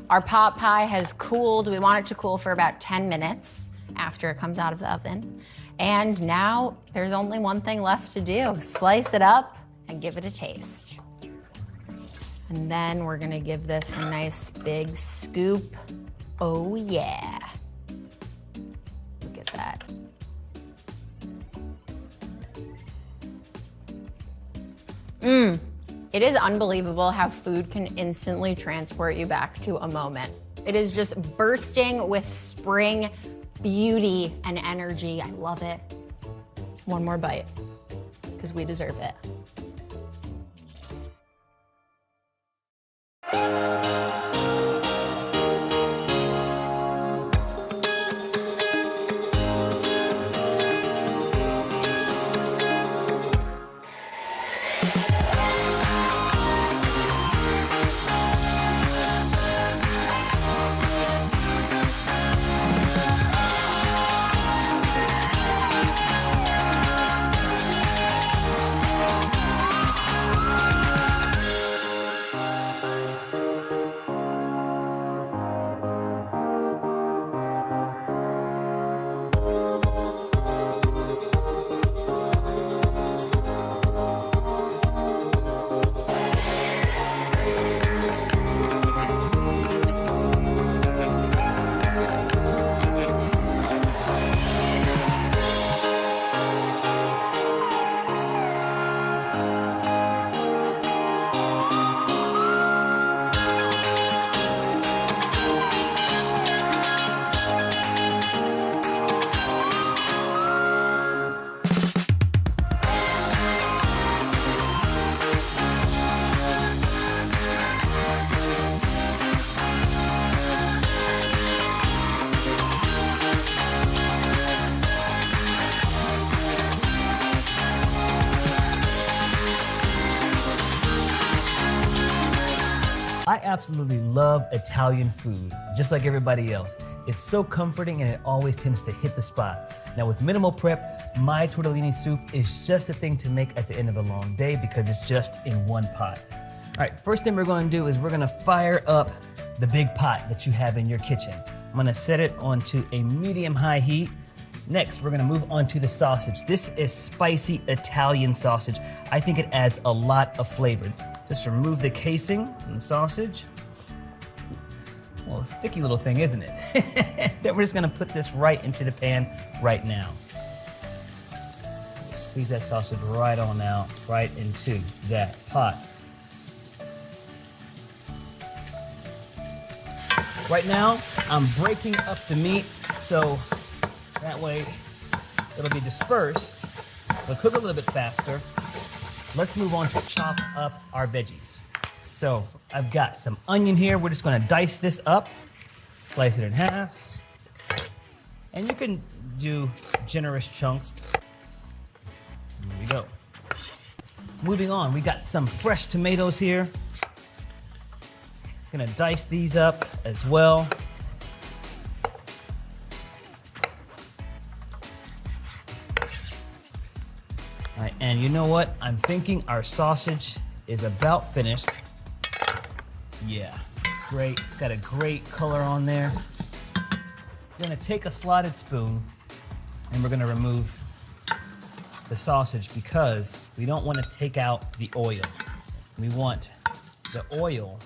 our pot pie has cooled. We want it to cool for about 10 minutes after it comes out of the oven. And now there's only one thing left to do. Slice it up and give it a taste. And then we're gonna give this a nice big scoop. Oh yeah. Look at that. It is unbelievable how food can instantly transport you back to a moment. It is just bursting with spring beauty and energy. I love it. One more bite, because we deserve it. I absolutely love Italian food, just like everybody else. It's so comforting and it always tends to hit the spot. Now with minimal prep, my tortellini soup is just a thing to make at the end of a long day because it's just in one pot. All right, first thing we're gonna do is we're gonna fire up the big pot that you have in your kitchen. I'm gonna set it onto a medium-high heat. Next, we're gonna move on to the sausage. This is spicy Italian sausage. I think it adds a lot of flavor. Just remove the casing from the sausage. Well, a sticky little thing, isn't it? Then we're just gonna put this right into the pan right now. Squeeze that sausage right on out, right into that pot. Right now, I'm breaking up the meat so that way it'll be dispersed. It'll cook a little bit faster. Let's move on to chop up our veggies. So I've got some onion here. We're just gonna dice this up, slice it in half. And you can do generous chunks. There we go. Moving on, we got some fresh tomatoes here. Gonna dice these up as well. All right, and you know what? I'm thinking our sausage is about finished. Yeah, it's great. It's got a great color on there. We're gonna take a slotted spoon and we're gonna remove the sausage because we don't want to take out the oil. We want the oil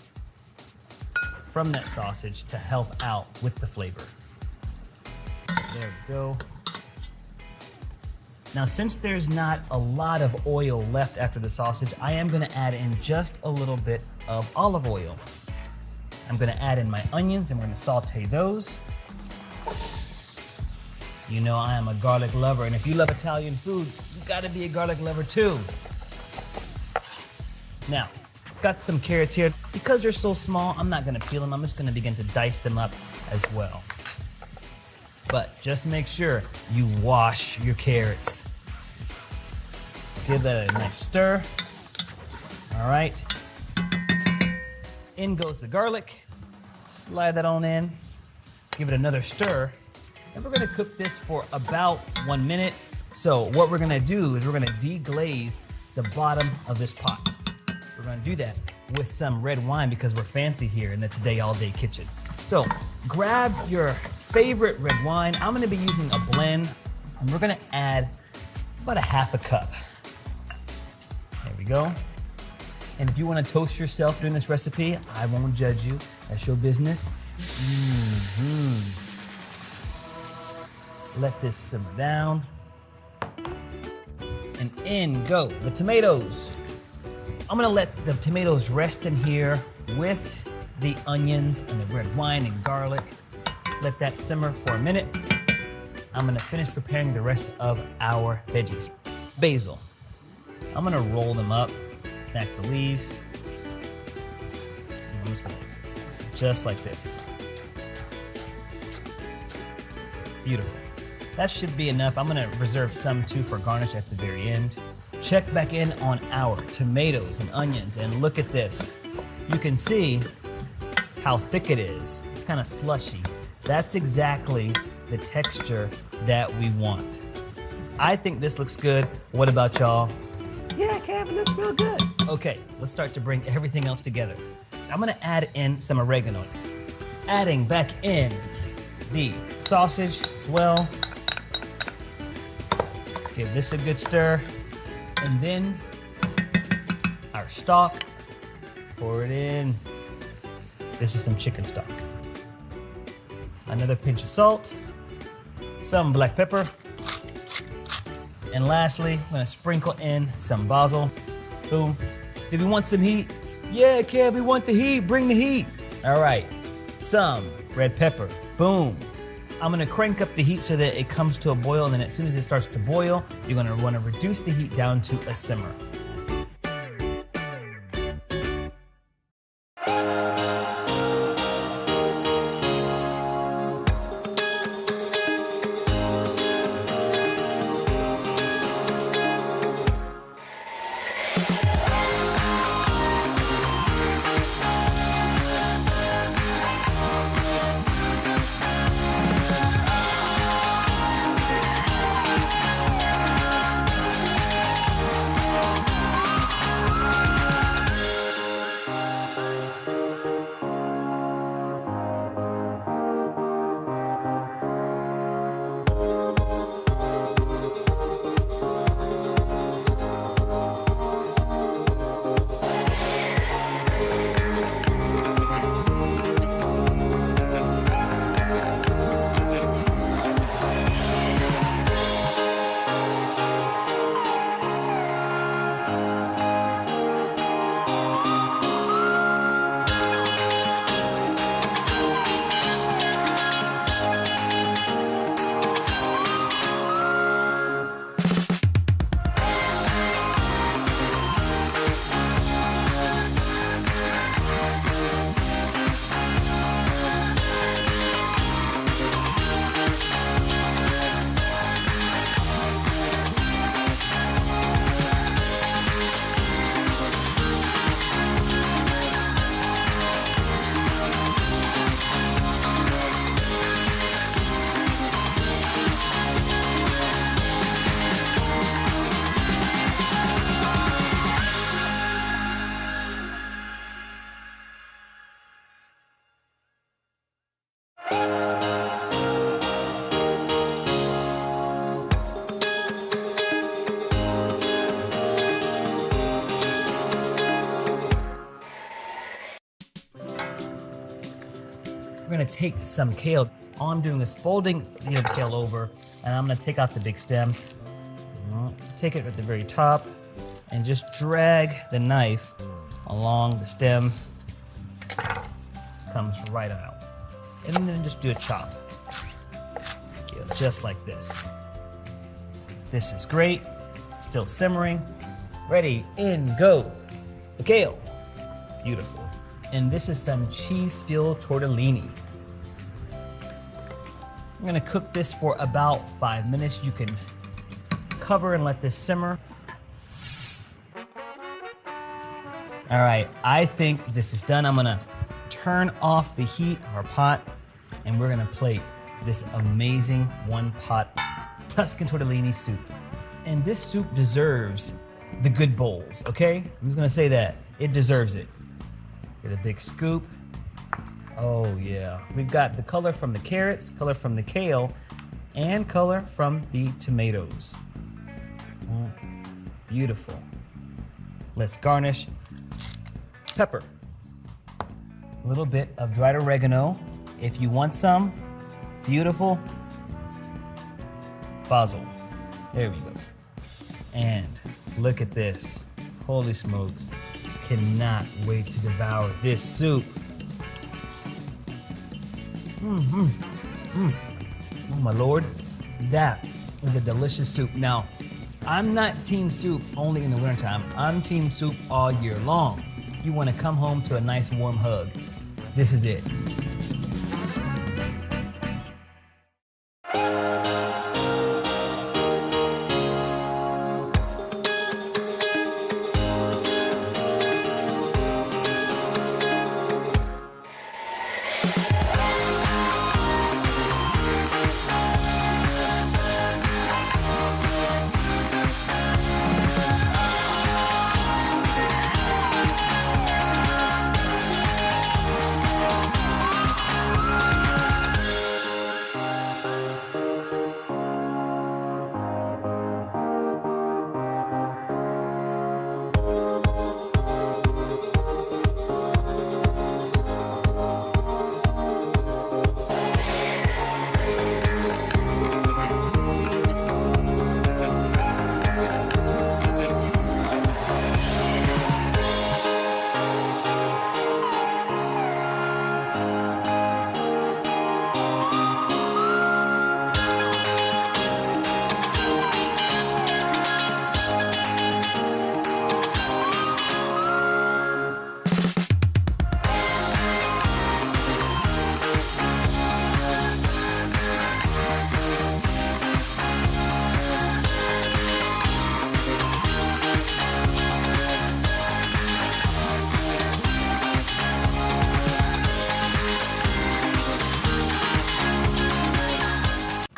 from that sausage to help out with the flavor. There we go. Now, since there's not a lot of oil left after the sausage, I am gonna add in just a little bit of olive oil. I'm gonna add in my onions and we're gonna saute those. You know I am a garlic lover, and if you love Italian food, you gotta be a garlic lover too. Now, got some carrots here. Because they're so small, I'm not gonna peel them. I'm just gonna begin to dice them up as well. But just make sure you wash your carrots. Give that a nice stir. All right. In goes the garlic. Slide that on in. Give it another stir. And we're gonna cook this for about 1 minute. So what we're gonna do is we're gonna deglaze the bottom of this pot. We're gonna do that with some red wine because we're fancy here in the Today All Day kitchen. So grab your favorite red wine. I'm gonna be using a blend, and we're gonna add about a half a cup. There we go. And if you wanna toast yourself during this recipe, I won't judge you. That's your business. Let this simmer down. And in go the tomatoes. I'm gonna let the tomatoes rest in here with the onions and the red wine and garlic. Let that simmer for a minute. I'm gonna finish preparing the rest of our veggies. Basil. I'm gonna roll them up, stack the leaves. And I'm just gonna just like this. Beautiful. That should be enough. I'm gonna reserve some too for garnish at the very end. Check back in on our tomatoes and onions and look at this. You can see how thick it is. It's kind of slushy. That's exactly the texture that we want. I think this looks good. What about y'all? Yeah, Kev, it looks real good. Okay, let's start to bring everything else together. I'm gonna add in some oregano. Adding back in the sausage as well. Give this a good stir. And then our stock, pour it in. This is some chicken stock. Another pinch of salt, some black pepper, and lastly, I'm gonna sprinkle in some basil. Boom. Do we want some heat? Yeah, Kev, we want the heat. Bring the heat. All right, some red pepper. Boom. I'm gonna crank up the heat so that it comes to a boil, and then as soon as it starts to boil, you're gonna wanna reduce the heat down to a simmer. We're gonna take some kale. All I'm doing is folding the kale over, and I'm gonna take out the big stem. Take it at the very top, and just drag the knife along the stem. Comes right out. And then just do a chop. Like go, just like this. This is great, still simmering. Ready, in, go. The kale, beautiful. And this is some cheese-filled tortellini. I'm gonna cook this for about 5 minutes. You can cover and let this simmer. All right, I think this is done. I'm gonna turn off the heat of our pot, and we're gonna plate this amazing one-pot Tuscan tortellini soup. And this soup deserves the good bowls, okay? I'm just gonna say that. It deserves it. Get a big scoop. Oh yeah. We've got the color from the carrots, color from the kale, and color from the tomatoes. Beautiful. Let's garnish. Pepper. A little bit of dried oregano if you want some. Beautiful. Basil. There we go. And look at this. Holy smokes. Cannot wait to devour this soup. Oh my Lord. That is a delicious soup. Now, I'm not team soup only in the wintertime. I'm team soup all year long. You want to come home to a nice warm hug. This is it.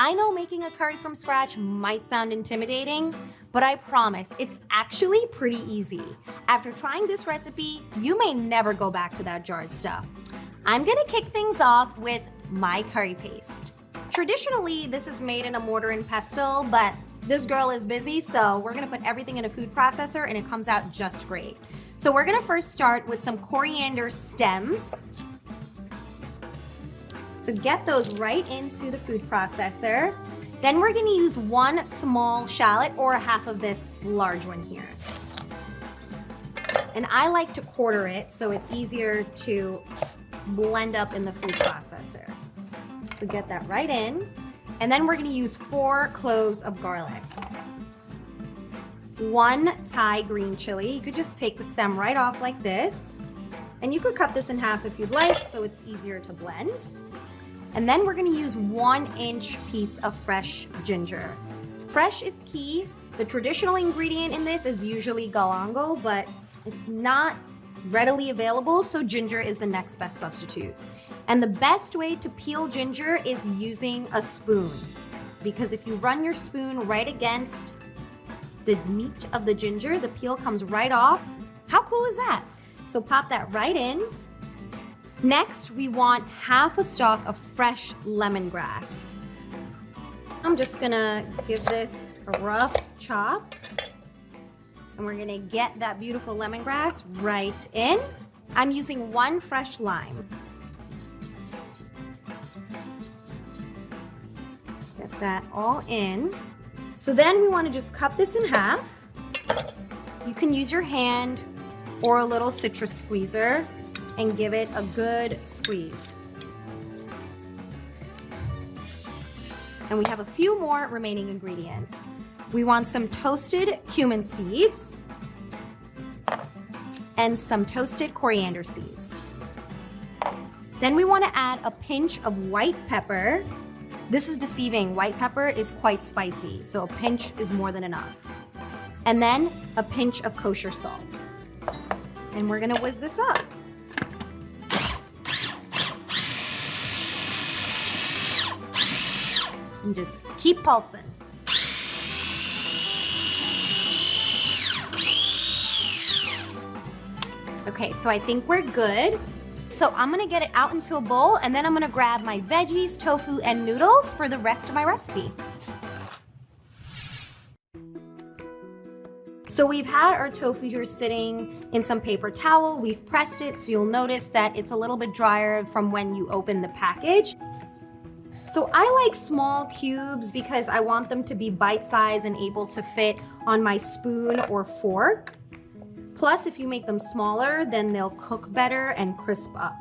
I know making a curry from scratch might sound intimidating, but I promise it's actually pretty easy. After trying this recipe, you may never go back to that jarred stuff. I'm gonna kick things off with my curry paste. Traditionally, this is made in a mortar and pestle, but this girl is busy, so we're gonna put everything in a food processor and it comes out just great. So we're gonna first start with some coriander stems. So get those right into the food processor. Then we're gonna use one small shallot or half of this large one here. And I like to quarter it so it's easier to blend up in the food processor. So get that right in. And then we're gonna use 4 cloves of garlic. 1 Thai green chili. You could just take the stem right off like this. And you could cut this in half if you'd like so it's easier to blend. And then we're gonna use 1-inch piece of fresh ginger. Fresh is key. The traditional ingredient in this is usually galangal, but it's not readily available, so ginger is the next best substitute. And the best way to peel ginger is using a spoon, because if you run your spoon right against the meat of the ginger, the peel comes right off. How cool is that? So pop that right in. Next, we want half a stalk of fresh lemongrass. I'm just gonna give this a rough chop. And we're gonna get that beautiful lemongrass right in. I'm using 1 fresh lime. Let's get that all in. So then we wanna just cut this in half. You can use your hand or a little citrus squeezer and give it a good squeeze. And we have a few more remaining ingredients. We want some toasted cumin seeds and some toasted coriander seeds. Then we want to add a pinch of white pepper. This is deceiving. White pepper is quite spicy, so a pinch is more than enough. And then a pinch of kosher salt. And we're gonna whiz this up. And just keep pulsing. Okay, so I think we're good. So I'm gonna get it out into a bowl, and then I'm gonna grab my veggies, tofu, and noodles for the rest of my recipe. So we've had our tofu here sitting in some paper towel. We've pressed it, so you'll notice that it's a little bit drier from when you open the package. So I like small cubes because I want them to be bite-sized and able to fit on my spoon or fork. Plus, if you make them smaller, then they'll cook better and crisp up.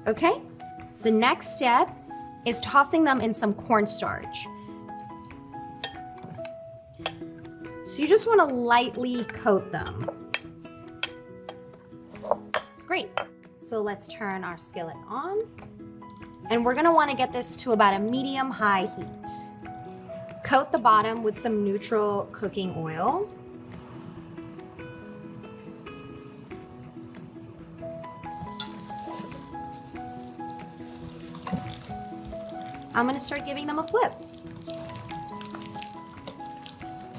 Okay, the next step is tossing them in some cornstarch. So you just want to lightly coat them. Great. So let's turn our skillet on. And we're going to want to get this to about a medium-high heat. Coat the bottom with some neutral cooking oil. I'm going to start giving them a flip.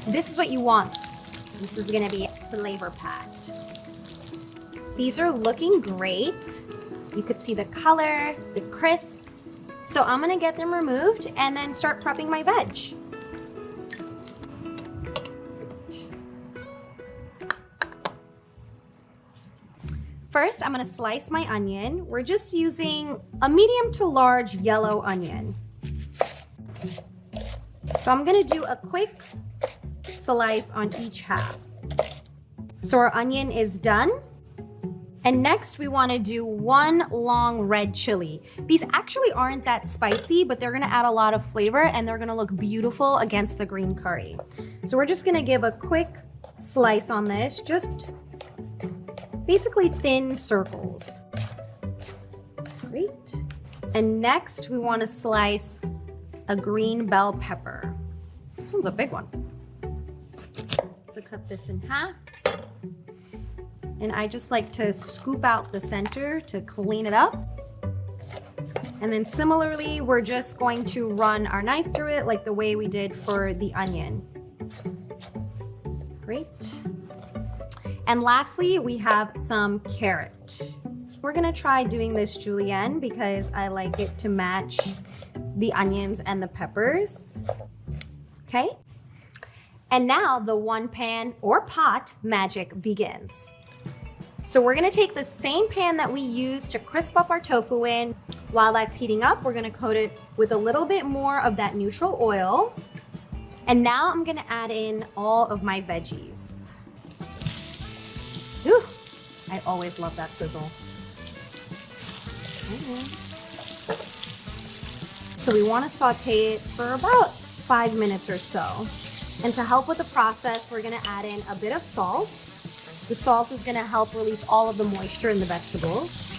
This is what you want. This is going to be flavor-packed. These are looking great. You could see the color, the crisp. So I'm going to get them removed and then start prepping my veg. First, I'm going to slice my onion. We're just using a medium to large yellow onion. So I'm going to do a quick slice on each half. So our onion is done. And next we want to do one long red chili. These actually aren't that spicy, but they're going to add a lot of flavor and they're going to look beautiful against the green curry. So we're just going to give a quick slice on this, just basically thin circles. Great. And next we want to slice a green bell pepper. This one's a big one. So cut this in half. And I just like to scoop out the center to clean it up. And then similarly, we're just going to run our knife through it like the way we did for the onion. Great. And lastly, we have some carrot. We're gonna try doing this julienne because I like it to match the onions and the peppers. Okay? And now the one pan or pot magic begins. So we're gonna take the same pan that we used to crisp up our tofu in. While that's heating up, we're gonna coat it with a little bit more of that neutral oil. And now I'm gonna add in all of my veggies. Ooh, I always love that sizzle. So we wanna saute it for about 5 minutes or so. And to help with the process, we're gonna add in a bit of salt. The salt is gonna help release all of the moisture in the vegetables.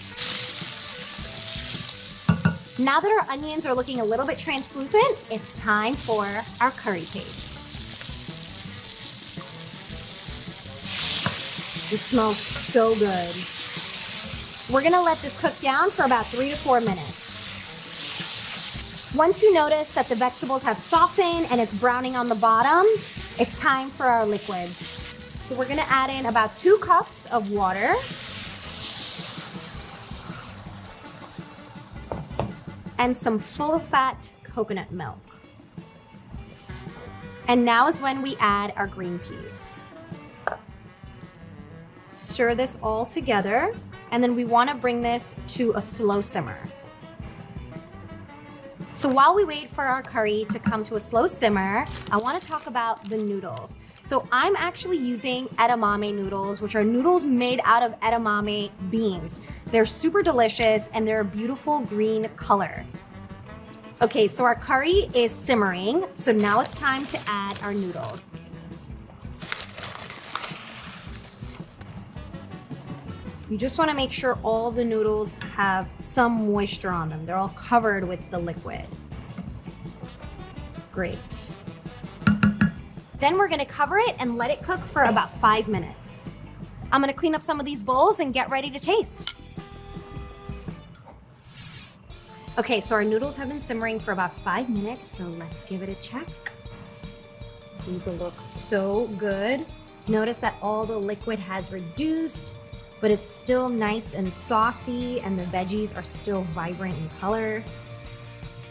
Now that our onions are looking a little bit translucent, it's time for our curry paste. It smells so good. We're gonna let this cook down for about 3 to 4 minutes. Once you notice that the vegetables have softened and it's browning on the bottom, it's time for our liquids. So we're gonna add in about 2 cups of water. And some full-fat coconut milk. And now is when we add our green peas. Stir this all together, and then we wanna bring this to a slow simmer. So while we wait for our curry to come to a slow simmer, I wanna talk about the noodles. So I'm actually using edamame noodles, which are noodles made out of edamame beans. They're super delicious and they're a beautiful green color. Okay, so our curry is simmering. So now it's time to add our noodles. You just want to make sure all the noodles have some moisture on them. They're all covered with the liquid. Great. Then we're gonna cover it and let it cook for about 5 minutes. I'm gonna clean up some of these bowls and get ready to taste. Okay, so our noodles have been simmering for about 5 minutes, so let's give it a check. These will look so good. Notice that all the liquid has reduced, but it's still nice and saucy, and the veggies are still vibrant in color.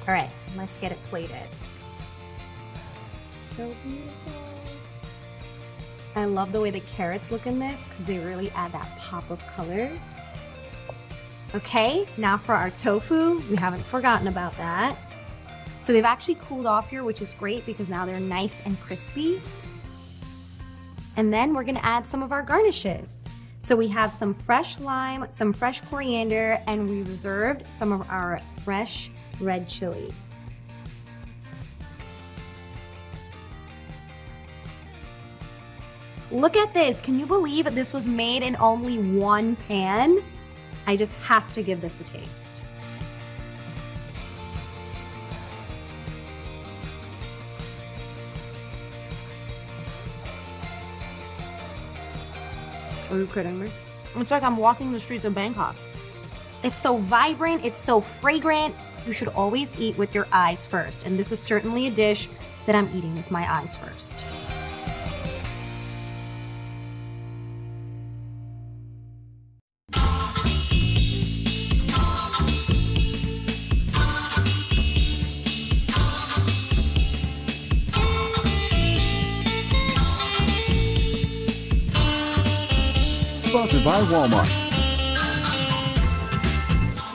All right, let's get it plated. So beautiful. I love the way the carrots look in this because they really add that pop of color. Okay, now for our tofu. We haven't forgotten about that. So they've actually cooled off here, which is great because now they're nice and crispy. And then we're gonna add some of our garnishes. So we have some fresh lime, some fresh coriander, and we reserved some of our fresh red chili. Look at this. Can you believe this was made in only one pan? I just have to give this a taste. Are you kidding me? It's like I'm walking the streets of Bangkok. It's so vibrant, it's so fragrant. You should always eat with your eyes first, and this is certainly a dish that I'm eating with my eyes first. Sponsored by Walmart.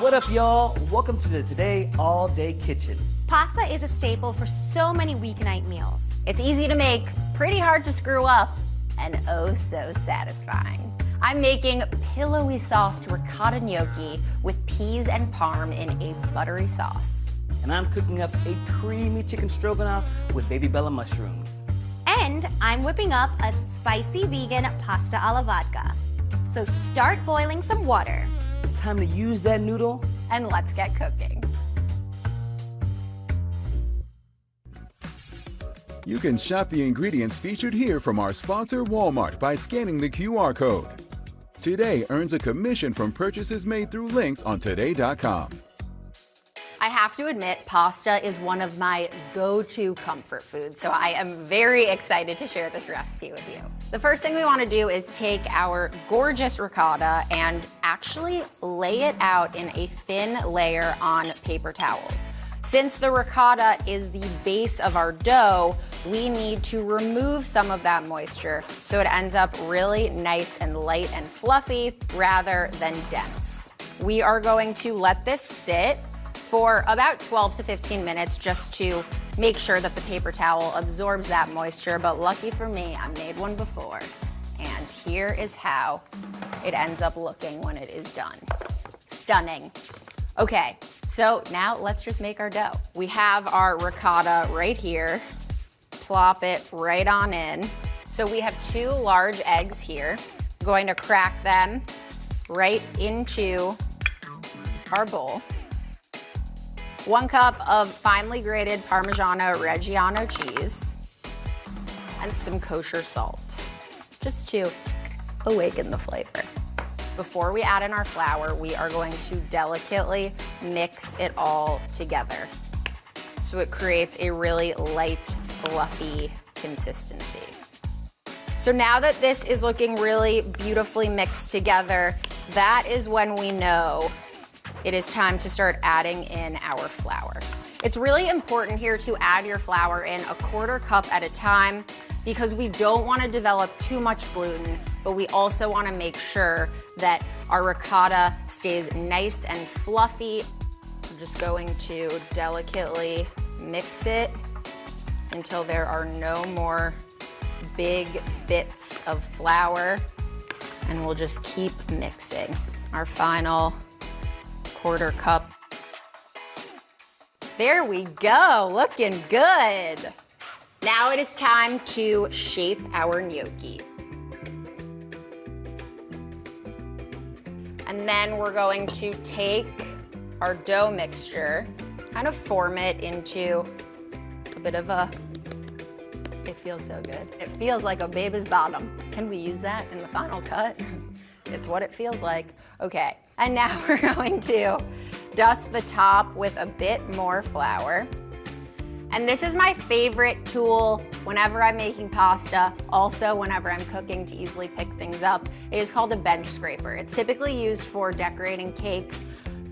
What up, y'all? Welcome to the Today All Day Kitchen. Pasta is a staple for so many weeknight meals. It's easy to make, pretty hard to screw up, and oh so satisfying. I'm making pillowy soft ricotta gnocchi with peas and parm in a buttery sauce. And I'm cooking up a creamy chicken stroganoff with baby bella mushrooms. And I'm whipping up a spicy vegan pasta alla vodka. So start boiling some water. It's time to use that noodle. And let's get cooking. You can shop the ingredients featured here from our sponsor Walmart by scanning the QR code. Today earns a commission from purchases made through links on today.com. I have to admit, pasta is one of my go-to comfort foods, so I am very excited to share this recipe with you. The first thing we want to do is take our gorgeous ricotta and actually lay it out in a thin layer on paper towels. Since the ricotta is the base of our dough, we need to remove some of that moisture so it ends up really nice and light and fluffy rather than dense. We are going to let this sit for about 12 to 15 minutes just to make sure that the paper towel absorbs that moisture, but lucky for me, I made one before. And here is how it ends up looking when it is done. Stunning. Okay, so now let's just make our dough. We have our ricotta right here. Plop it right on in. So we have 2 large eggs here. I'm going to crack them right into our bowl. 1 cup of finely grated Parmigiano Reggiano cheese and some kosher salt, just to awaken the flavor. Before we add in our flour, we are going to delicately mix it all together so it creates a really light, fluffy consistency. So now that this is looking really beautifully mixed together, that is when we know it is time to start adding in our flour. It's really important here to add your flour in 1/4 cup at a time because we don't want to develop too much gluten, but we also want to make sure that our ricotta stays nice and fluffy. We're just going to delicately mix it until there are no more big bits of flour, and we'll just keep mixing. Our final 1/4 cup There we go, looking good. Now it is time to shape our gnocchi. And then we're going to take our dough mixture, kind of form it into a bit of a, it feels so good. It feels like a baby's bottom. Can we use that in the final cut? It's what it feels like. Okay, and now we're going to dust the top with a bit more flour. And this is my favorite tool whenever I'm making pasta, also whenever I'm cooking to easily pick things up. It is called a bench scraper. It's typically used for decorating cakes,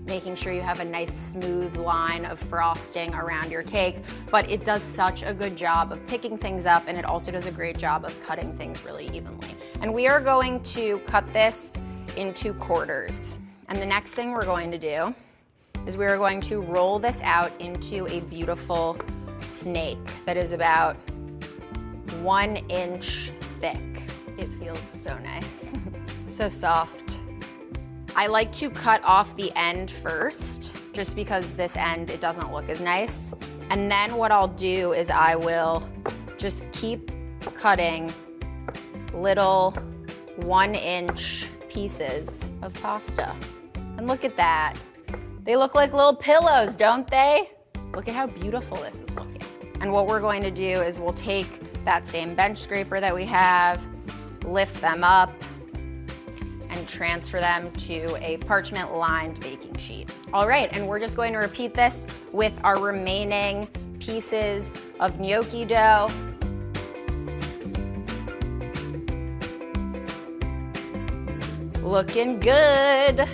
making sure you have a nice smooth line of frosting around your cake, but it does such a good job of picking things up, and it also does a great job of cutting things really evenly. And we are going to cut this into quarters. And the next thing we're going to do is we are going to roll this out into a beautiful snake that is about 1 inch thick. It feels so nice, so soft. I like to cut off the end first, just because this end, it doesn't look as nice. And then what I'll do is I will just keep cutting little 1 inch pieces of pasta. And look at that. They look like little pillows, don't they? Look at how beautiful this is looking. And what we're going to do is we'll take that same bench scraper that we have, lift them up, and transfer them to a parchment lined baking sheet. All right, and we're just going to repeat this with our remaining pieces of gnocchi dough. Looking good.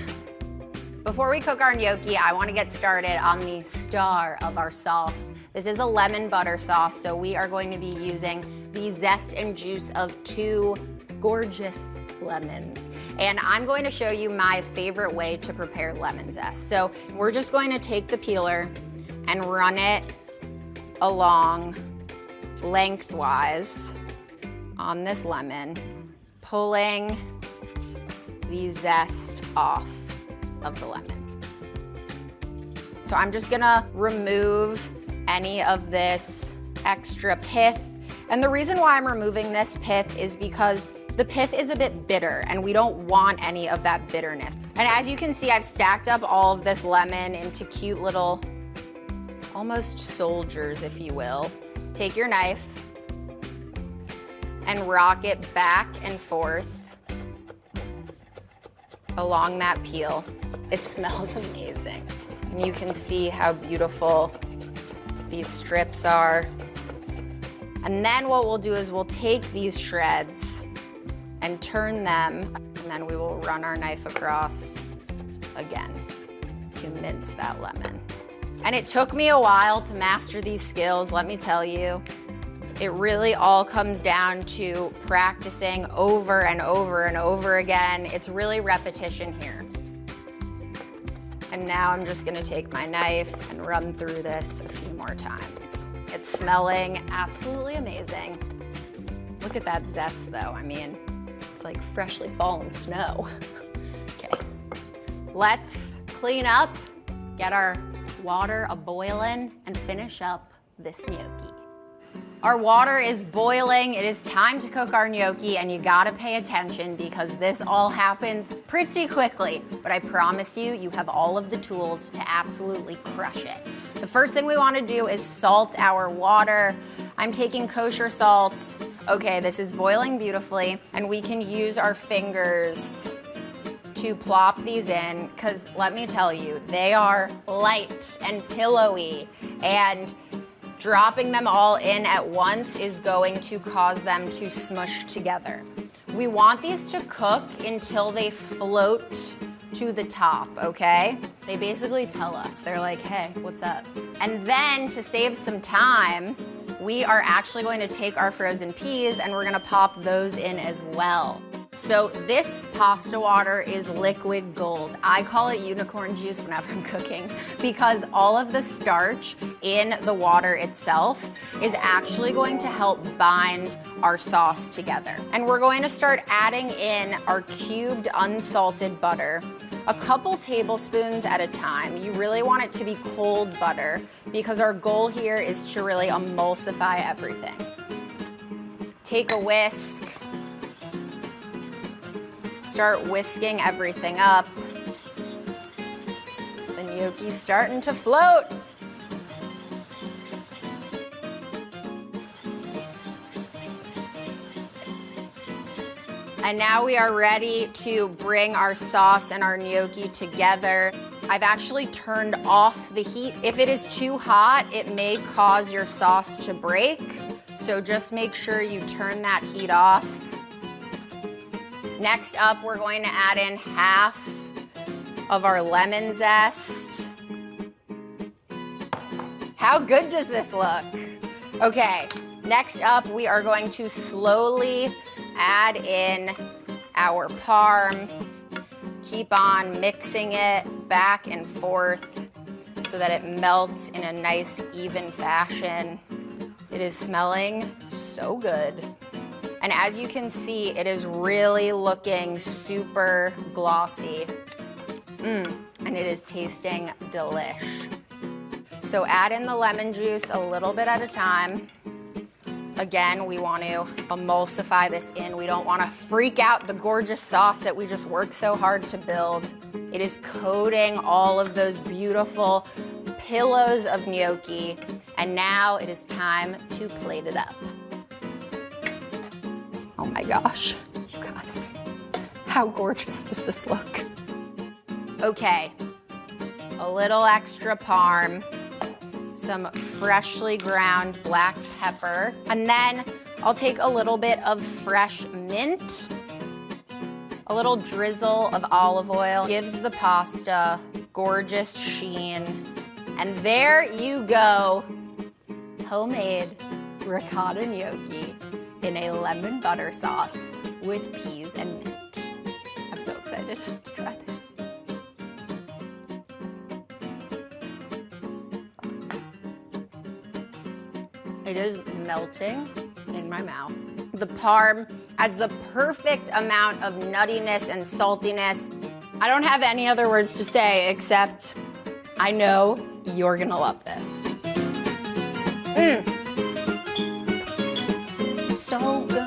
Before we cook our gnocchi, I want to get started on the star of our sauce. This is a lemon butter sauce, so we are going to be using the zest and juice of 2 gorgeous lemons. And I'm going to show you my favorite way to prepare lemon zest. So we're just going to take the peeler and run it along lengthwise on this lemon, pulling the zest off of the lemon. So I'm just gonna remove any of this extra pith. And the reason why I'm removing this pith is because the pith is a bit bitter and we don't want any of that bitterness. And as you can see, I've stacked up all of this lemon into cute little, almost soldiers, if you will. Take your knife and rock it back and forth along that peel. It smells amazing. And you can see how beautiful these strips are. And then what we'll do is we'll take these shreds and turn them, and then we will run our knife across again to mince that lemon. And it took me a while to master these skills, let me tell you. It really all comes down to practicing over and over and over again. It's really repetition here. And now I'm just gonna take my knife and run through this a few more times. It's smelling absolutely amazing. Look at that zest though. I mean, it's like freshly fallen snow. Okay, let's clean up, get our water a-boiling, and finish up this gnocchi. Our water is boiling. It is time to cook our gnocchi, and you gotta pay attention because this all happens pretty quickly. But I promise you, you have all of the tools to absolutely crush it. The first thing we wanna do is salt our water. I'm taking kosher salt. Okay, this is boiling beautifully, and we can use our fingers to plop these in, because let me tell you, they are light and pillowy, and dropping them all in at once is going to cause them to smush together. We want these to cook until they float to the top, okay? They basically tell us, they're like, hey, what's up? And then to save some time, we are actually going to take our frozen peas and we're gonna pop those in as well. So this pasta water is liquid gold. I call it unicorn juice whenever I'm cooking because all of the starch in the water itself is actually going to help bind our sauce together. And we're going to start adding in our cubed unsalted butter. a couple tablespoons at a time. You really want it to be cold butter because our goal here is to really emulsify everything. Take a whisk. Start whisking everything up. The gnocchi's starting to float. And now we are ready to bring our sauce and our gnocchi together. I've actually turned off the heat. If it is too hot, it may cause your sauce to break. So just make sure you turn that heat off. Next up, we're going to add in half of our lemon zest. How good does this look? Okay, next up, we are going to slowly add in our parm. Keep on mixing it back and forth so that it melts in a nice, even fashion. It is smelling so good. And as you can see, it is really looking super glossy. And it is tasting delish. So add in the lemon juice a little bit at a time. Again, we want to emulsify this in. We don't want to freak out the gorgeous sauce that we just worked so hard to build. It is coating all of those beautiful pillows of gnocchi. And now it is time to plate it up. Oh my gosh, you guys, how gorgeous does this look? Okay, a little extra parm, some freshly ground black pepper, and then I'll take a little bit of fresh mint, a little drizzle of olive oil, gives the pasta gorgeous sheen, and there you go, homemade ricotta gnocchi in a lemon butter sauce with peas and mint. I'm so excited to try this. It is melting in my mouth. The parm adds the perfect amount of nuttiness and saltiness. I don't have any other words to say except I know you're gonna love this. So good.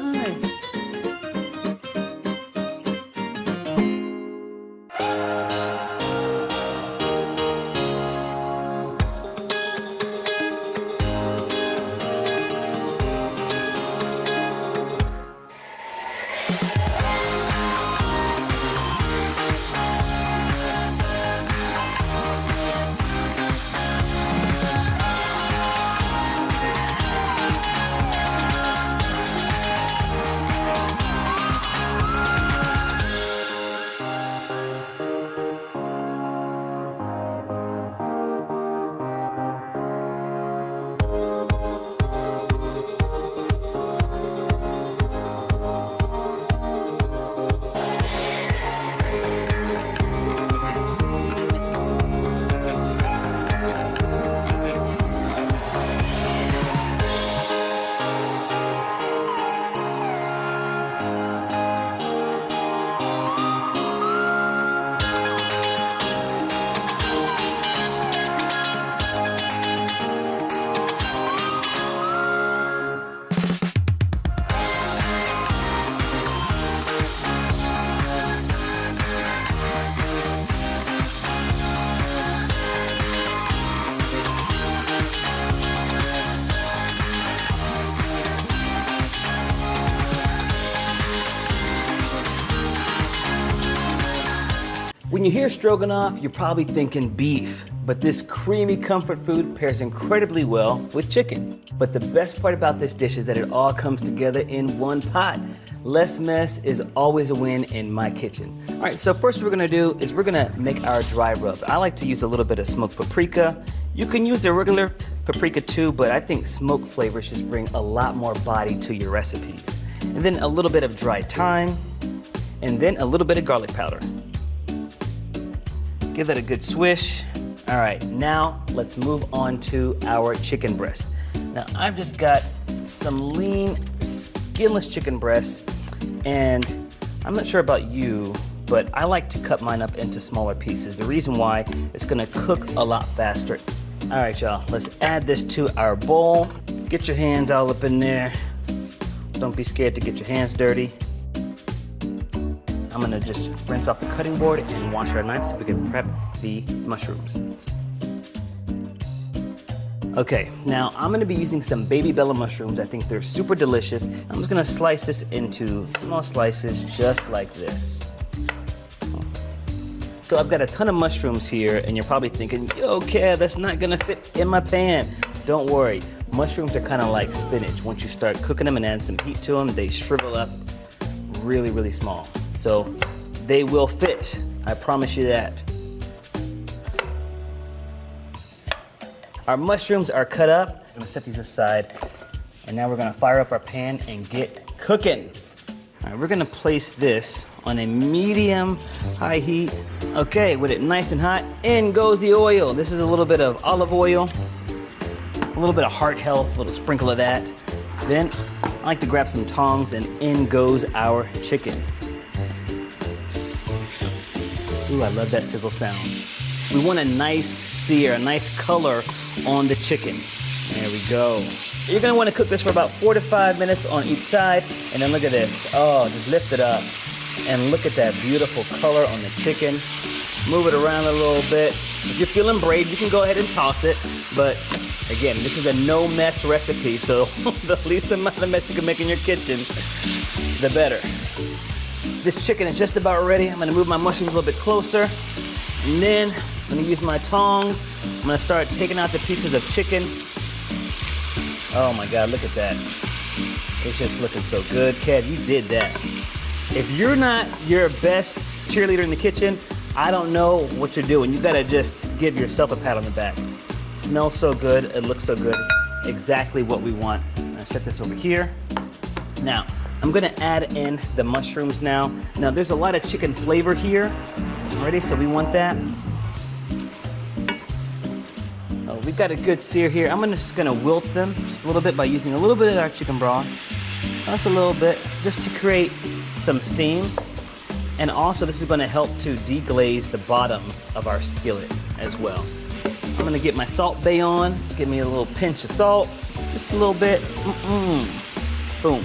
When you hear stroganoff, you're probably thinking beef, but this creamy comfort food pairs incredibly well with chicken. But the best part about this dish is that it all comes together in one pot. Less mess is always a win in my kitchen. All right, so first what we're gonna do is we're gonna make our dry rub. I like to use a little bit of smoked paprika. You can use the regular paprika too, but I think smoked flavors just bring a lot more body to your recipes. And then a little bit of dried thyme, and then a little bit of garlic powder. Give that a good swish. All right, now let's move on to our chicken breast. Now I've just got some lean, skinless chicken breasts, and I'm not sure about you, but I like to cut mine up into smaller pieces. The reason why, it's gonna cook a lot faster. All right, y'all, let's add this to our bowl. Get your hands all up in there. Don't be scared to get your hands dirty. I'm gonna just rinse off the cutting board and wash our knives so we can prep the mushrooms. Okay, now I'm gonna be using some baby Bella mushrooms. I think they're super delicious. I'm just gonna slice this into small slices just like this. So I've got a ton of mushrooms here, and you're probably thinking, yo, Kev, that's not gonna fit in my pan. Don't worry, mushrooms are kind of like spinach. Once you start cooking them and add some heat to them, they shrivel up really, really small. So they will fit, I promise you that. Our mushrooms are cut up. I'm gonna set these aside, and now we're gonna fire up our pan and get cooking. All right, we're gonna place this on a medium high heat. Okay, with it nice and hot, in goes the oil. This is a little bit of olive oil, a little bit of heart health, a little sprinkle of that. Then I like to grab some tongs, and in goes our chicken. Ooh, I love that sizzle sound. We want a nice sear, a nice color on the chicken. There we go. You're gonna wanna cook this for about 4 to 5 minutes on each side, and then look at this. Oh, just lift it up. And look at that beautiful color on the chicken. Move it around a little bit. If you're feeling brave, you can go ahead and toss it. But again, this is a no mess recipe, so the least amount of mess you can make in your kitchen, the better. This chicken is just about ready. I'm gonna move my mushrooms a little bit closer. And then I'm gonna use my tongs. I'm gonna start taking out the pieces of chicken. Oh my God, look at that. It's just looking so good. Kev, you did that. If you're not your best cheerleader in the kitchen, I don't know what you're doing. You gotta just give yourself a pat on the back. It smells so good, it looks so good. Exactly what we want. I'm gonna set this over here. Now, I'm gonna add in the mushrooms now. Now, there's a lot of chicken flavor here already, so we want that. Oh, we've got a good sear here. I'm just gonna wilt them just a little bit by using a little bit of our chicken broth. Just a little bit, just to create some steam. And also, this is gonna help to deglaze the bottom of our skillet as well. I'm gonna get my Salt Bae on, give me a little pinch of salt, just a little bit. Boom.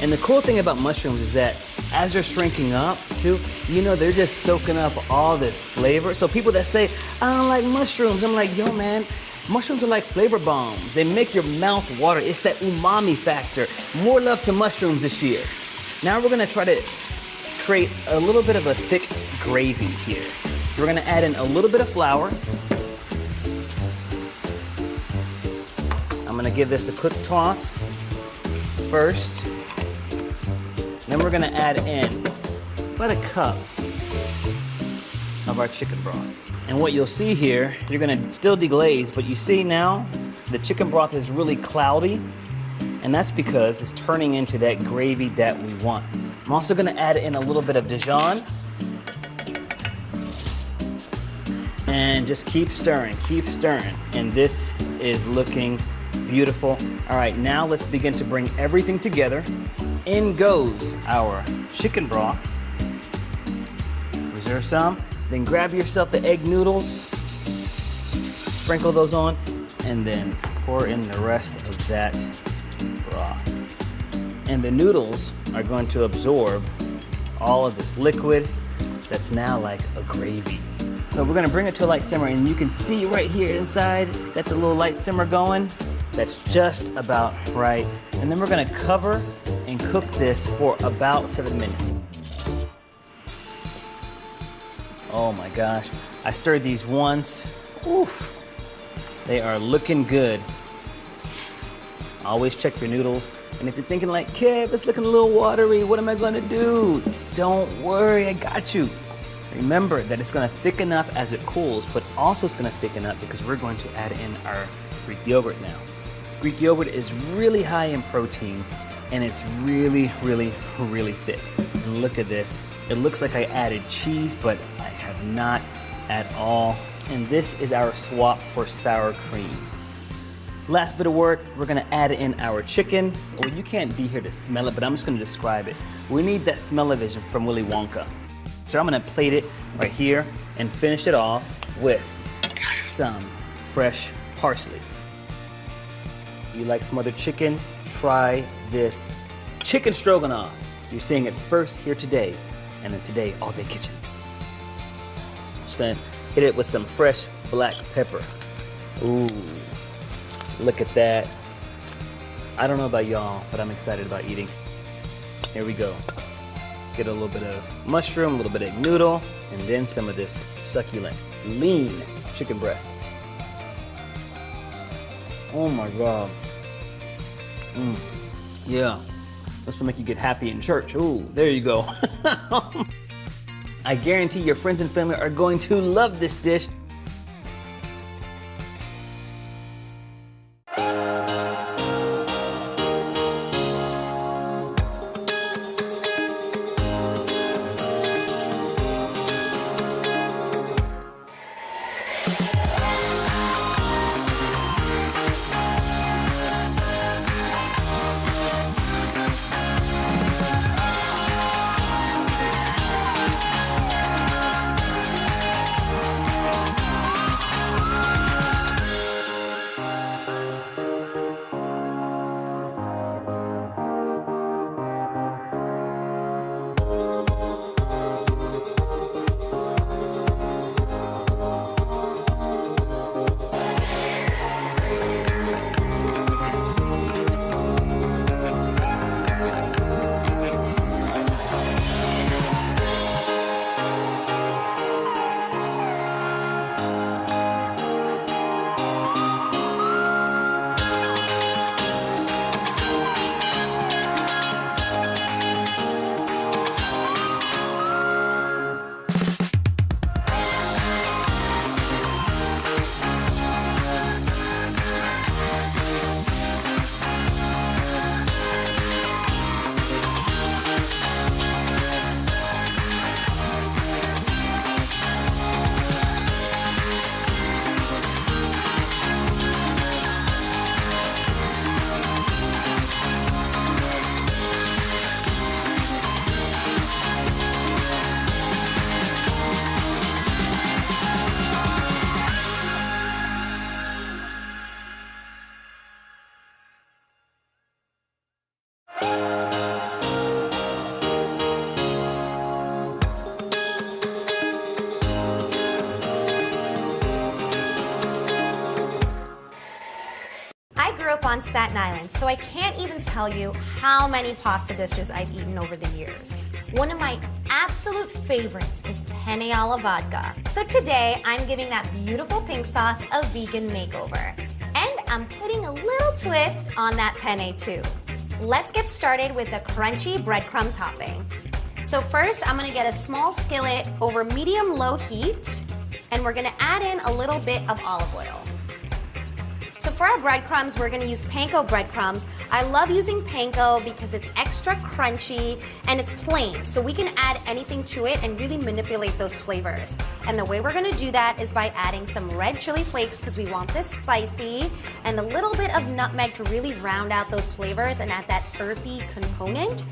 And the cool thing about mushrooms is that as they're shrinking up too, you know, they're just soaking up all this flavor. So people that say, I don't like mushrooms, I'm like, yo man, mushrooms are like flavor bombs. They make your mouth water. It's that umami factor. More love to mushrooms this year. Now we're gonna try to create a little bit of a thick gravy here. We're gonna add in a little bit of flour. I'm gonna give this a quick toss first. Then we're gonna add in about a cup of our chicken broth. And what you'll see here, you're gonna still deglaze, but you see now the chicken broth is really cloudy, and that's because it's turning into that gravy that we want. I'm also gonna add in a little bit of Dijon. And just keep stirring, And this is looking beautiful. All right, now let's begin to bring everything together. In goes our chicken broth. Reserve some. Then grab yourself the egg noodles, sprinkle those on, and then pour in the rest of that broth. And the noodles are going to absorb all of this liquid that's now like a gravy. So we're gonna bring it to a light simmer, and you can see right here inside, got the little light simmer going. That's just about right. And then we're gonna cover and cook this for about 7 minutes. Oh my gosh, I stirred these once. Oof, they are looking good. Always check your noodles. And if you're thinking like, Kev, it's looking a little watery, what am I gonna do? Don't worry, I got you. Remember that it's gonna thicken up as it cools, but also it's gonna thicken up because we're going to add in our Greek yogurt now. Greek yogurt is really high in protein, and it's really, really, really thick. And look at this. It looks like I added cheese, but I have not at all. And this is our swap for sour cream. Last bit of work, we're gonna add in our chicken. Well, you can't be here to smell it, but I'm just gonna describe it. We need that smell-o-vision from Willy Wonka. So I'm gonna plate it right here and finish it off with some fresh parsley. You like smothered chicken? Try this chicken stroganoff. You're seeing it first here today, and then today, All Day Kitchen. Just gonna hit it with some fresh black pepper. Ooh, look at that. I don't know about y'all, but I'm excited about eating. Here we go. Get a little bit of mushroom, a little bit of egg noodle, and then some of this succulent, lean chicken breast. Oh my God. Yeah, this will make you get happy in church. Ooh, there you go. I guarantee your friends and family are going to love this dish. grew up on Staten Island, so I can't even tell you how many pasta dishes I've eaten over the years. One of my absolute favorites is penne alla vodka. So today, I'm giving that beautiful pink sauce a vegan makeover. And I'm putting a little twist on that penne too. Let's get started with the crunchy breadcrumb topping. So first, I'm gonna get a small skillet over medium-low heat, and we're gonna add in a little bit of olive oil. So for our breadcrumbs, we're gonna use panko breadcrumbs. I love using panko because it's extra crunchy and it's plain, so we can add anything to it and really manipulate those flavors. And the way we're gonna do that is by adding some red chili flakes because we want this spicy, and a little bit of nutmeg to really round out those flavors and add that earthy component.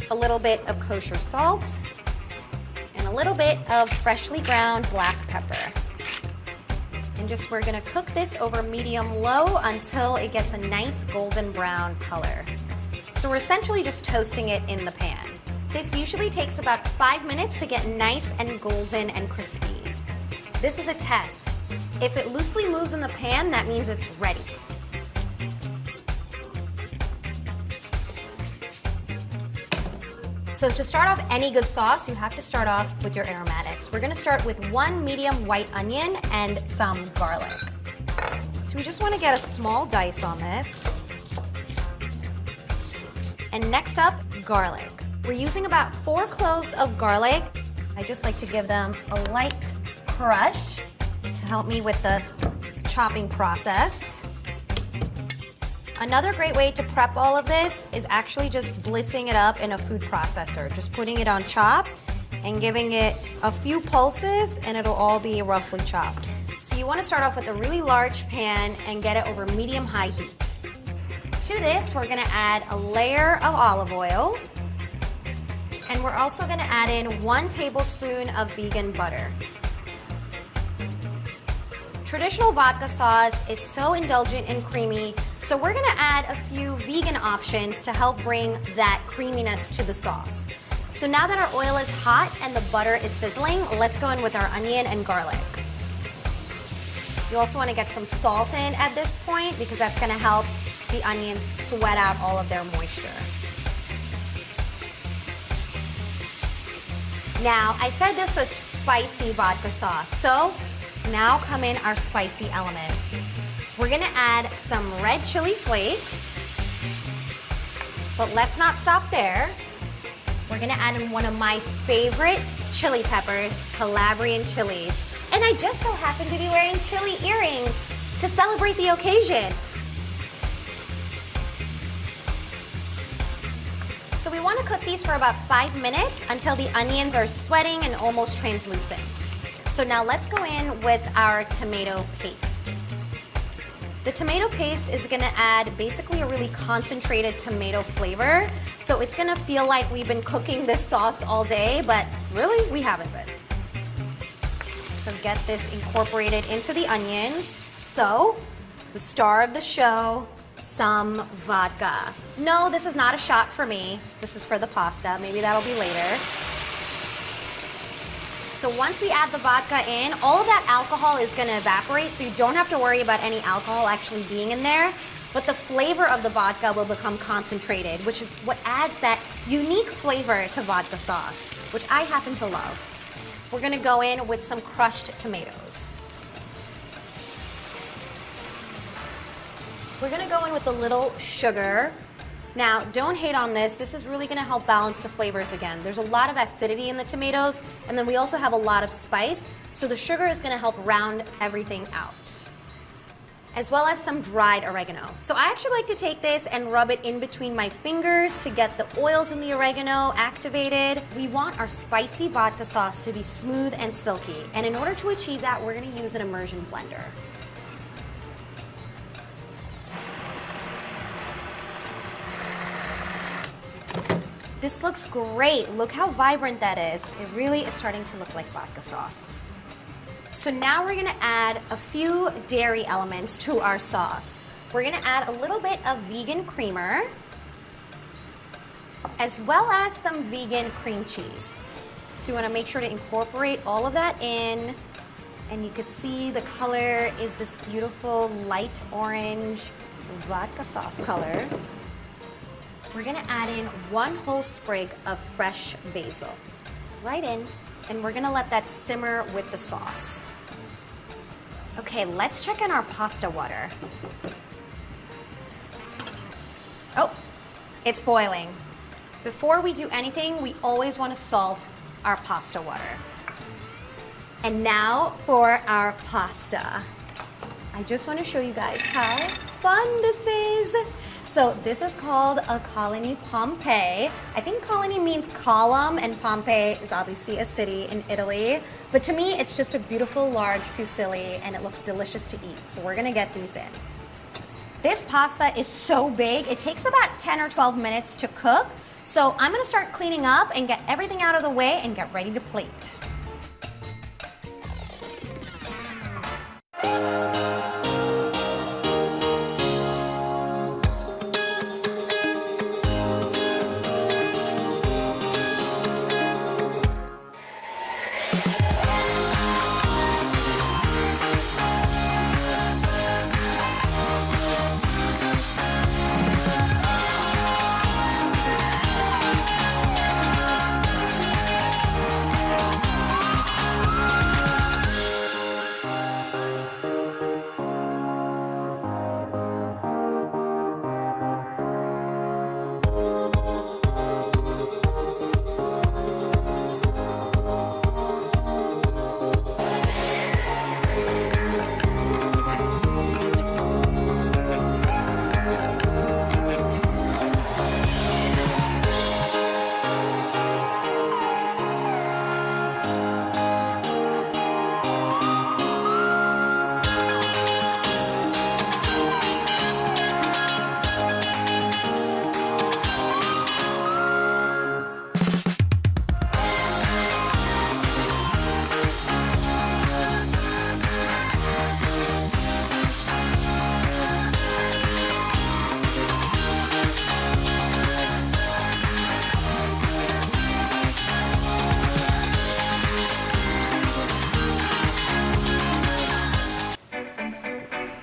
A little bit of kosher salt, and a little bit of freshly ground black pepper. And we're gonna cook this over medium-low until it gets a nice golden brown color. So we're essentially just toasting it in the pan. This usually takes about 5 minutes to get nice and golden and crispy. This is a test. If it loosely moves in the pan, that means it's ready. So to start off any good sauce, you have to start off with your aromatics. We're gonna start with 1 medium white onion and some garlic. So we just wanna get a small dice on this. And next up, garlic. We're using about 4 cloves of garlic. I just like to give them a light crush to help me with the chopping process. Another great way to prep all of this is actually just blitzing it up in a food processor. Just putting it on chop and giving it a few pulses and it'll all be roughly chopped. So you want to start off with a really large pan and get it over medium-high heat. To this, we're gonna add a layer of olive oil, and we're also gonna add in 1 tablespoon of vegan butter. Traditional vodka sauce is so indulgent and creamy, so we're gonna add a few vegan options to help bring that creaminess to the sauce. So now that our oil is hot and the butter is sizzling, let's go in with our onion and garlic. You also want to get some salt in at this point because that's going to help the onions sweat out all of their moisture. Now, I said this was spicy vodka sauce, so now come in our spicy elements. We're going to add some red chili flakes, but let's not stop there. We're going to add in one of my favorite chili peppers, Calabrian chilies. And I just so happen to be wearing chili earrings to celebrate the occasion. So we want to cook these for about 5 minutes until the onions are sweating and almost translucent. So now let's go in with our tomato paste. The tomato paste is going to add basically a really concentrated tomato flavor. So it's going to feel like we've been cooking this sauce all day, but really we haven't been. So get this incorporated into the onions. So, the star of the show, some vodka. No, this is not a shot for me. This is for the pasta. Maybe that'll be later. So once we add the vodka in, all of that alcohol is going to evaporate, so you don't have to worry about any alcohol actually being in there. But the flavor of the vodka will become concentrated, which is what adds that unique flavor to vodka sauce, which I happen to love. We're gonna go in with some crushed tomatoes. We're gonna go in with a little sugar. Now, don't hate on this. This is really gonna help balance the flavors again. There's a lot of acidity in the tomatoes, and then we also have a lot of spice, so the sugar is gonna help round everything out. As well as some dried oregano. So I actually like to take this and rub it in between my fingers to get the oils in the oregano activated. We want our spicy vodka sauce to be smooth and silky. And in order to achieve that, we're gonna use an immersion blender. This looks great. Look how vibrant that is. It really is starting to look like vodka sauce. So now we're gonna add a few dairy elements to our sauce. We're gonna add a little bit of vegan creamer, as well as some vegan cream cheese. So you wanna make sure to incorporate all of that in, and you can see the color is this beautiful light orange vodka sauce color. We're gonna add in 1 whole sprig of fresh basil, right in. And we're gonna let that simmer with the sauce. Okay, let's check in our pasta water. Oh, it's boiling. Before we do anything, we always wanna salt our pasta water. And now for our pasta. I just wanna show you guys how fun this is. So this is called a Colony Pompeii. I think Colony means column, and Pompeii is obviously a city in Italy. But to me, it's just a beautiful large fusilli, and it looks delicious to eat. So we're gonna get these in. This pasta is so big, it takes about 10 or 12 minutes to cook. So I'm gonna start cleaning up and get everything out of the way and get ready to plate.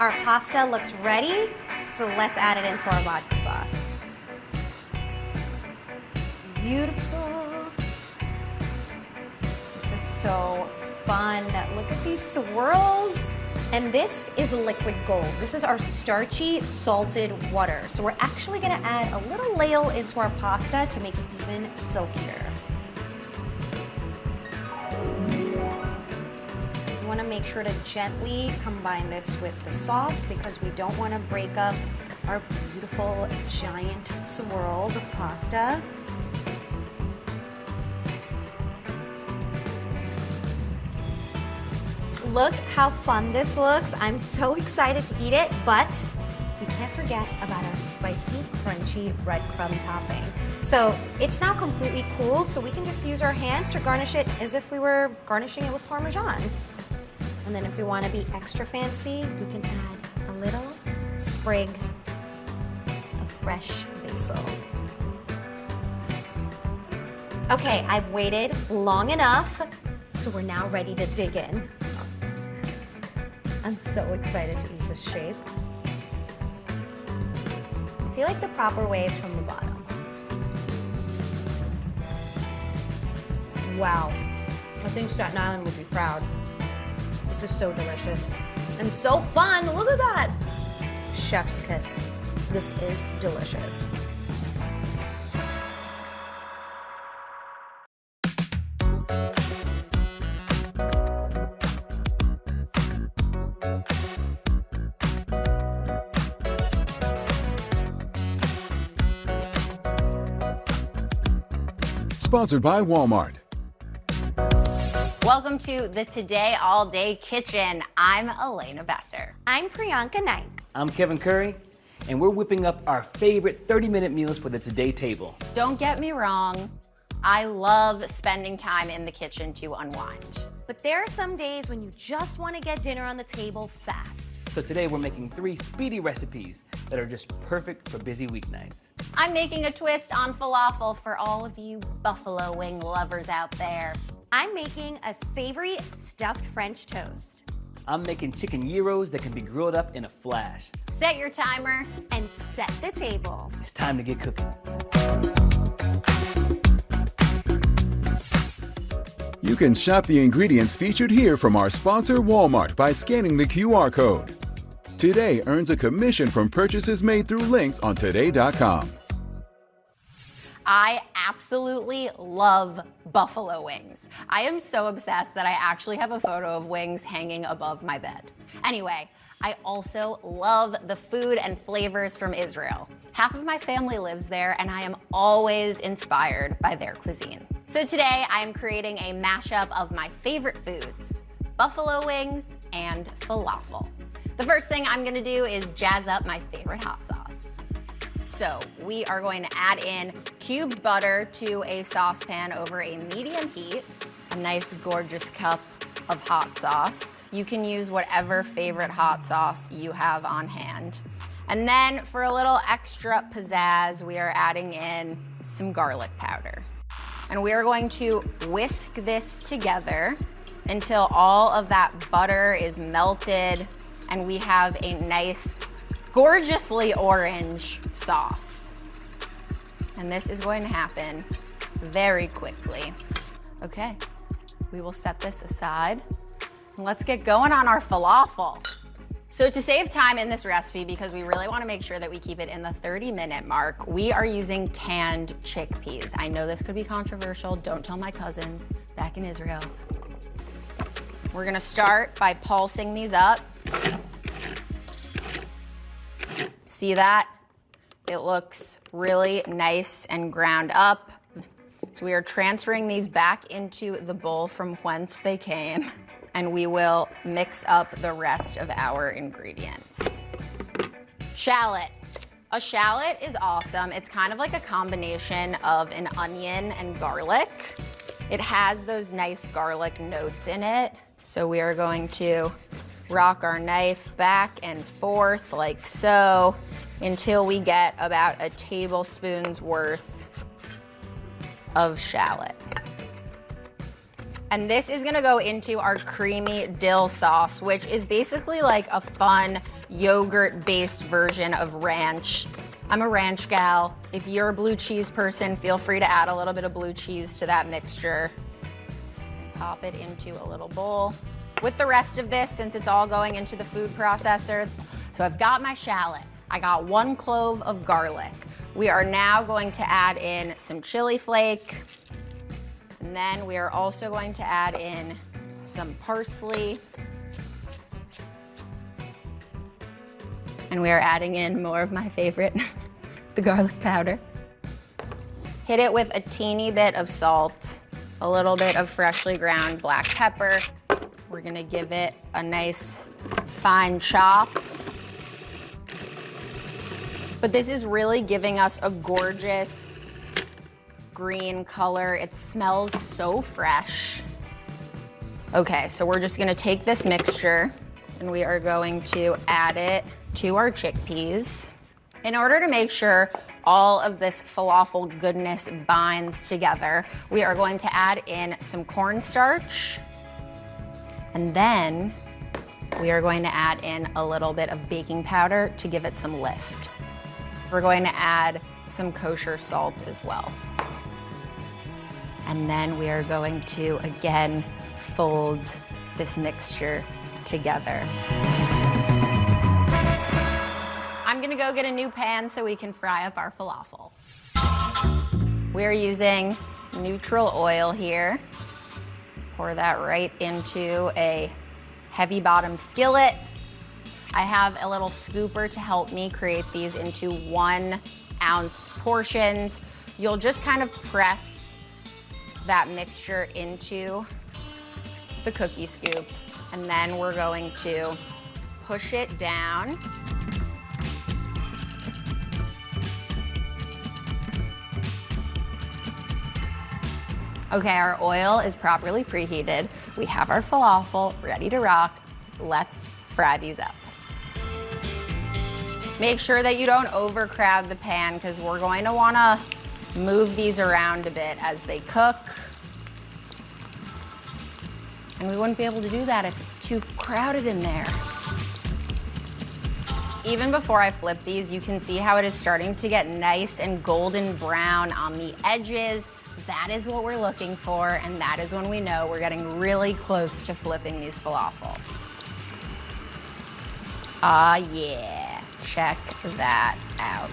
Our pasta looks ready, so let's add it into our vodka sauce. Beautiful. This is so fun. Look at these swirls. And this is liquid gold. This is our starchy, salted water. So we're actually gonna add a little ladle into our pasta to make it even silkier. You wanna make sure to gently combine this with the sauce because we don't wanna break up our beautiful giant swirls of pasta. Look how fun this looks. I'm so excited to eat it, but we can't forget about our spicy, crunchy breadcrumb topping. So it's now completely cooled, so we can just use our hands to garnish it as if we were garnishing it with Parmesan. And then if we want to be extra fancy, we can add a little sprig of fresh basil. Okay, I've waited long enough, so we're now ready to dig in. I'm so excited to eat this shape. I feel like the proper way is from the bottom. Wow, I think Staten Island would be proud. This is so delicious and so fun. Look at that. Chef's kiss. This is delicious. Sponsored by Walmart. Welcome to the Today All Day Kitchen. I'm Elena Besser. I'm Priyanka Naik. I'm Kevin Curry, and we're whipping up our favorite 30-minute meals for the Today table. Don't get me wrong, I love spending time in the kitchen to unwind. But there are some days when you just want to get dinner on the table fast. So today we're making 3 speedy recipes that are just perfect for busy weeknights. I'm making a twist on falafel for all of you buffalo wing lovers out there. I'm making a savory stuffed French toast. I'm making chicken gyros that can be grilled up in a flash. Set your timer and set the table. It's time to get cooking. You can shop the ingredients featured here from our sponsor, Walmart, by scanning the QR code. Today earns a commission from purchases made through links on today.com. I absolutely love buffalo wings. I am so obsessed that I actually have a photo of wings hanging above my bed. Anyway, I also love the food and flavors from Israel. Half of my family lives there, and I am always inspired by their cuisine. So today, I'm creating a mashup of my favorite foods, buffalo wings and falafel. The first thing I'm gonna do is jazz up my favorite hot sauce. So we are going to add in cubed butter to a saucepan over a medium heat, a nice gorgeous cup of hot sauce. You can use whatever favorite hot sauce you have on hand. And then for a little extra pizzazz, we are adding in some garlic powder. And we are going to whisk this together until all of that butter is melted and we have a nice, gorgeously orange sauce. And this is going to happen very quickly. Okay, we will set this aside. Let's get going on our falafel. So to save time in this recipe, because we really want to make sure that we keep it in the 30-minute mark, we are using canned chickpeas. I know this could be controversial. Don't tell my cousins back in Israel. We're gonna start by pulsing these up. See that? It looks really nice and ground up. So we are transferring these back into the bowl from whence they came, and we will mix up the rest of our ingredients. Shallot. A shallot is awesome. It's kind of like a combination of an onion and garlic. It has those nice garlic notes in it. So we are going to rock our knife back and forth like so until we get about a tablespoon's worth of shallot. And this is gonna go into our creamy dill sauce, which is basically like a fun yogurt-based version of ranch. I'm a ranch gal. If you're a blue cheese person, feel free to add a little bit of blue cheese to that mixture. Pop it into a little bowl. With the rest of this, since it's all going into the food processor, so I've got my shallot. I got 1 clove of garlic. We are now going to add in some chili flake. And then we are also going to add in some parsley. And we are adding in more of my favorite, the garlic powder. Hit it with a teeny bit of salt, a little bit of freshly ground black pepper. We're gonna give it a nice fine chop. But this is really giving us a gorgeous green color. It smells so fresh. Okay, so we're just gonna take this mixture and we are going to add it to our chickpeas. In order to make sure all of this falafel goodness binds together, we are going to add in some cornstarch, and then we are going to add in a little bit of baking powder to give it some lift. We're going to add some kosher salt as well. And then we are going to, again, fold this mixture together. I'm gonna go get a new pan so we can fry up our falafel. We're using neutral oil here. Pour that right into a heavy bottom skillet. I have a little scooper to help me create these into 1 ounce portions. You'll just kind of press that mixture into the cookie scoop, and then we're going to push it down. Okay, our oil is properly preheated. We have our falafel ready to rock. Let's fry these up. Make sure that you don't overcrowd the pan because we're going to wanna move these around a bit as they cook. And we wouldn't be able to do that if it's too crowded in there. Even before I flip these, you can see how it is starting to get nice and golden brown on the edges. That is what we're looking for, and that is when we know we're getting really close to flipping these falafel. Ah, yeah, check that out.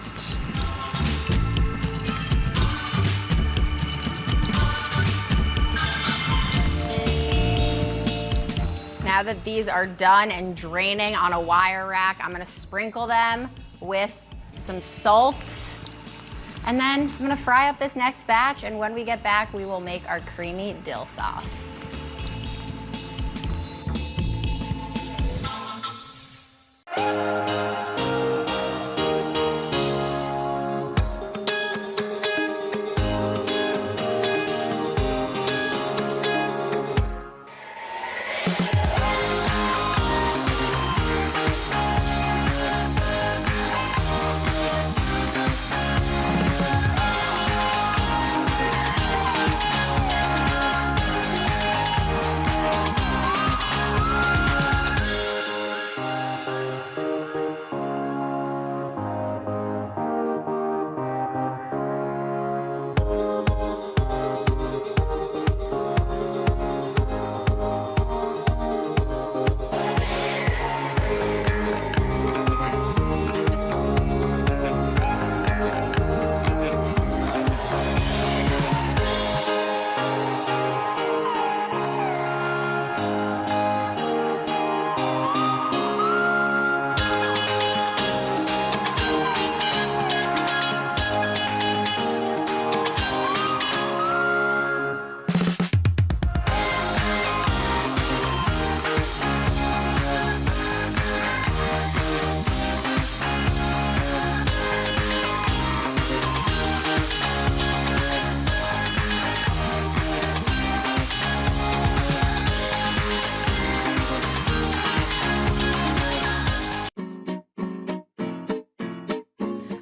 Now that these are done and draining on a wire rack, I'm gonna sprinkle them with some salt. And then I'm gonna fry up this next batch, and when we get back, we will make our creamy dill sauce.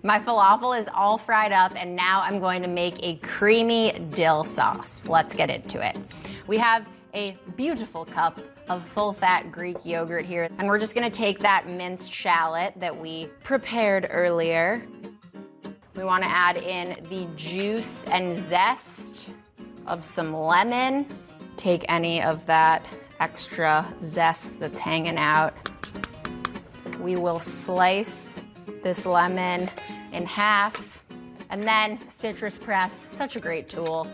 My falafel is all fried up, and now I'm going to make a creamy dill sauce. Let's get into it. We have a beautiful cup of full-fat Greek yogurt here. And we're just gonna take that minced shallot that we prepared earlier. We wanna add in the juice and zest of some lemon. Take any of that extra zest that's hanging out. We will slice this lemon in half, and then citrus press, such a great tool.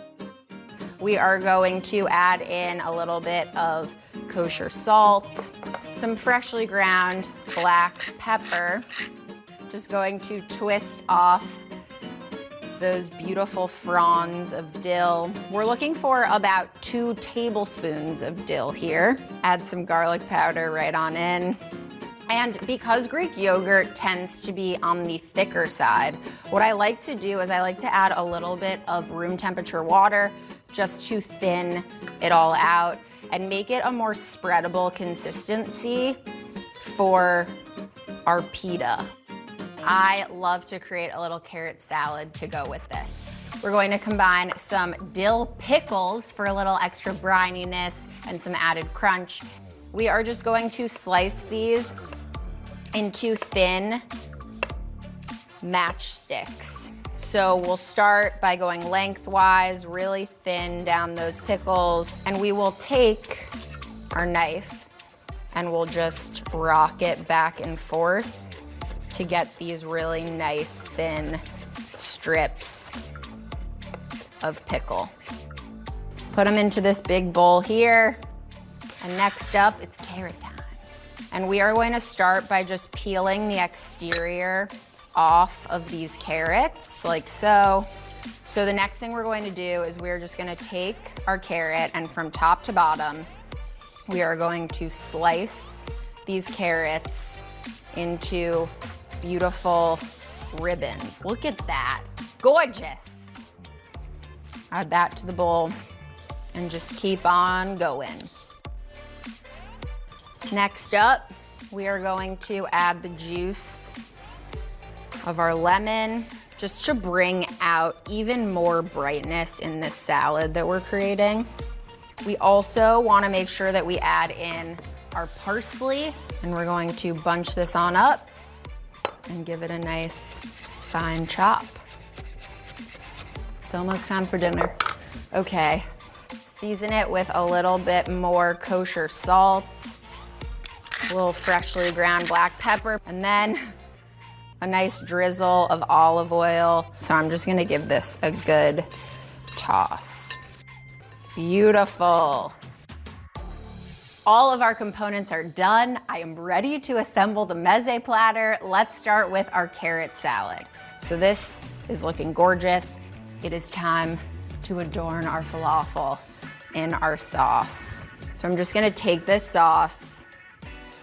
We are going to add in a little bit of kosher salt, some freshly ground black pepper. Just going to twist off those beautiful fronds of dill. We're looking for about 2 tablespoons of dill here. Add some garlic powder right on in. And because Greek yogurt tends to be on the thicker side, what I like to do is I like to add a little bit of room temperature water just to thin it all out and make it a more spreadable consistency for our pita. I love to create a little carrot salad to go with this. We're going to combine some dill pickles for a little extra brininess and some added crunch. We are just going to slice these into thin matchsticks. So we'll start by going lengthwise, really thin down those pickles, and we will take our knife and we'll just rock it back and forth to get these really nice thin strips of pickle. Put them into this big bowl here, and next up, it's carrot time. And we are going to start by just peeling the exterior off of these carrots, like so. So the next thing we're going to do is we're just gonna take our carrot, and from top to bottom, we are going to slice these carrots into beautiful ribbons. Look at that, gorgeous. Add that to the bowl and just keep on going. Next up, we are going to add the juice of our lemon just to bring out even more brightness in this salad that we're creating. We also want to make sure that we add in our parsley, and we're going to bunch this on up and give it a nice fine chop. It's almost time for dinner. Okay, season it with a little bit more kosher salt, a little freshly ground black pepper, and then a nice drizzle of olive oil. So I'm just gonna give this a good toss. Beautiful. All of our components are done. I am ready to assemble the meze platter. Let's start with our carrot salad. So this is looking gorgeous. It is time to adorn our falafel in our sauce. So I'm just gonna take this sauce,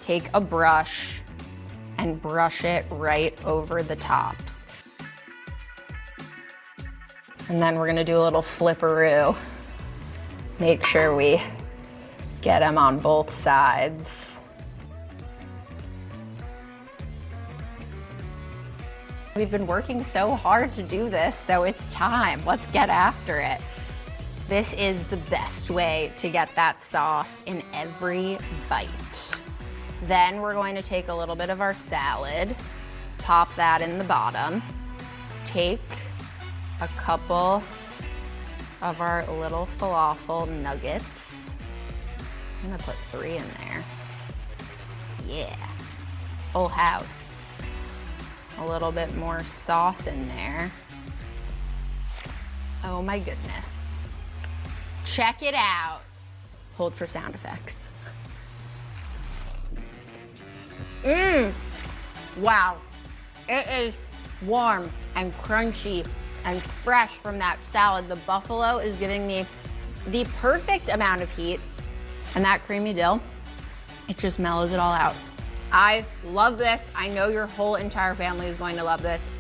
take a brush, and brush it right over the tops. And then we're gonna do a little flipperoo. Make sure we get them on both sides. We've been working so hard to do this, so it's time. Let's get after it. This is the best way to get that sauce in every bite. Then we're going to take a little bit of our salad, pop that in the bottom, take a couple of our little falafel nuggets. I'm gonna put 3 in there. Yeah, full house. A little bit more sauce in there. Oh my goodness. Check it out. Hold for sound effects. Wow, it is warm and crunchy and fresh from that salad. The buffalo is giving me the perfect amount of heat, and that creamy dill, it just mellows it all out. I love this. I know your whole entire family is going to love this.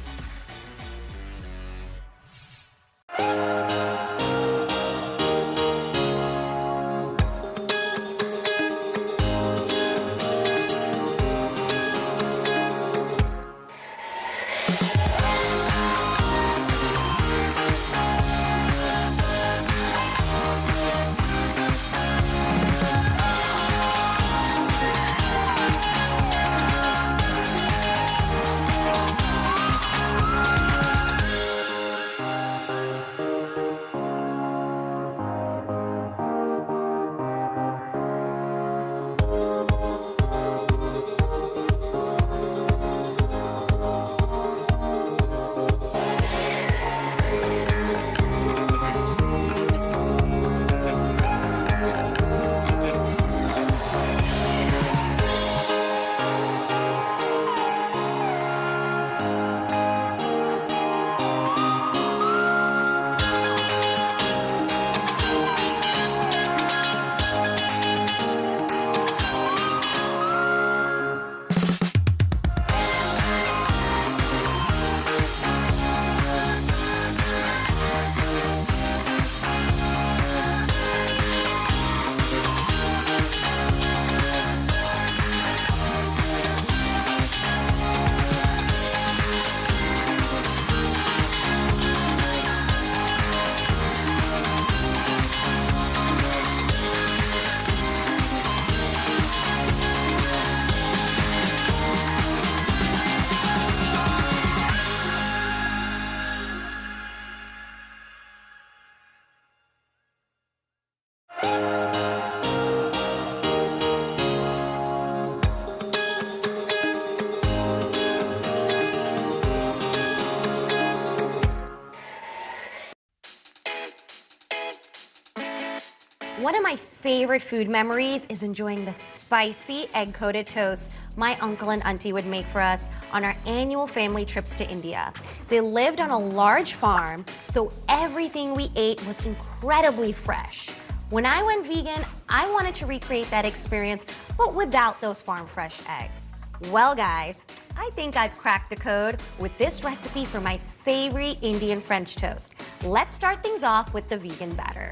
One of my favorite food memories is enjoying the spicy egg-coated toast my uncle and auntie would make for us on our annual family trips to India. They lived on a large farm, so everything we ate was incredibly fresh. When I went vegan, I wanted to recreate that experience, but without those farm-fresh eggs. Well, guys, I think I've cracked the code with this recipe for my savory Indian French toast. Let's start things off with the vegan batter.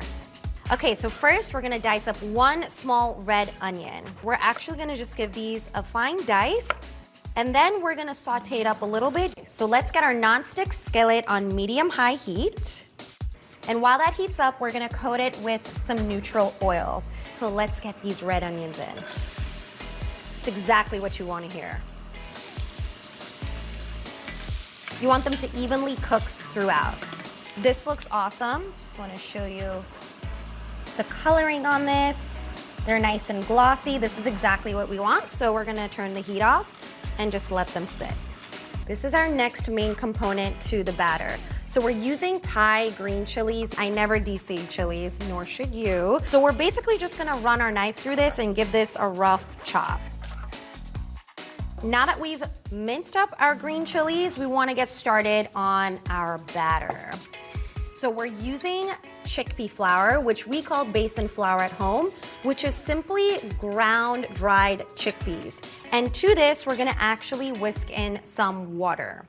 Okay, so first we're gonna dice up 1 small red onion. We're actually gonna just give these a fine dice, and then we're gonna saute it up a little bit. So let's get our nonstick skillet on medium-high heat. And while that heats up, we're gonna coat it with some neutral oil. So let's get these red onions in. It's exactly what you wanna hear. You want them to evenly cook throughout. This looks awesome. Just wanna show you the coloring on this. They're nice and glossy. This is exactly what we want. So we're gonna turn the heat off and just let them sit. This is our next main component to the batter. So we're using Thai green chilies. I never de-seed chilies, nor should you. So we're basically just gonna run our knife through this and give this a rough chop. Now that we've minced up our green chilies, we wanna get started on our batter. So we're using chickpea flour, which we call basin flour at home, which is simply ground dried chickpeas. And to this, we're gonna actually whisk in some water.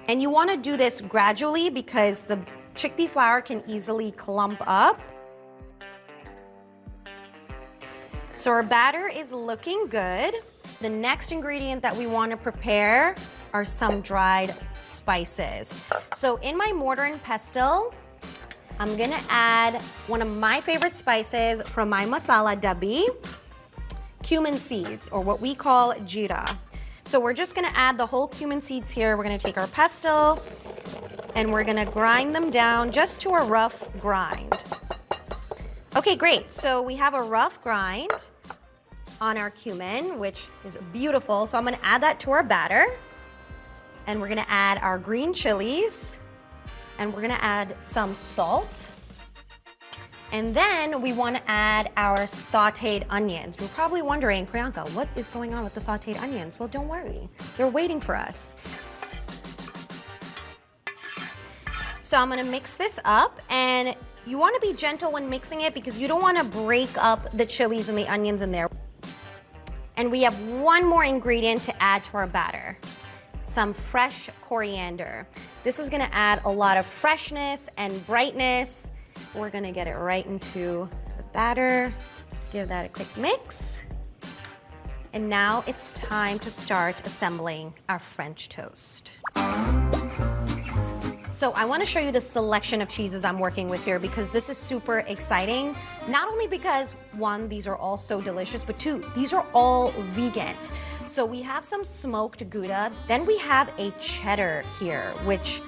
And you wanna do this gradually because the chickpea flour can easily clump up. So our batter is looking good. The next ingredient that we wanna prepare are some dried spices. So in my mortar and pestle, I'm gonna add one of my favorite spices from my masala dabbi, cumin seeds, or what we call jeera. So we're just gonna add the whole cumin seeds here. We're gonna take our pestle and we're gonna grind them down just to a rough grind. Okay, great. So we have a rough grind on our cumin, which is beautiful. So I'm gonna add that to our batter. And we're gonna add our green chilies. And we're gonna add some salt. And then we wanna add our sauteed onions. You're probably wondering, Priyanka, what is going on with the sauteed onions? Well, don't worry, they're waiting for us. So I'm gonna mix this up, and you wanna be gentle when mixing it because you don't wanna break up the chilies and the onions in there. And we have one more ingredient to add to our batter. Some fresh coriander. This is gonna add a lot of freshness and brightness. We're gonna get it right into the batter. Give that a quick mix. And now it's time to start assembling our French toast. So I wanna show you the selection of cheeses I'm working with here because this is super exciting. Not only because, one, these are all so delicious, but two, these are all vegan. So we have some smoked Gouda, then we have a cheddar here, which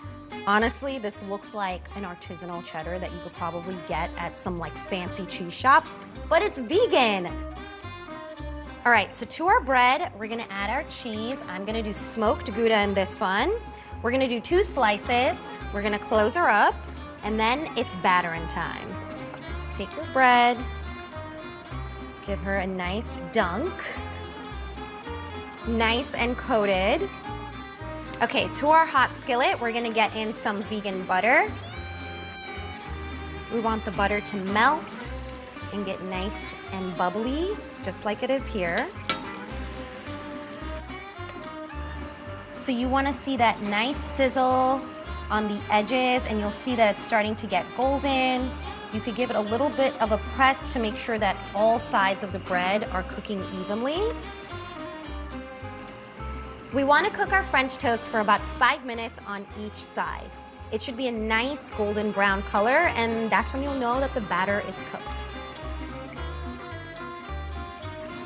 honestly, this looks like an artisanal cheddar that you could probably get at some like fancy cheese shop, but it's vegan. All right, so to our bread, we're gonna add our cheese. I'm gonna do smoked Gouda in this one. We're gonna do 2 slices. We're gonna close her up, and then it's battering time. Take your bread, give her a nice dunk. Nice and coated. Okay, to our hot skillet, we're gonna get in some vegan butter. We want the butter to melt and get nice and bubbly, just like it is here. So you wanna see that nice sizzle on the edges, and you'll see that it's starting to get golden. You could give it a little bit of a press to make sure that all sides of the bread are cooking evenly. We wanna cook our French toast for about 5 minutes on each side. It should be a nice golden brown color, and that's when you'll know that the batter is cooked.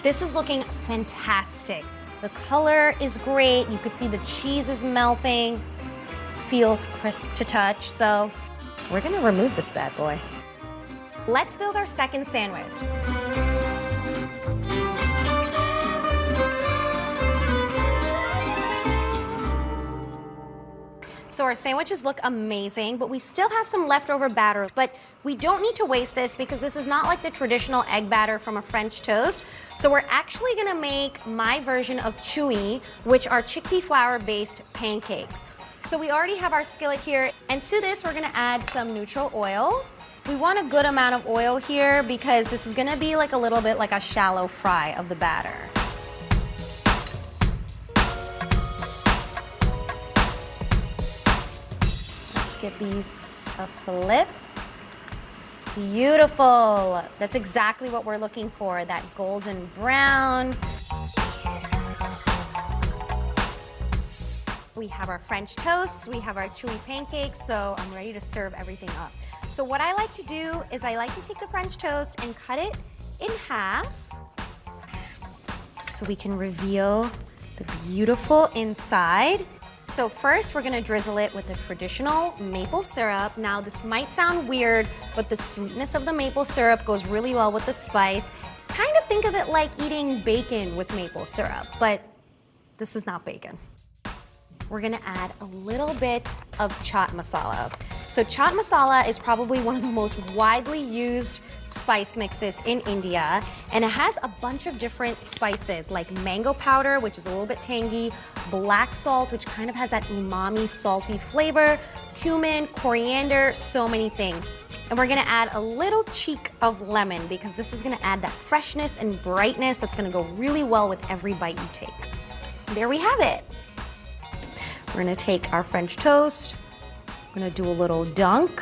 This is looking fantastic. The color is great. You could see the cheese is melting. Feels crisp to touch. So we're gonna remove this bad boy. Let's build our second sandwich. So our sandwiches look amazing, but we still have some leftover batter. But we don't need to waste this because this is not like the traditional egg batter from a French toast. So we're actually gonna make my version of chewy, which are chickpea flour-based pancakes. So we already have our skillet here, and to this we're gonna add some neutral oil. We want a good amount of oil here because this is gonna be like a little bit like a shallow fry of the batter. Give these a flip. Beautiful. That's exactly what we're looking for, that golden brown. We have our French toast, we have our chewy pancakes, so I'm ready to serve everything up. So what I like to do is I like to take the French toast and cut it in half so we can reveal the beautiful inside. So first we're gonna drizzle it with the traditional maple syrup. Now this might sound weird, but the sweetness of the maple syrup goes really well with the spice. Kind of think of it like eating bacon with maple syrup, but this is not bacon. We're gonna add a little bit of chaat masala. So chaat masala is probably one of the most widely used spice mixes in India, and it has a bunch of different spices like mango powder, which is a little bit tangy, black salt, which kind of has that umami salty flavor, cumin, coriander, so many things. And we're gonna add a little cheek of lemon because this is gonna add that freshness and brightness that's gonna go really well with every bite you take. There we have it. We're gonna take our French toast, we're gonna do a little dunk.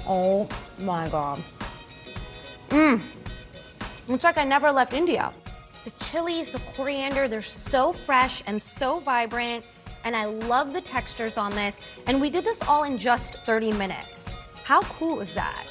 Oh my God. It's like I never left India. The chilies, the coriander, they're so fresh and so vibrant, and I love the textures on this, and we did this all in just 30 minutes. How cool is that?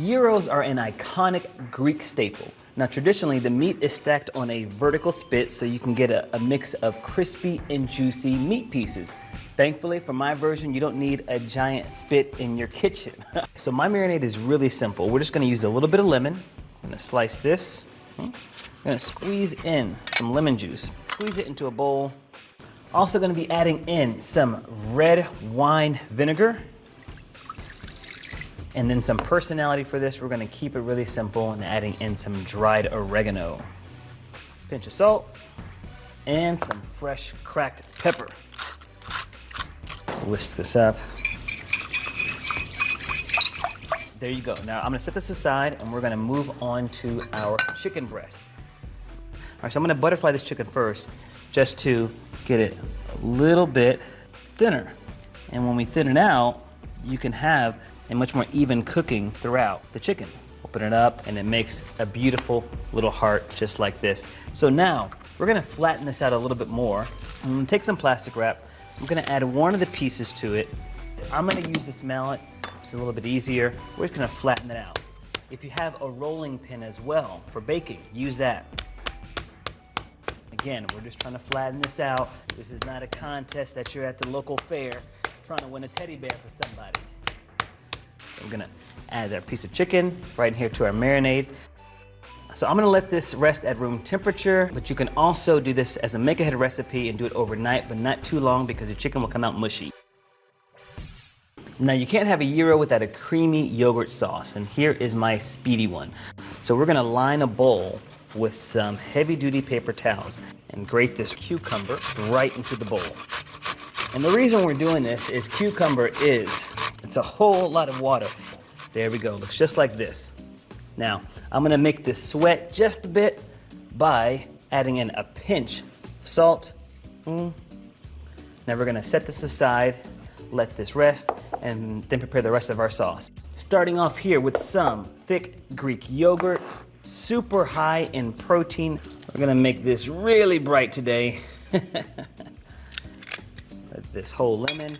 Gyros are an iconic Greek staple. Now, traditionally, the meat is stacked on a vertical spit so you can get a mix of crispy and juicy meat pieces. Thankfully, for my version, you don't need a giant spit in your kitchen. So my marinade is really simple. We're just gonna use a little bit of lemon. I'm gonna slice this. I'm gonna squeeze in some lemon juice. Squeeze it into a bowl. Also gonna be adding in some red wine vinegar. And then some personality for this. We're gonna keep it really simple and adding in some dried oregano. Pinch of salt and some fresh cracked pepper. Whisk this up. There you go. Now I'm gonna set this aside and we're gonna move on to our chicken breast. All right, so I'm gonna butterfly this chicken first just to get it a little bit thinner. And when we thin it out, you can have a much more even cooking throughout the chicken. Open it up and it makes a beautiful little heart just like this. So now we're gonna flatten this out a little bit more. I'm gonna take some plastic wrap. I'm gonna add one of the pieces to it. I'm gonna use this mallet, it's a little bit easier. We're just gonna flatten it out. If you have a rolling pin as well for baking, use that. Again, we're just trying to flatten this out. This is not a contest that you're at the local fair trying to win a teddy bear for somebody. So I'm gonna add our piece of chicken right here to our marinade. So I'm gonna let this rest at room temperature, but you can also do this as a make-ahead recipe and do it overnight, but not too long because your chicken will come out mushy. Now you can't have a gyro without a creamy yogurt sauce, and here is my speedy one. So we're gonna line a bowl with some heavy-duty paper towels and grate this cucumber right into the bowl. And the reason we're doing this is it's a whole lot of water. There we go, looks just like this. Now, I'm gonna make this sweat just a bit by adding in a pinch of salt. Now we're gonna set this aside, let this rest, and then prepare the rest of our sauce. Starting off here with some thick Greek yogurt, super high in protein. We're gonna make this really bright today. This whole lemon.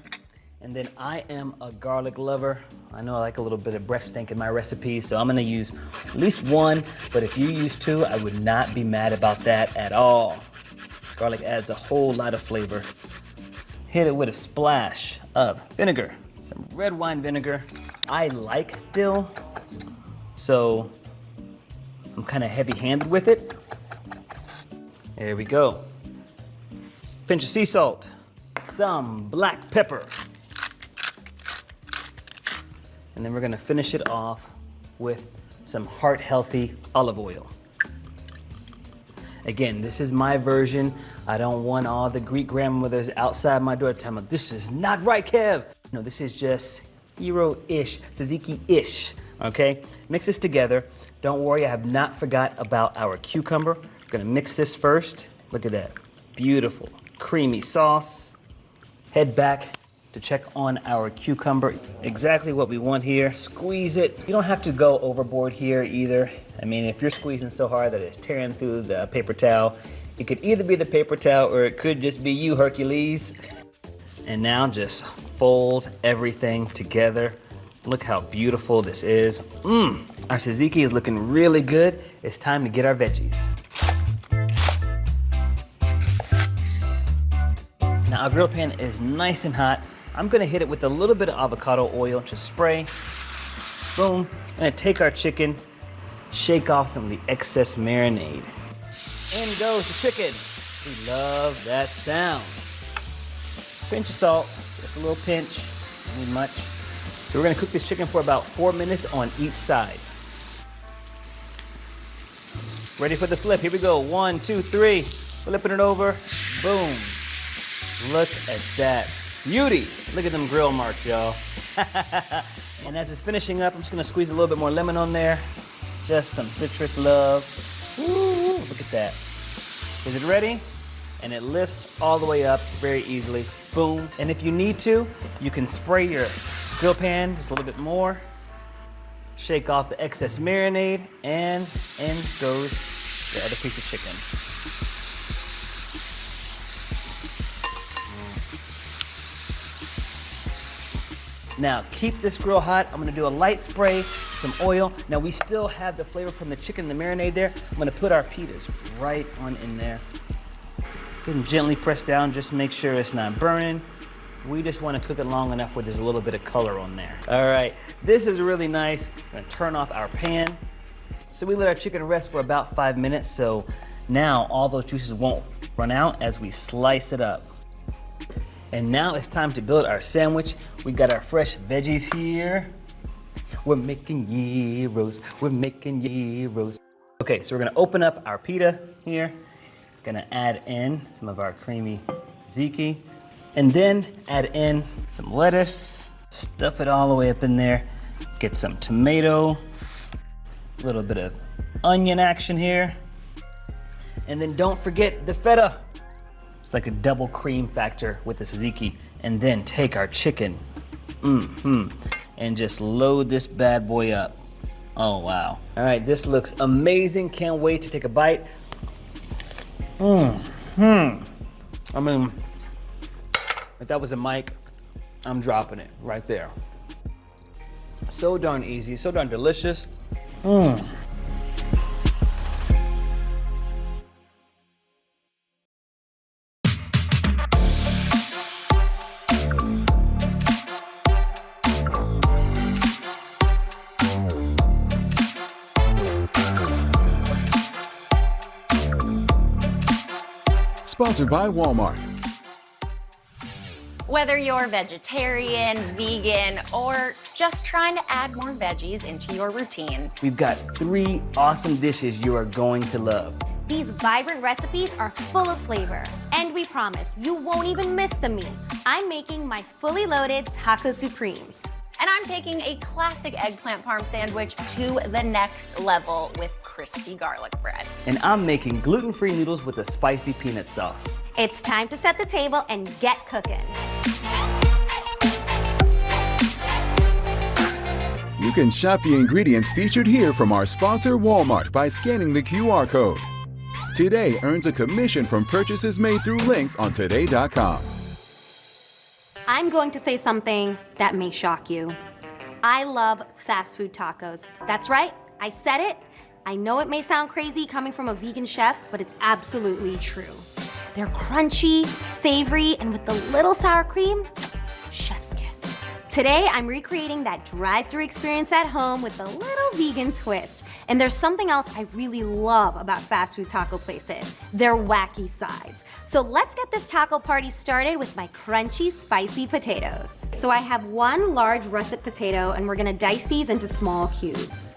And then I am a garlic lover. I know I like a little bit of breath stink in my recipes, so I'm gonna use at least one, but if you use two, I would not be mad about that at all. Garlic adds a whole lot of flavor. Hit it with a splash of vinegar, some red wine vinegar. I like dill, so I'm kind of heavy-handed with it. There we go. Pinch of sea salt, some black pepper. And then we're gonna finish it off with some heart-healthy olive oil. Again, this is my version. I don't want all the Greek grandmothers outside my door telling me, this is not right, Kev. No, this is just gyro-ish, tzatziki-ish, okay? Mix this together. Don't worry, I have not forgot about our cucumber. We're gonna mix this first. Look at that, beautiful, creamy sauce. Head back to check on our cucumber. Exactly what we want here. Squeeze it. You don't have to go overboard here either. I mean, if you're squeezing so hard that it's tearing through the paper towel, it could either be the paper towel or it could just be you, Hercules. And now just fold everything together. Look how beautiful this is. Our tzatziki is looking really good. It's time to get our veggies. Now our grill pan is nice and hot. I'm gonna hit it with a little bit of avocado oil, just spray, boom. Gonna take our chicken, shake off some of the excess marinade. In goes the chicken. We love that sound. Pinch of salt, just a little pinch, not need much. So we're gonna cook this chicken for about 4 minutes on each side. Ready for the flip, here we go. 1, 2, 3, flipping it over, boom. Look at that beauty. Look at them grill marks, y'all. And as it's finishing up, I'm just gonna squeeze a little bit more lemon on there. Just some citrus love. Ooh, look at that. Is it ready? And it lifts all the way up very easily. Boom. And if you need to, you can spray your grill pan just a little bit more. Shake off the excess marinade, and in goes the other piece of chicken. Now keep this grill hot. I'm gonna do a light spray, some oil. Now we still have the flavor from the chicken, the marinade there. I'm gonna put our pitas right on in there. Go and gently press down, just make sure it's not burning. We just wanna cook it long enough where there's a little bit of color on there. All right, this is really nice. I'm gonna turn off our pan. So we let our chicken rest for about 5 minutes, so now all those juices won't run out as we slice it up. And now it's time to build our sandwich. We got our fresh veggies here. We're making gyros, we're making gyros. Okay, so we're gonna open up our pita here. Gonna add in some of our creamy tzatziki, and then add in some lettuce. Stuff it all the way up in there. Get some tomato, a little bit of onion action here. And then don't forget the feta. It's like a double cream factor with the tzatziki. And then take our chicken, and just load this bad boy up. Oh, wow. All right, this looks amazing. Can't wait to take a bite. I mean, if that was a mic, I'm dropping it right there. So darn easy, so darn delicious. Sponsored by Walmart. Whether you're vegetarian, vegan, or just trying to add more veggies into your routine, We've got 3 awesome dishes you are going to love. These vibrant recipes are full of flavor, and we promise you won't even miss the meat. I'm making my fully loaded Taco Supremes. and I'm taking a classic eggplant parm sandwich to the next level with crispy garlic bread. And I'm making gluten-free noodles with a spicy peanut sauce. It's time to set the table and get cooking. You can shop the ingredients featured here from our sponsor, Walmart, by scanning the QR code. Today earns a commission from purchases made through links on today.com. I'm going to say something that may shock you. I love fast food tacos. That's right, I said it. I know it may sound crazy coming from a vegan chef, but it's absolutely true. They're crunchy, savory, and with the little sour cream, chef's kiss. Today, I'm recreating that drive-thru experience at home with a little vegan twist. And there's something else I really love about fast food taco places, their wacky sides. So let's get this taco party started with my crunchy, spicy potatoes. So I have one large russet potato, and we're gonna dice these into small cubes.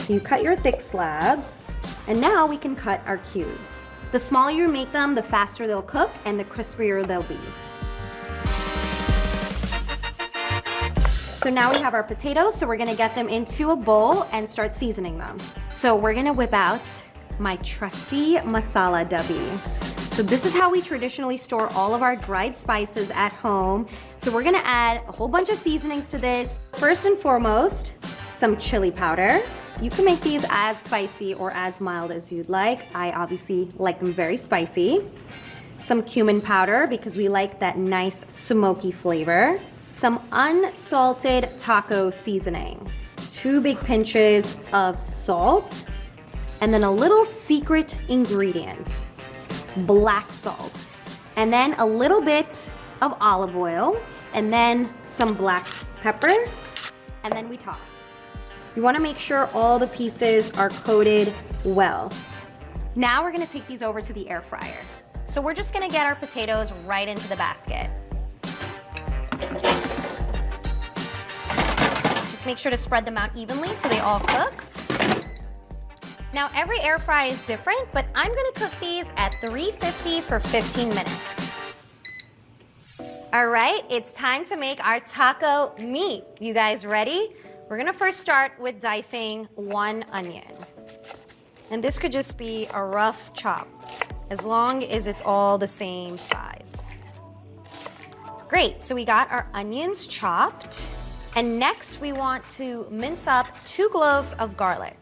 So you cut your thick slabs, and now we can cut our cubes. The smaller you make them, the faster they'll cook and the crispier they'll be. So now we have our potatoes, so we're gonna get them into a bowl and start seasoning them. So we're gonna whip out my trusty masala dabbi. So this is how we traditionally store all of our dried spices at home. So we're gonna add a whole bunch of seasonings to this. First and foremost, some chili powder. You can make these as spicy or as mild as you'd like. I obviously like them very spicy. Some cumin powder because we like that nice smoky flavor. Some unsalted taco seasoning. 2 big pinches of salt. And then a little secret ingredient, black salt. And then a little bit of olive oil. And then some black pepper. And then we toss. You wanna make sure all the pieces are coated well. Now we're gonna take these over to the air fryer. So we're just gonna get our potatoes right into the basket. Just make sure to spread them out evenly so they all cook. Now every air fry is different, but I'm gonna cook these at 350 for 15 minutes. All right, it's time to make our taco meat. You guys ready? We're gonna first start with dicing 1 onion. And this could just be a rough chop, as long as it's all the same size. Great, so we got our onions chopped. And next we want to mince up 2 cloves of garlic.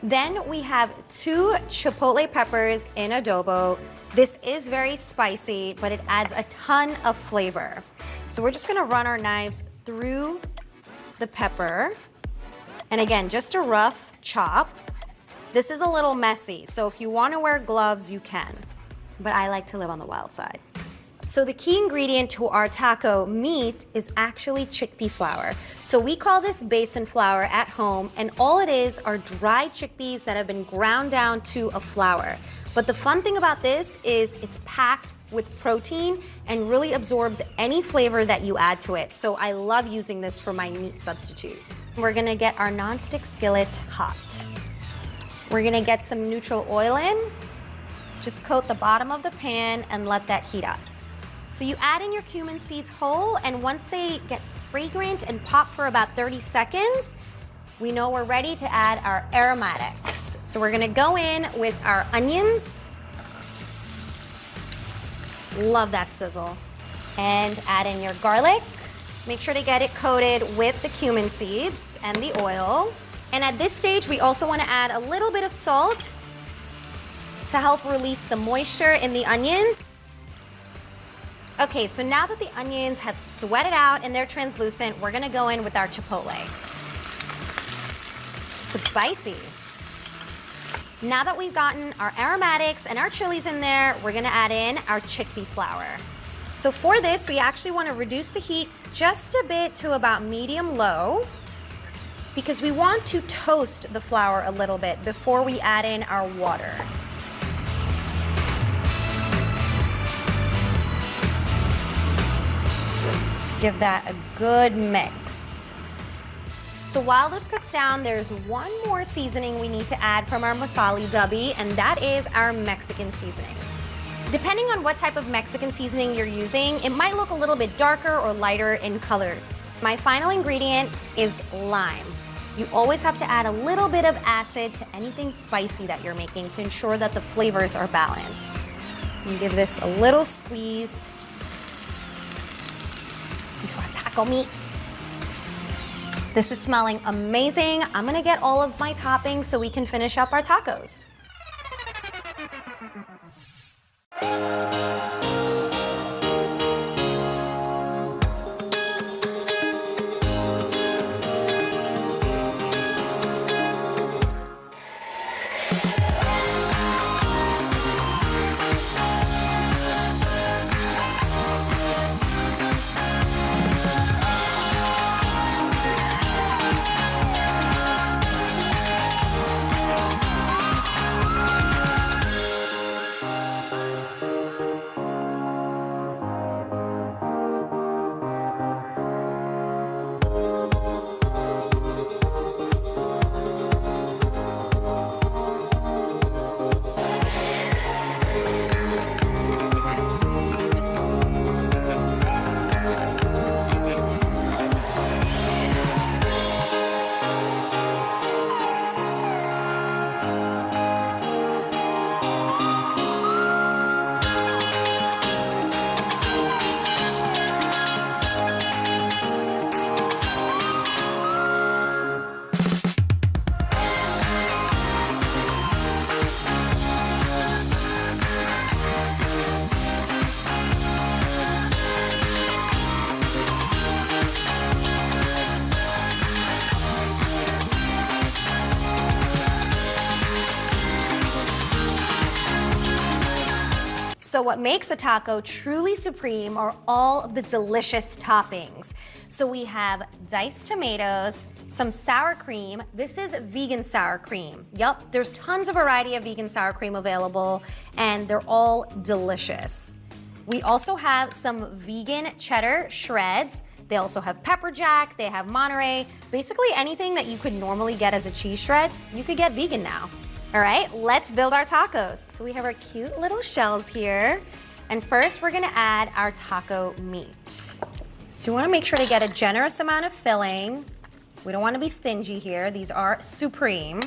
Then we have 2 chipotle peppers in adobo. This is very spicy, but it adds a ton of flavor. So we're just gonna run our knives through the pepper. And again, just a rough chop. This is a little messy, so if you wanna wear gloves, you can. But I like to live on the wild side. So the key ingredient to our taco meat is actually chickpea flour. So we call this basin flour at home, and all it is are dried chickpeas that have been ground down to a flour. But the fun thing about this is it's packed with protein and really absorbs any flavor that you add to it. So I love using this for my meat substitute. We're gonna get our nonstick skillet hot. We're gonna get some neutral oil in. Just coat the bottom of the pan and let that heat up. So you add in your cumin seeds whole, and once they get fragrant and pop for about 30 seconds, we know we're ready to add our aromatics. So we're gonna go in with our onions. Love that sizzle. And add in your garlic. Make sure to get it coated with the cumin seeds and the oil. And at this stage, we also wanna add a little bit of salt to help release the moisture in the onions. Okay, so now that the onions have sweated out and they're translucent, we're gonna go in with our chipotle. spicy. Now that we've gotten our aromatics and our chilies in there, we're gonna add in our chickpea flour. So for this, we actually wanna reduce the heat just a bit to about medium-low because we want to toast the flour a little bit before we add in our water. Just give that a good mix. So while this cooks down, there's one more seasoning we need to add from our masala doobie, and that is our Mexican seasoning. Depending on what type of Mexican seasoning you're using, it might look a little bit darker or lighter in color. My final ingredient is lime. You always have to add a little bit of acid to anything spicy that you're making to ensure that the flavors are balanced. And give this a little squeeze into our taco meat. This is smelling amazing. I'm gonna get all of my toppings so we can finish up our tacos. So what makes a taco truly supreme are all of the delicious toppings. So we have diced tomatoes, some sour cream. This is vegan sour cream. Yup, there's tons of variety of vegan sour cream available, and they're all delicious. We also have some vegan cheddar shreds. They also have pepper jack, they have Monterey. Basically anything that you could normally get as a cheese shred, you could get vegan now. All right, let's build our tacos. So we have our cute little shells here. And first we're gonna add our taco meat. So you wanna make sure to get a generous amount of filling. We don't wanna be stingy here. These are supreme.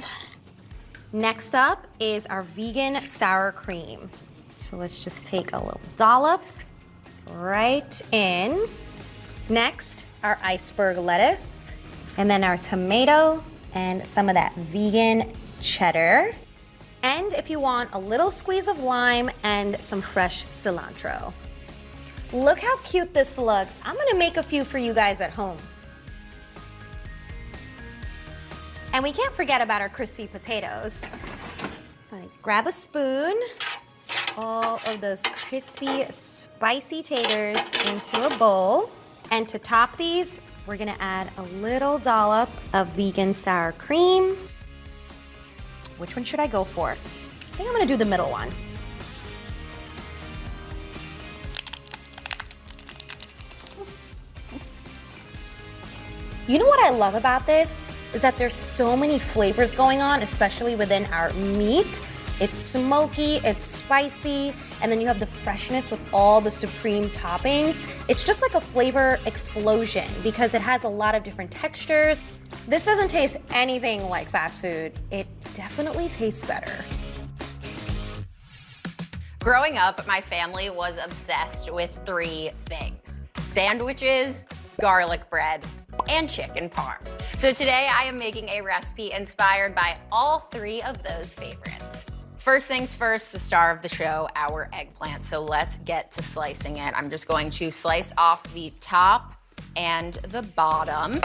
Next up is our vegan sour cream. So let's just take a little dollop right in. Next, our iceberg lettuce, and then our tomato and some of that vegan cheddar. And if you want, a little squeeze of lime and some fresh cilantro. Look how cute this looks. I'm gonna make a few for you guys at home. And we can't forget about our crispy potatoes. So grab a spoon, all of those crispy, spicy taters into a bowl. And to top these, we're gonna add a little dollop of vegan sour cream. Which one should I go for? I think I'm gonna do the middle one. You know what I love about this? Is that there's so many flavors going on, especially within our meat. It's smoky, it's spicy, and then you have the freshness with all the supreme toppings. It's just like a flavor explosion because it has a lot of different textures. This doesn't taste anything like fast food. It definitely tastes better. Growing up, my family was obsessed with 3 things: sandwiches, garlic bread, and chicken parm. So today I am making a recipe inspired by all 3 of those favorites. First things first, the star of the show, our eggplant. So let's get to slicing it. I'm just going to slice off the top and the bottom.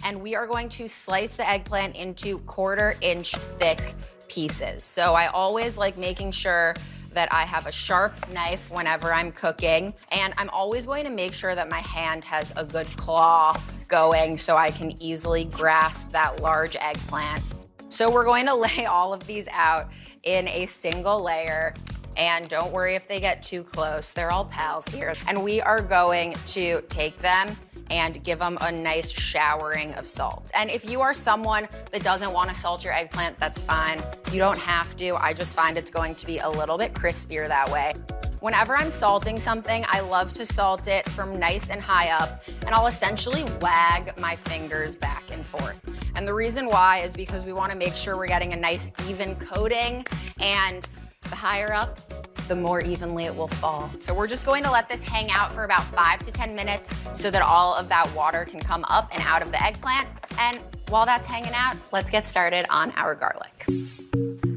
and we are going to slice the eggplant into 1/4-inch thick pieces. So I always like making sure that I have a sharp knife whenever I'm cooking, and I'm always going to make sure that my hand has a good claw going so I can easily grasp that large eggplant. So we're going to lay all of these out in a single layer, and don't worry if they get too close, they're all pals here. And we are going to take them and give them a nice showering of salt. And if you are someone that doesn't want to salt your eggplant, that's fine. You don't have to. I just find it's going to be a little bit crispier that way. Whenever I'm salting something, I love to salt it from nice and high up, and I'll essentially wag my fingers back and forth. And the reason why is because we want to make sure we're getting a nice even coating, and the higher up, the more evenly it will fall. So we're just going to let this hang out for about 5 to 10 minutes so that all of that water can come up and out of the eggplant. And while that's hanging out, let's get started on our garlic.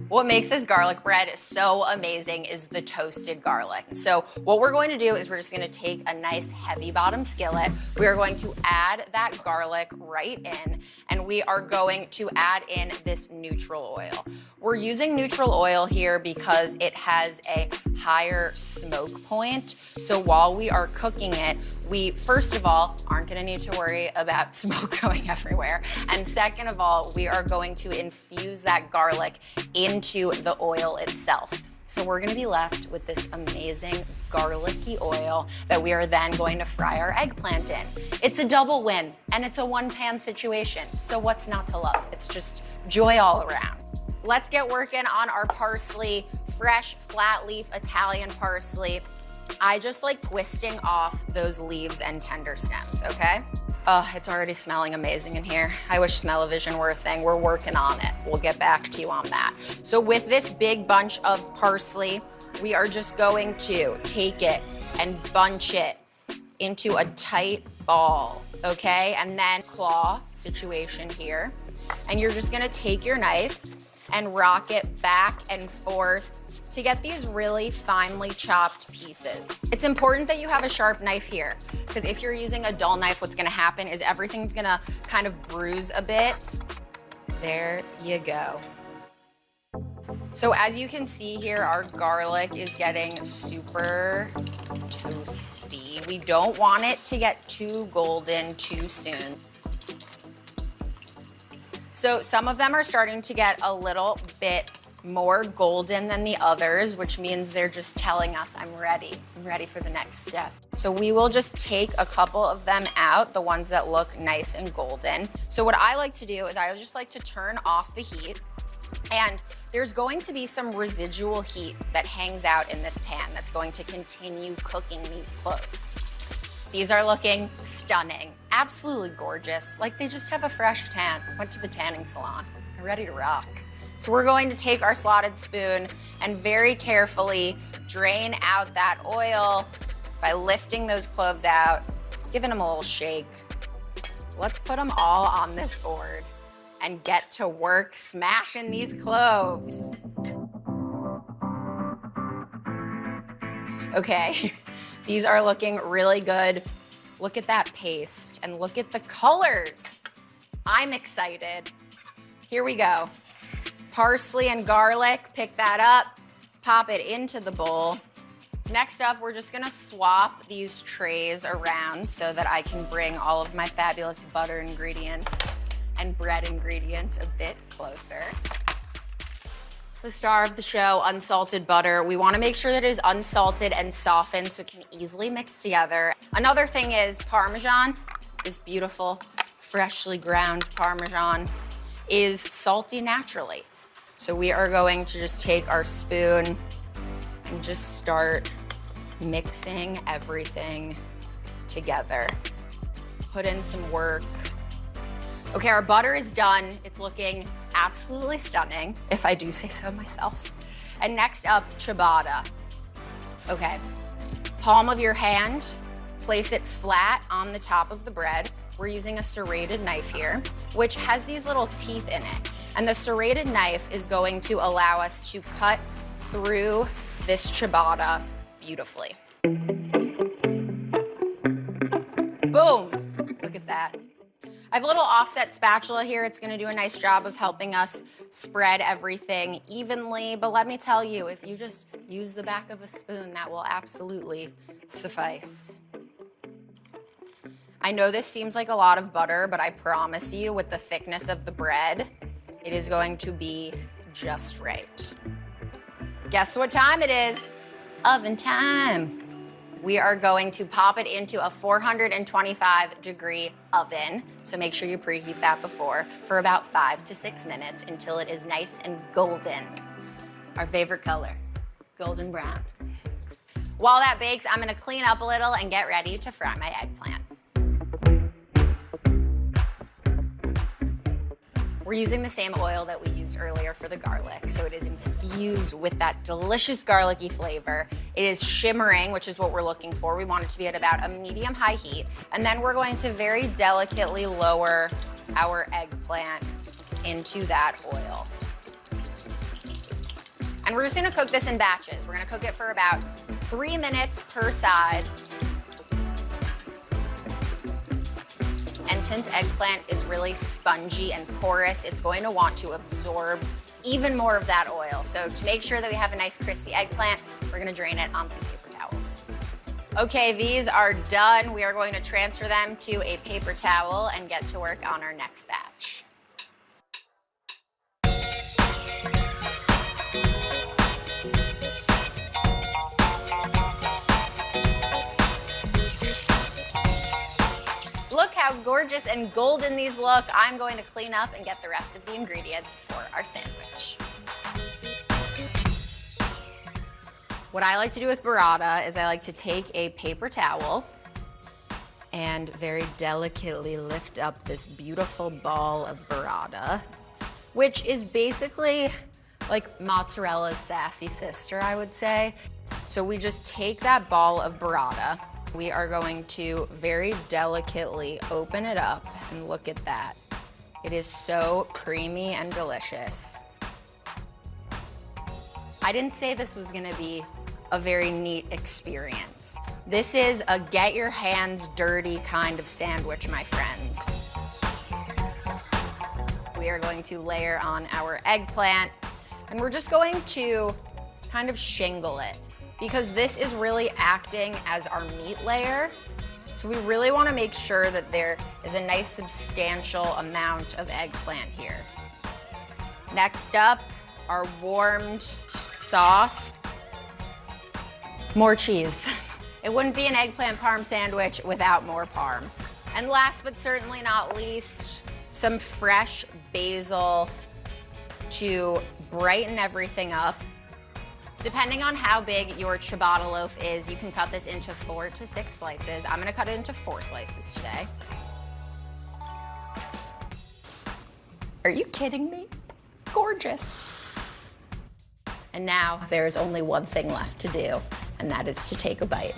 What makes this garlic bread so amazing is the toasted garlic. So what we're going to do is we're just gonna take a nice heavy bottom skillet. We are going to add that garlic right in, and we are going to add in this neutral oil. We're using neutral oil here because it has a higher smoke point. So while we are cooking it, we, first of all, aren't gonna need to worry about smoke going everywhere. And second of all, we are going to infuse that garlic into the oil itself. So we're gonna be left with this amazing garlicky oil that we are then going to fry our eggplant in. It's a double win, and it's a one-pan situation. So what's not to love? It's just joy all around. Let's get working on our parsley, fresh flat leaf Italian parsley. I just like twisting off those leaves and tender stems, okay? Oh, it's already smelling amazing in here. I wish smell-o-vision were a thing. We're working on it. We'll get back to you on that. So with this big bunch of parsley, we are just going to take it and bunch it into a tight ball, okay? And then claw situation here. And you're just gonna take your knife and rock it back and forth to get these really finely chopped pieces. It's important that you have a sharp knife here, because if you're using a dull knife, what's gonna happen is everything's gonna kind of bruise a bit. There you go. So as you can see here, our garlic is getting super toasty. We don't want it to get too golden too soon. So some of them are starting to get a little bit more golden than the others, which means they're just telling us I'm ready for the next step. So we will just take a couple of them out, the ones that look nice and golden. So what I like to do is I just like to turn off the heat, and there's going to be some residual heat that hangs out in this pan that's going to continue cooking these cloves. These are looking stunning, absolutely gorgeous, like they just have a fresh tan, went to the tanning salon, they're ready to rock. So we're going to take our slotted spoon and very carefully drain out that oil by lifting those cloves out, giving them a little shake. Let's put them all on this board and get to work smashing these cloves. Okay, these are looking really good. Look at that paste and look at the colors. I'm excited. Here we go. Parsley and garlic, pick that up, pop it into the bowl. Next up, we're just gonna swap these trays around so that I can bring all of my fabulous butter ingredients and bread ingredients a bit closer. The star of the show, unsalted butter. We wanna make sure that it is unsalted and softened so it can easily mix together. Another thing is Parmesan, this beautiful, freshly ground Parmesan, is salty naturally. So we are going to just take our spoon and just start mixing everything together. Put in some work. Okay, our butter is done. It's looking absolutely stunning, if I do say so myself. And next up, ciabatta. Okay, palm of your hand, place it flat on the top of the bread. We're using a serrated knife here, which has these little teeth in it. And the serrated knife is going to allow us to cut through this ciabatta beautifully. Boom, look at that. I have a little offset spatula here. It's gonna do a nice job of helping us spread everything evenly. But let me tell you, if you just use the back of a spoon, that will absolutely suffice. I know this seems like a lot of butter, but I promise you, with the thickness of the bread, it is going to be just right. Guess what time it is? Oven time. We are going to pop it into a 425-degree oven. So make sure you preheat that before for about 5 to 6 minutes until it is nice and golden. Our favorite color, golden brown. While that bakes, I'm gonna clean up a little and get ready to fry my eggplant. We're using the same oil that we used earlier for the garlic, so it is infused with that delicious garlicky flavor. It is shimmering, which is what we're looking for. We want it to be at about a medium-high heat, and then we're going to very delicately lower our eggplant into that oil. And we're just gonna cook this in batches. We're gonna cook it for about 3 minutes per side. And since eggplant is really spongy and porous, it's going to want to absorb even more of that oil. So to make sure that we have a nice crispy eggplant, we're gonna drain it on some paper towels. Okay, these are done. We are going to transfer them to a paper towel and get to work on our next batch. Look how gorgeous and golden these look. I'm going to clean up and get the rest of the ingredients for our sandwich. What I like to do with burrata is I like to take a paper towel and very delicately lift up this beautiful ball of burrata, which is basically like mozzarella's sassy sister, I would say. So we just take that ball of burrata. We are going to very delicately open it up and look at that. It is so creamy and delicious. I didn't say this was gonna be a very neat experience. This is a get your hands dirty kind of sandwich, my friends. We are going to layer on our eggplant, and we're just going to kind of shingle it, because this is really acting as our meat layer. So we really wanna make sure that there is a nice substantial amount of eggplant here. Next up, our warmed sauce. More cheese. It wouldn't be an eggplant parm sandwich without more parm. And last but certainly not least, some fresh basil to brighten everything up. Depending on how big your ciabatta loaf is, you can cut this into 4 to 6 slices. I'm gonna cut it into 4 slices today. Are you kidding me? Gorgeous. And now there is only one thing left to do, and that is to take a bite.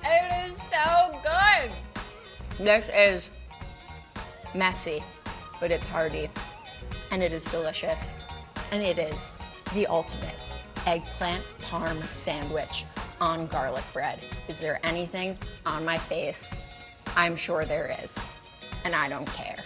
It is so good. This is messy, but it's hearty. And it is delicious. And it is the ultimate eggplant parm sandwich on garlic bread. Is there anything on my face? I'm sure there is. And I don't care.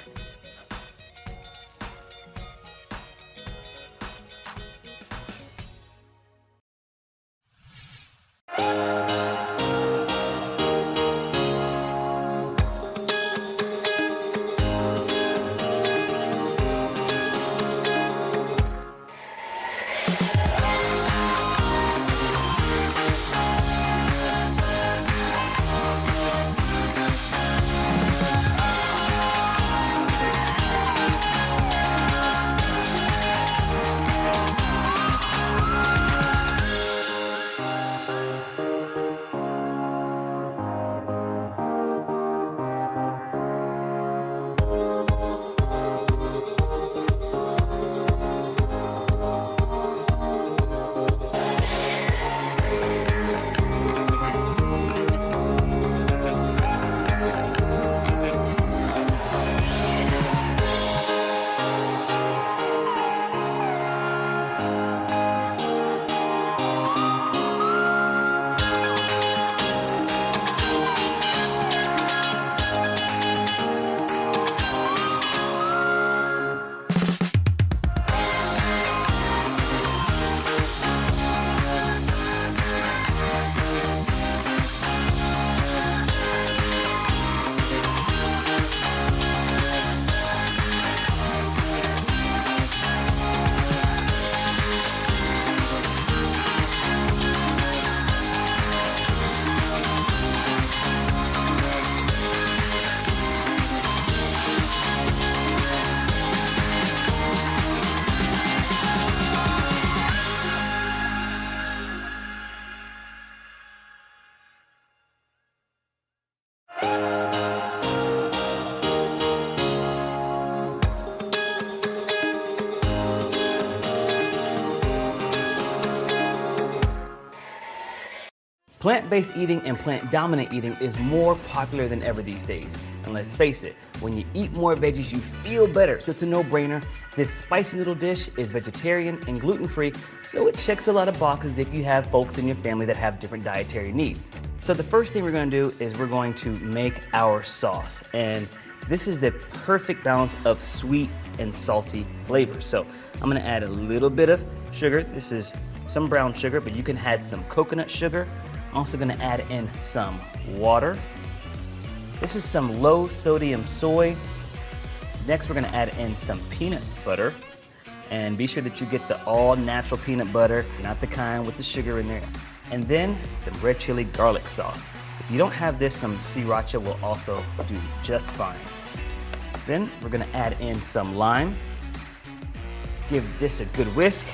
Plant-based eating and plant-dominant eating is more popular than ever these days. And let's face it, when you eat more veggies, you feel better, so it's a no-brainer. This spicy noodle dish is vegetarian and gluten-free, so it checks a lot of boxes if you have folks in your family that have different dietary needs. So the first thing we're gonna do is we're going to make our sauce. And this is the perfect balance of sweet and salty flavors. So I'm gonna add a little bit of sugar. This is some brown sugar, but you can add some coconut sugar. I'm also gonna add in some water. This is some low sodium soy. Next, we're gonna add in some peanut butter. And be sure that you get the all natural peanut butter, not the kind with the sugar in there. And then some red chili garlic sauce. If you don't have this, some sriracha will also do just fine. Then we're gonna add in some lime. Give this a good whisk.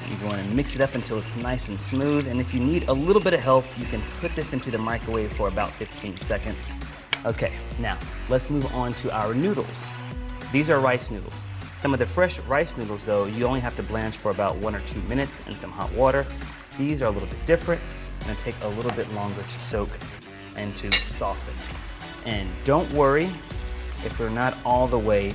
You're going to mix it up until it's nice and smooth. And if you need a little bit of help, you can put this into the microwave for about 15 seconds. Okay, now let's move on to our noodles. These are rice noodles. Some of the fresh rice noodles, though, you only have to blanch for about 1 or 2 minutes in some hot water. These are a little bit different. Going to take a little bit longer to soak and to soften. And don't worry if they're not all the way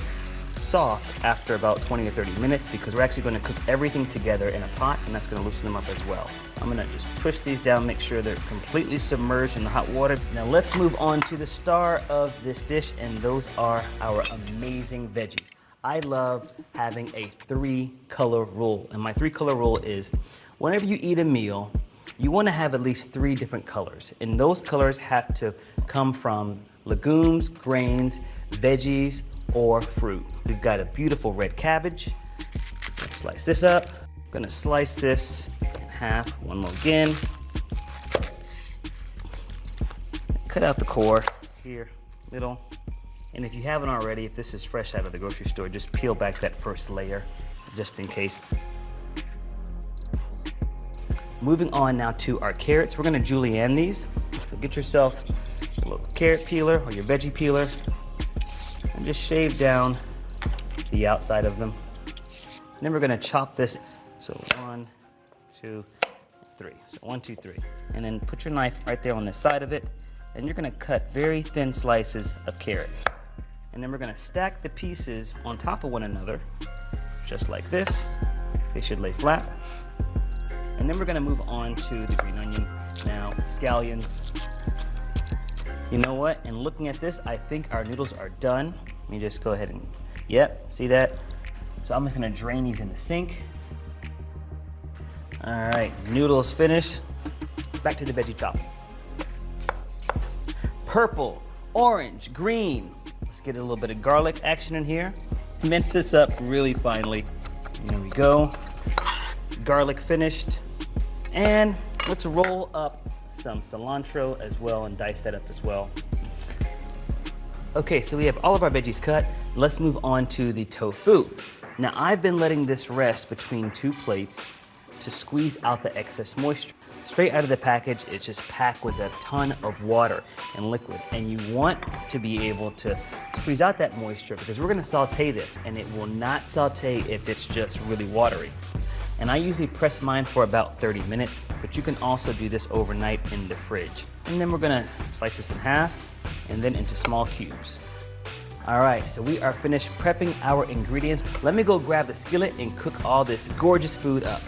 soft after about 20 or 30 minutes, because we're actually going to cook everything together in a pot, and that's going to loosen them up as well. I'm going to just push these down, make sure they're completely submerged in the hot water. Now let's move on to the star of this dish, and those are our amazing veggies. I love having a 3-color rule, and my 3-color rule is whenever you eat a meal, you want to have at least 3 different colors, and those colors have to come from legumes, grains, veggies, or fruit. We've got a beautiful red cabbage. Gonna slice this up. Gonna slice this in half. One more again. Cut out the core here, middle. And if you haven't already, if this is fresh out of the grocery store, just peel back that first layer, just in case. Moving on now to our carrots. We're gonna julienne these. So get yourself a little carrot peeler or your veggie peeler, and just shave down the outside of them. And then we're gonna chop this. So 1, 2, 3. So 1, 2, 3. And then put your knife right there on the side of it, and you're gonna cut very thin slices of carrot. And then we're gonna stack the pieces on top of one another, just like this. They should lay flat. And then we're gonna move on to the green onion. Now, scallions. You know what? And looking at this, I think our noodles are done. Let me just go ahead and, yep, see that? So I'm just gonna drain these in the sink. All right, noodles finished. Back to the veggie chopping. Purple, orange, green. Let's get a little bit of garlic action in here. Mince this up really finely. There we go. Garlic finished. And let's roll up some cilantro as well and dice that up as well. Okay, so we have all of our veggies cut. Let's move on to the tofu. Now I've been letting this rest between 2 plates to squeeze out the excess moisture. Straight out of the package, it's just packed with a ton of water and liquid. And you want to be able to squeeze out that moisture, because we're gonna saute this, and it will not saute if it's just really watery. And I usually press mine for about 30 minutes, but you can also do this overnight in the fridge. And then we're gonna slice this in half and then into small cubes. All right, so we are finished prepping our ingredients. Let me go grab the skillet and cook all this gorgeous food up.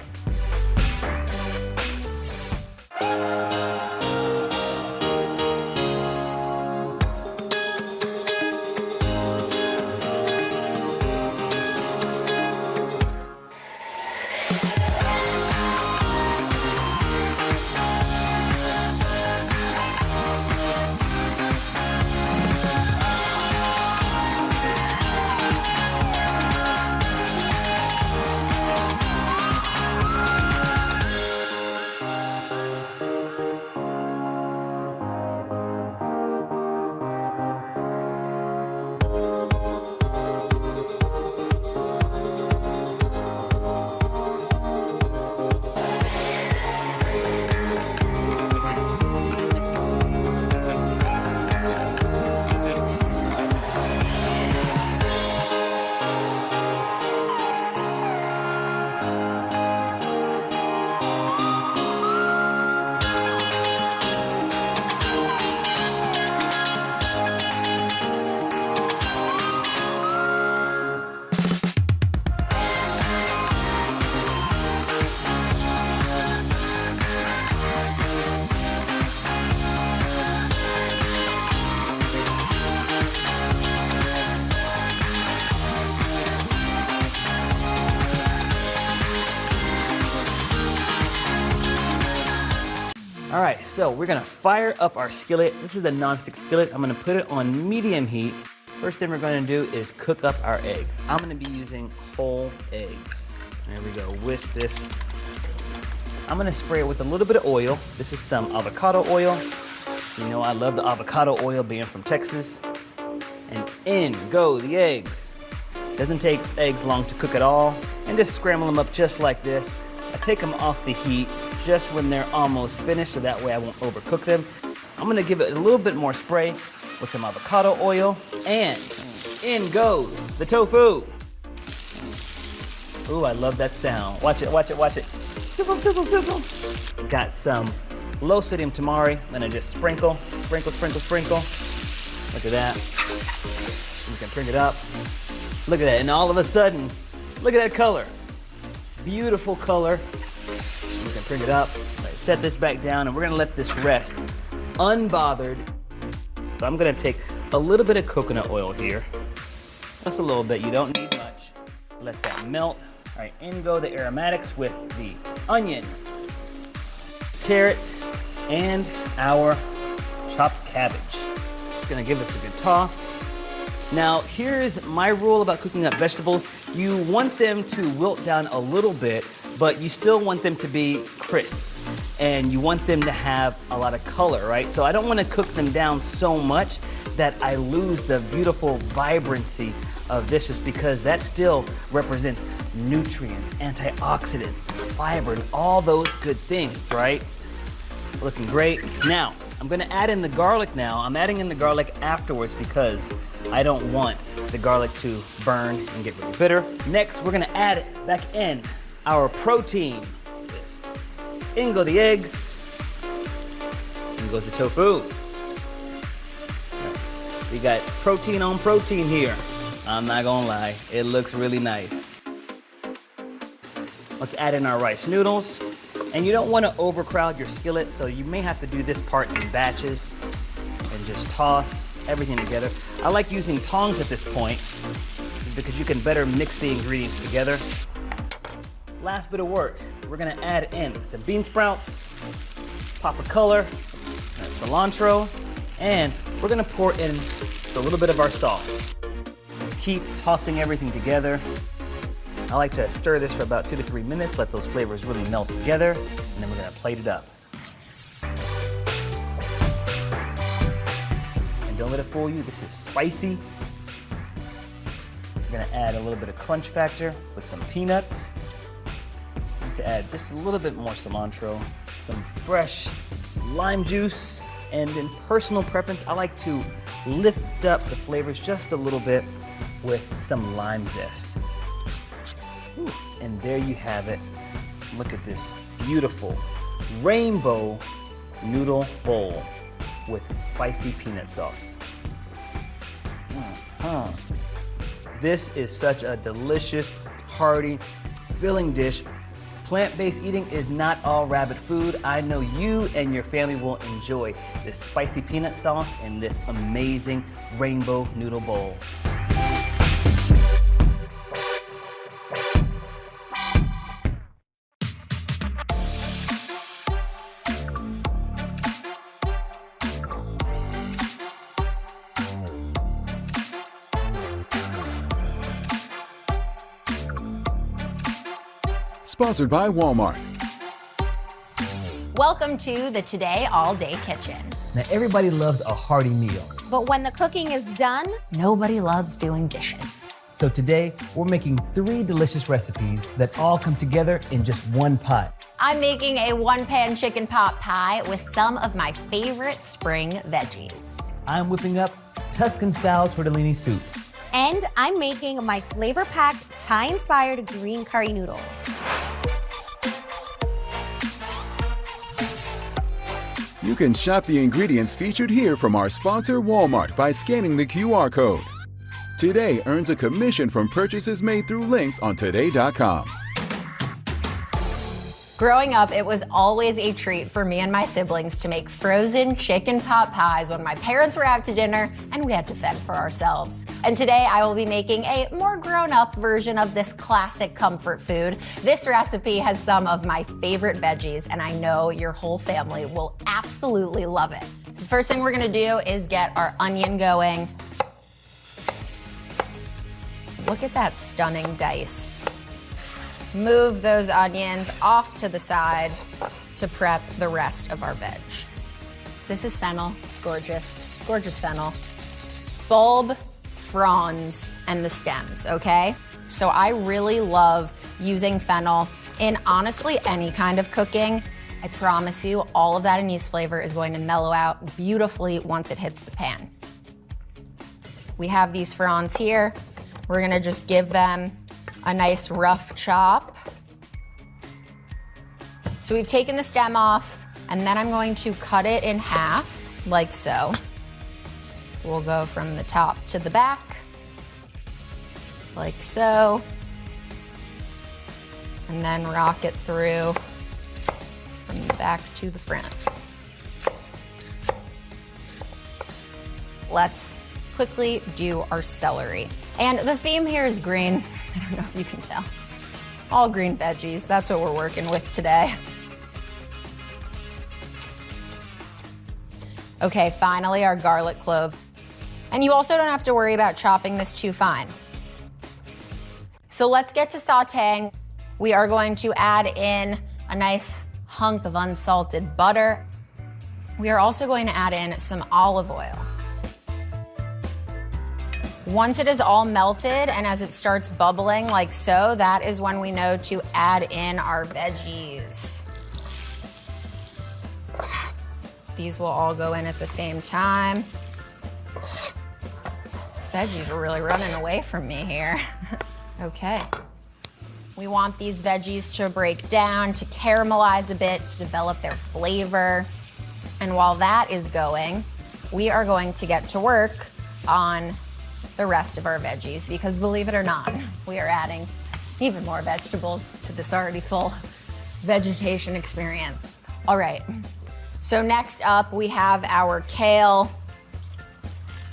All right, so we're gonna fire up our skillet. This is a nonstick skillet. I'm gonna put it on medium heat. First thing we're gonna do is cook up our egg. I'm gonna be using whole eggs. There we go, whisk this. I'm gonna spray it with a little bit of oil. This is some avocado oil. You know I love the avocado oil being from Texas. And in go the eggs. Doesn't take eggs long to cook at all. And just scramble them up just like this. I take them off the heat just when they're almost finished, so that way I won't overcook them. I'm gonna give it a little bit more spray with some avocado oil, and in goes the tofu. Ooh, I love that sound. Watch it, watch it, watch it. Sizzle, sizzle, sizzle. Got some low sodium tamari. I'm gonna just sprinkle, sprinkle, sprinkle, sprinkle. Look at that. You can bring it up. Look at that, and all of a sudden, look at that color. Beautiful color. You can bring it up. Right, set this back down, and we're gonna let this rest unbothered. So I'm gonna take a little bit of coconut oil here. Just a little bit, you don't need much. Let that melt. All right, in go the aromatics with the onion, carrot, and our chopped cabbage. It's gonna give us a good toss. Now, here's my rule about cooking up vegetables. You want them to wilt down a little bit, but you still want them to be crisp. And you want them to have a lot of color, right? So I don't want to cook them down so much that I lose the beautiful vibrancy of this, just because that still represents nutrients, antioxidants, fiber, and all those good things, right? Looking great. Now, I'm gonna add in the garlic now. I'm adding in the garlic afterwards because I don't want the garlic to burn and get really bitter. Next, we're gonna add back in our protein. This. In go the eggs. In goes the tofu. We got protein on protein here. I'm not gonna lie, it looks really nice. Let's add in our rice noodles. And you don't want to overcrowd your skillet, so you may have to do this part in batches and just toss everything together. I like using tongs at this point because you can better mix the ingredients together. Last bit of work, we're gonna add in some bean sprouts, pop of color, cilantro, and we're gonna pour in just a little bit of our sauce. Just keep tossing everything together. I like to stir this for about 2 to 3 minutes, let those flavors really melt together, and then we're gonna plate it up. And don't let it fool you, this is spicy. We're gonna add a little bit of crunch factor with some peanuts. To add just a little bit more cilantro, some fresh lime juice, and in personal preference, I like to lift up the flavors just a little bit with some lime zest. Ooh, and there you have it. Look at this beautiful rainbow noodle bowl with spicy peanut sauce. This is such a delicious, hearty, filling dish. Plant-based eating is not all rabbit food. I know you and your family will enjoy this spicy peanut sauce and this amazing rainbow noodle bowl. Sponsored by Walmart. Welcome to the Today All Day Kitchen. Now, everybody loves a hearty meal. But when the cooking is done, nobody loves doing dishes. So today, we're making 3 delicious recipes that all come together in just one pot. I'm making a one-pan chicken pot pie with some of my favorite spring veggies. I'm whipping up Tuscan-style tortellini soup. And I'm making my flavor-packed, Thai-inspired green curry noodles. You can shop the ingredients featured here from our sponsor, Walmart, by scanning the QR code. Today earns a commission from purchases made through links on Today.com. Growing up, it was always a treat for me and my siblings to make frozen chicken pot pies when my parents were out to dinner and we had to fend for ourselves. And today I will be making a more grown-up version of this classic comfort food. This recipe has some of my favorite veggies and I know your whole family will absolutely love it. So the first thing we're gonna do is get our onion going. Look at that stunning dice. Move those onions off to the side to prep the rest of our veg. This is fennel, gorgeous, gorgeous fennel. Bulb, fronds, and the stems, okay? So I really love using fennel in honestly any kind of cooking. I promise you, all of that anise flavor is going to mellow out beautifully once it hits the pan. We have these fronds here. We're gonna just give them a nice rough chop. So we've taken the stem off, and then I'm going to cut it in half, like so. We'll go from the top to the back, like so. And then rock it through from the back to the front. Let's quickly do our celery. And the theme here is green. I don't know if you can tell. All green veggies, that's what we're working with today. Okay, finally our garlic clove. And you also don't have to worry about chopping this too fine. So let's get to sauteing. We are going to add in a nice hunk of unsalted butter. We are also going to add in some olive oil. Once it is all melted and as it starts bubbling like so, that is when we know to add in our veggies. These will all go in at the same time. These veggies are really running away from me here. Okay. We want these veggies to break down, to caramelize a bit, to develop their flavor. And while that is going, we are going to get to work on the rest of our veggies because believe it or not, we are adding even more vegetables to this already full vegetation experience. All right, so next up we have our kale.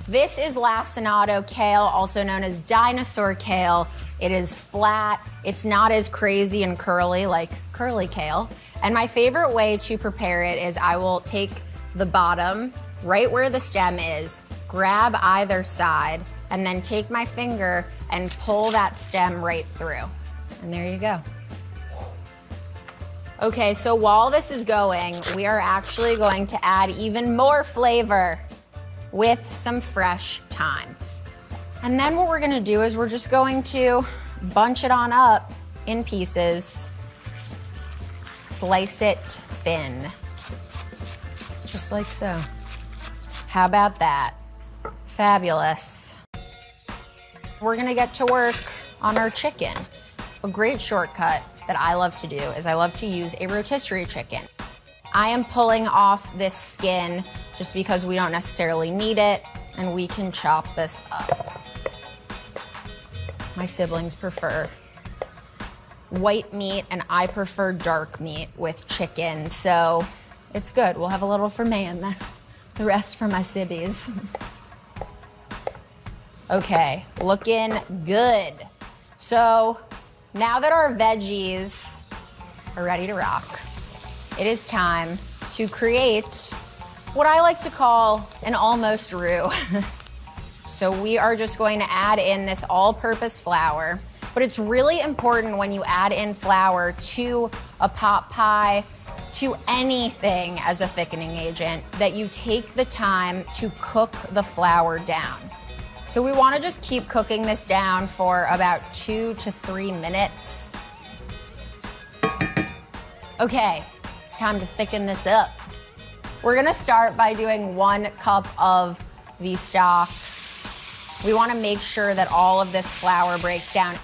This is lacinato kale, also known as dinosaur kale. It is flat, it's not as crazy and curly like curly kale. And my favorite way to prepare it is I will take the bottom, right where the stem is, grab either side, and then take my finger and pull that stem right through. And there you go. Okay, so while this is going, we are actually going to add even more flavor with some fresh thyme. And then what we're gonna do is we're just going to bunch it on up in pieces, slice it thin, just like so. How about that? Fabulous. We're gonna get to work on our chicken. A great shortcut that I love to do is I love to use a rotisserie chicken. I am pulling off this skin just because we don't necessarily need it and we can chop this up. My siblings prefer white meat and I prefer dark meat with chicken, so it's good. We'll have a little for me and then the rest for my sibbies. Okay, looking good. So now that our veggies are ready to rock, it is time to create what I like to call an almost roux. So we are just going to add in this all-purpose flour, but it's really important when you add in flour to a pot pie, to anything as a thickening agent, that you take the time to cook the flour down. So we want to just keep cooking this down for about 2 to 3 minutes. Okay, it's time to thicken this up. We're gonna start by doing 1 cup of the stock. We want to make sure that all of this flour breaks down.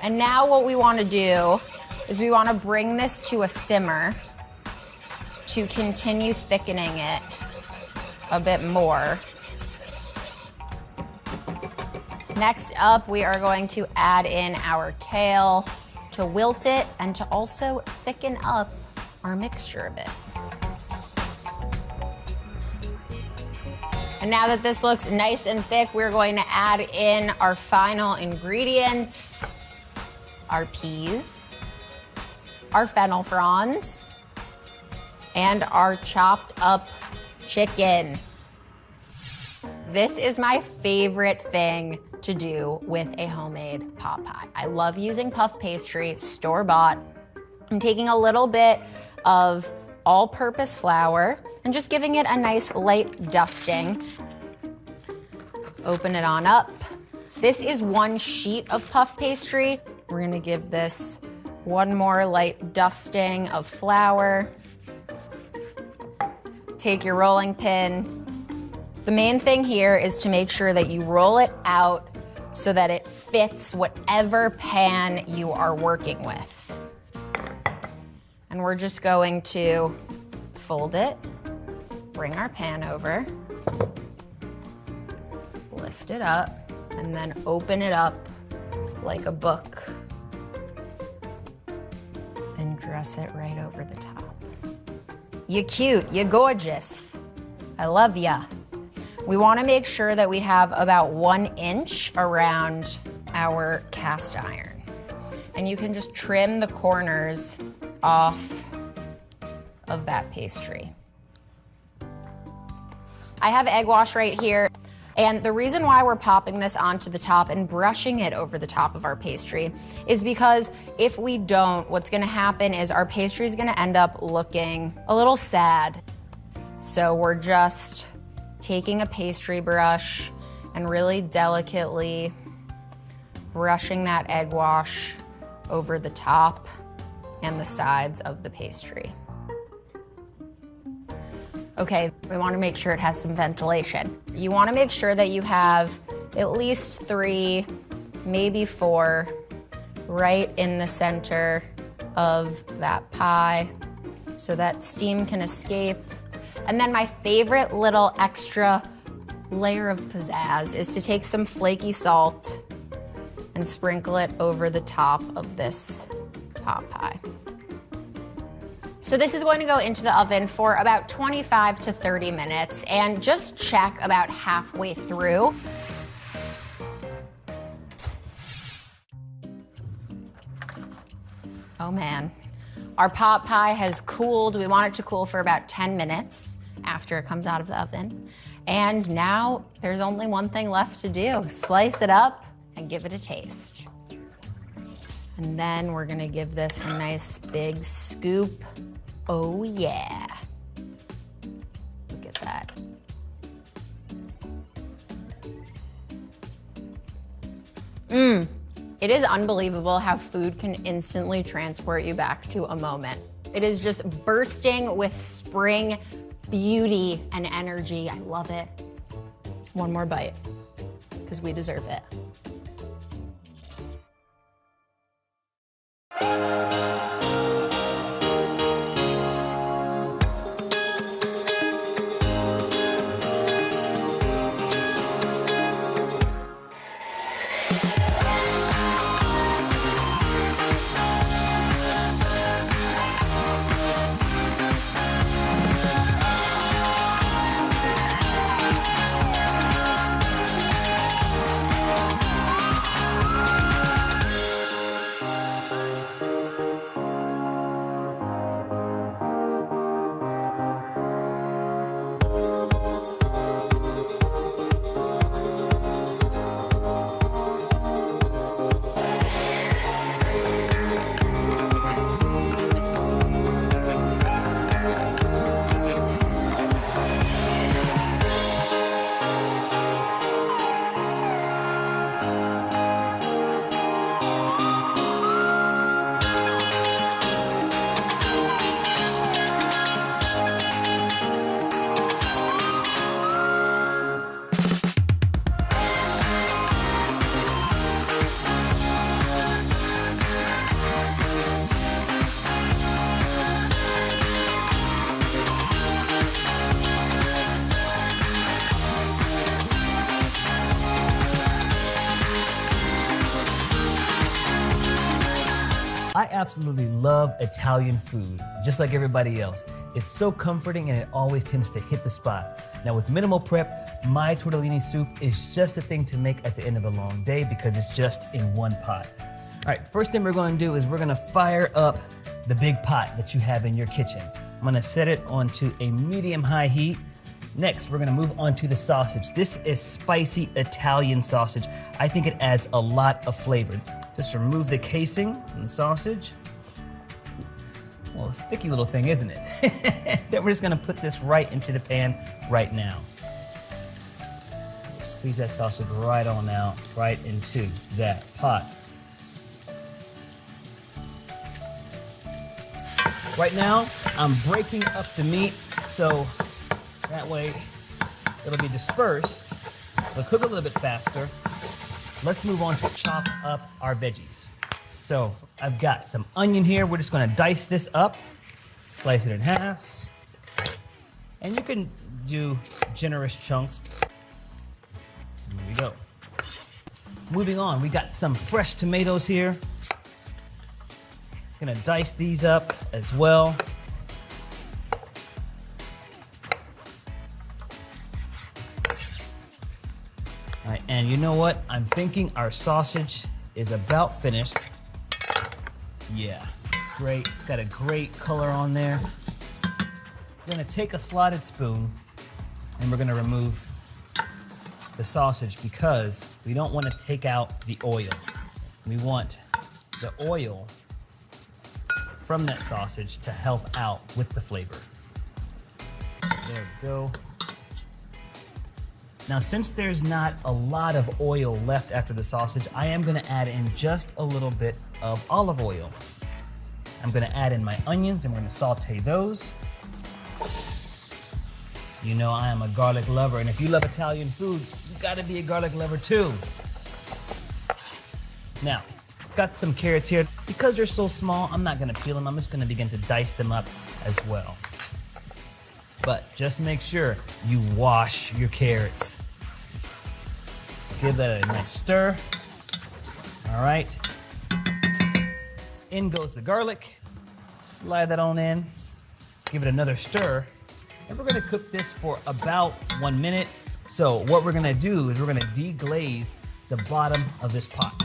And now what we want to do is we want to bring this to a simmer to continue thickening it a bit more. Next up, we are going to add in our kale to wilt it and to also thicken up our mixture a bit. And now that this looks nice and thick, we're going to add in our final ingredients, our peas, our fennel fronds, and our chopped up chicken. This is my favorite thing to do with a homemade pot pie. I love using puff pastry, store-bought. I'm taking a little bit of all-purpose flour and just giving it a nice light dusting. Open it on up. This is 1 sheet of puff pastry. We're gonna give this one more light dusting of flour. Take your rolling pin. The main thing here is to make sure that you roll it out so that it fits whatever pan you are working with. And we're just going to fold it, bring our pan over, lift it up, and then open it up like a book and dress it right over the top. You're cute, you're gorgeous. I love ya. We wanna make sure that we have about 1 inch around our cast iron. And you can just trim the corners off of that pastry. I have egg wash right here. And the reason why we're popping this onto the top and brushing it over the top of our pastry is because if we don't, what's gonna happen is our pastry is gonna end up looking a little sad. So we're just taking a pastry brush and really delicately brushing that egg wash over the top and the sides of the pastry. Okay, we wanna make sure it has some ventilation. You wanna make sure that you have at least 3, maybe 4, right in the center of that pie so that steam can escape. And then my favorite little extra layer of pizzazz is to take some flaky salt and sprinkle it over the top of this pot pie. So this is going to go into the oven for about 25 to 30 minutes and just check about halfway through. Oh man. Our pot pie has cooled. We want it to cool for about 10 minutes after it comes out of the oven. And now there's only one thing left to do. Slice it up and give it a taste. And then we're gonna give this a nice big scoop. Oh yeah. Look at that. It is unbelievable how food can instantly transport you back to a moment. It is just bursting with spring beauty and energy. I love it. One more bite, because we deserve it. absolutely love Italian food, just like everybody else. It's so comforting and it always tends to hit the spot. Now with minimal prep, my tortellini soup is just a thing to make at the end of a long day because it's just in one pot. All right, first thing we're gonna do is we're gonna fire up the big pot that you have in your kitchen. I'm gonna set it onto a medium-high heat. Next, we're gonna move on to the sausage. This is spicy Italian sausage. I think it adds a lot of flavor. Just remove the casing from the sausage. Well, a sticky little thing, isn't it? Then we're just gonna put this right into the pan right now. Squeeze that sausage right on out, right into that pot. Right now, I'm breaking up the meat so that way it'll be dispersed. It'll cook a little bit faster. Let's move on to chop up our veggies. So I've got some onion here. We're just gonna dice this up, slice it in half. And you can do generous chunks. Here we go. Moving on, we got some fresh tomatoes here. Gonna dice these up as well. All right, and you know what? I'm thinking our sausage is about finished. Yeah, it's great. It's got a great color on there. We're gonna take a slotted spoon and we're gonna remove the sausage because we don't want to take out the oil. We want the oil from that sausage to help out with the flavor. There we go. Now, since there's not a lot of oil left after the sausage, I am gonna add in just a little bit of olive oil. I'm gonna add in my onions and we're gonna saute those. You know I am a garlic lover, and if you love Italian food, you gotta be a garlic lover too. Now, got some carrots here. Because they're so small, I'm not gonna peel them. I'm just gonna begin to dice them up as well. But just make sure you wash your carrots. Give that a nice stir. All right. In goes the garlic. Slide that on in. Give it another stir. And we're gonna cook this for about 1 minute. So what we're gonna do is we're gonna deglaze the bottom of this pot.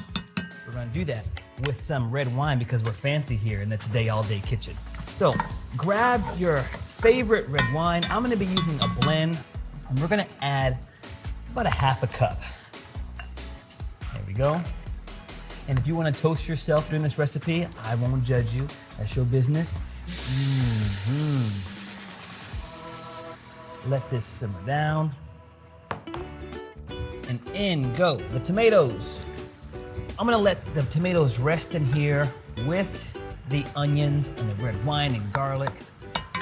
We're gonna do that with some red wine because we're fancy here in the Today All Day Kitchen. So grab your favorite red wine. I'm gonna be using a blend and we're gonna add about a half a cup. There we go. And if you wanna toast yourself during this recipe, I won't judge you. That's your business. Let this simmer down. And in go the tomatoes. I'm gonna let the tomatoes rest in here with the onions and the red wine and garlic.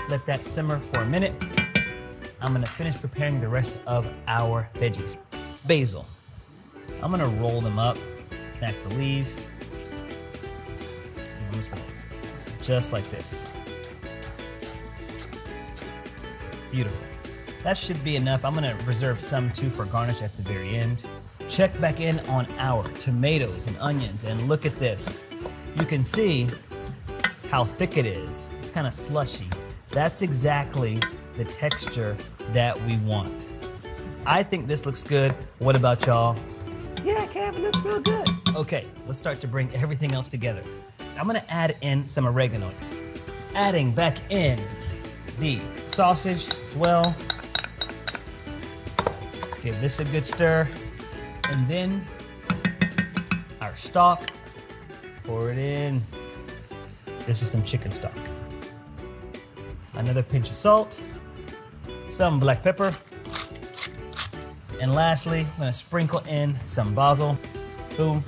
Let that simmer for a minute. I'm gonna finish preparing the rest of our veggies. Basil. I'm gonna roll them up, stack the leaves. And I'm just gonna just like this. Beautiful. That should be enough. I'm gonna reserve some too for garnish at the very end. Check back in on our tomatoes and onions and look at this. You can see how thick it is. It's kind of slushy. That's exactly the texture that we want. I think this looks good. What about y'all? Yeah, Kev, it looks real good. Okay, let's start to bring everything else together. I'm gonna add in some oregano. Adding back in the sausage as well. Give this a good stir. And then our stock, pour it in. This is some chicken stock. Another pinch of salt, some black pepper, and lastly, I'm gonna sprinkle in some basil. Boom.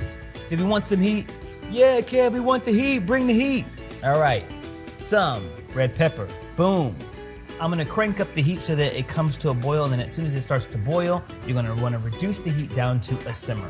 Do we want some heat? Yeah, Kev, we want the heat. Bring the heat. All right, some red pepper. Boom. I'm gonna crank up the heat so that it comes to a boil, and then as soon as it starts to boil, you're gonna wanna reduce the heat down to a simmer.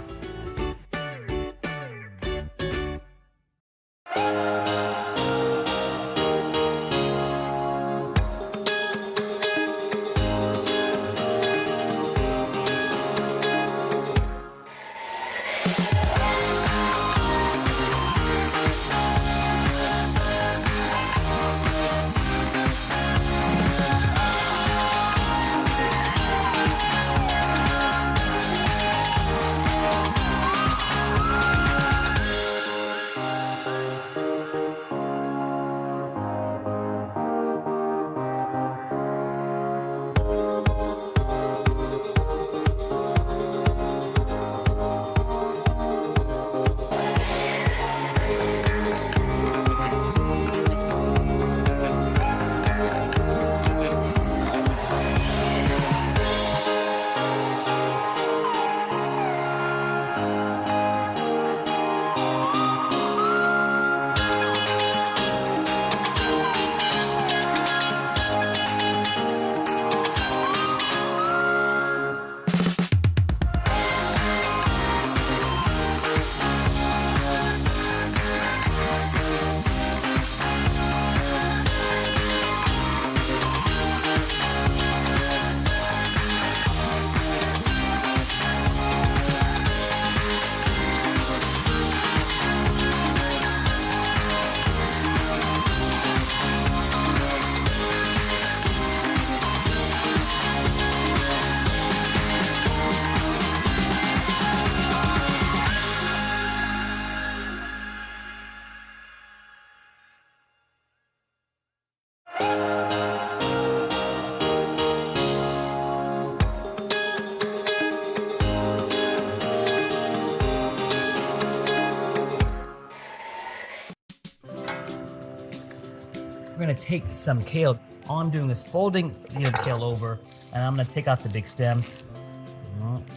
We're gonna take some kale. All I'm doing is folding the kale over, and I'm gonna take out the big stem.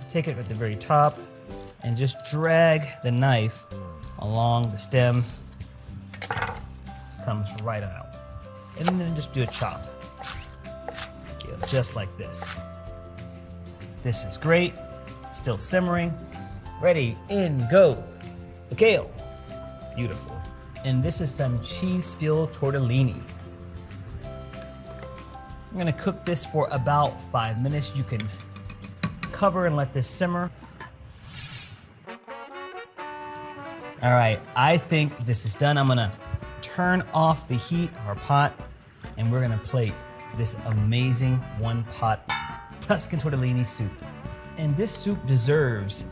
Take it at the very top, and just drag the knife along the stem. Comes right out. And then just do a chop. Just like this. This is great. Still simmering. Ready, in, go. The kale. Beautiful. And this is some cheese-filled tortellini. I'm gonna cook this for about 5 minutes. You can cover and let this simmer. All right, I think this is done. I'm gonna turn off the heat of our pot, and we're gonna plate this amazing one-pot Tuscan tortellini soup. And this soup deserves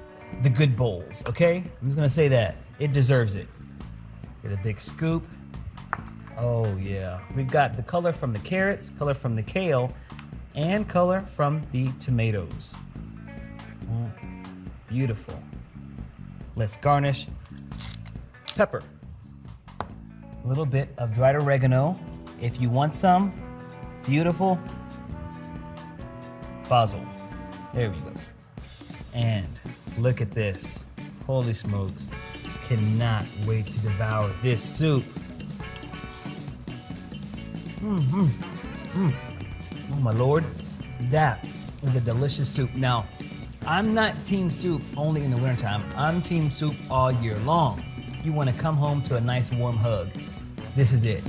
the good bowls, okay? I'm just gonna say that. It deserves it. Get a big scoop. Oh yeah. We've got the color from the carrots, color from the kale, and color from the tomatoes. Beautiful. Let's garnish. Pepper. A little bit of dried oregano, if you want some. Beautiful. Basil. There we go. And look at this. Holy smokes. Cannot wait to devour this soup. Oh my Lord. That is a delicious soup. Now, I'm not team soup only in the wintertime. I'm team soup all year long. You want to come home to a nice warm hug. This is it.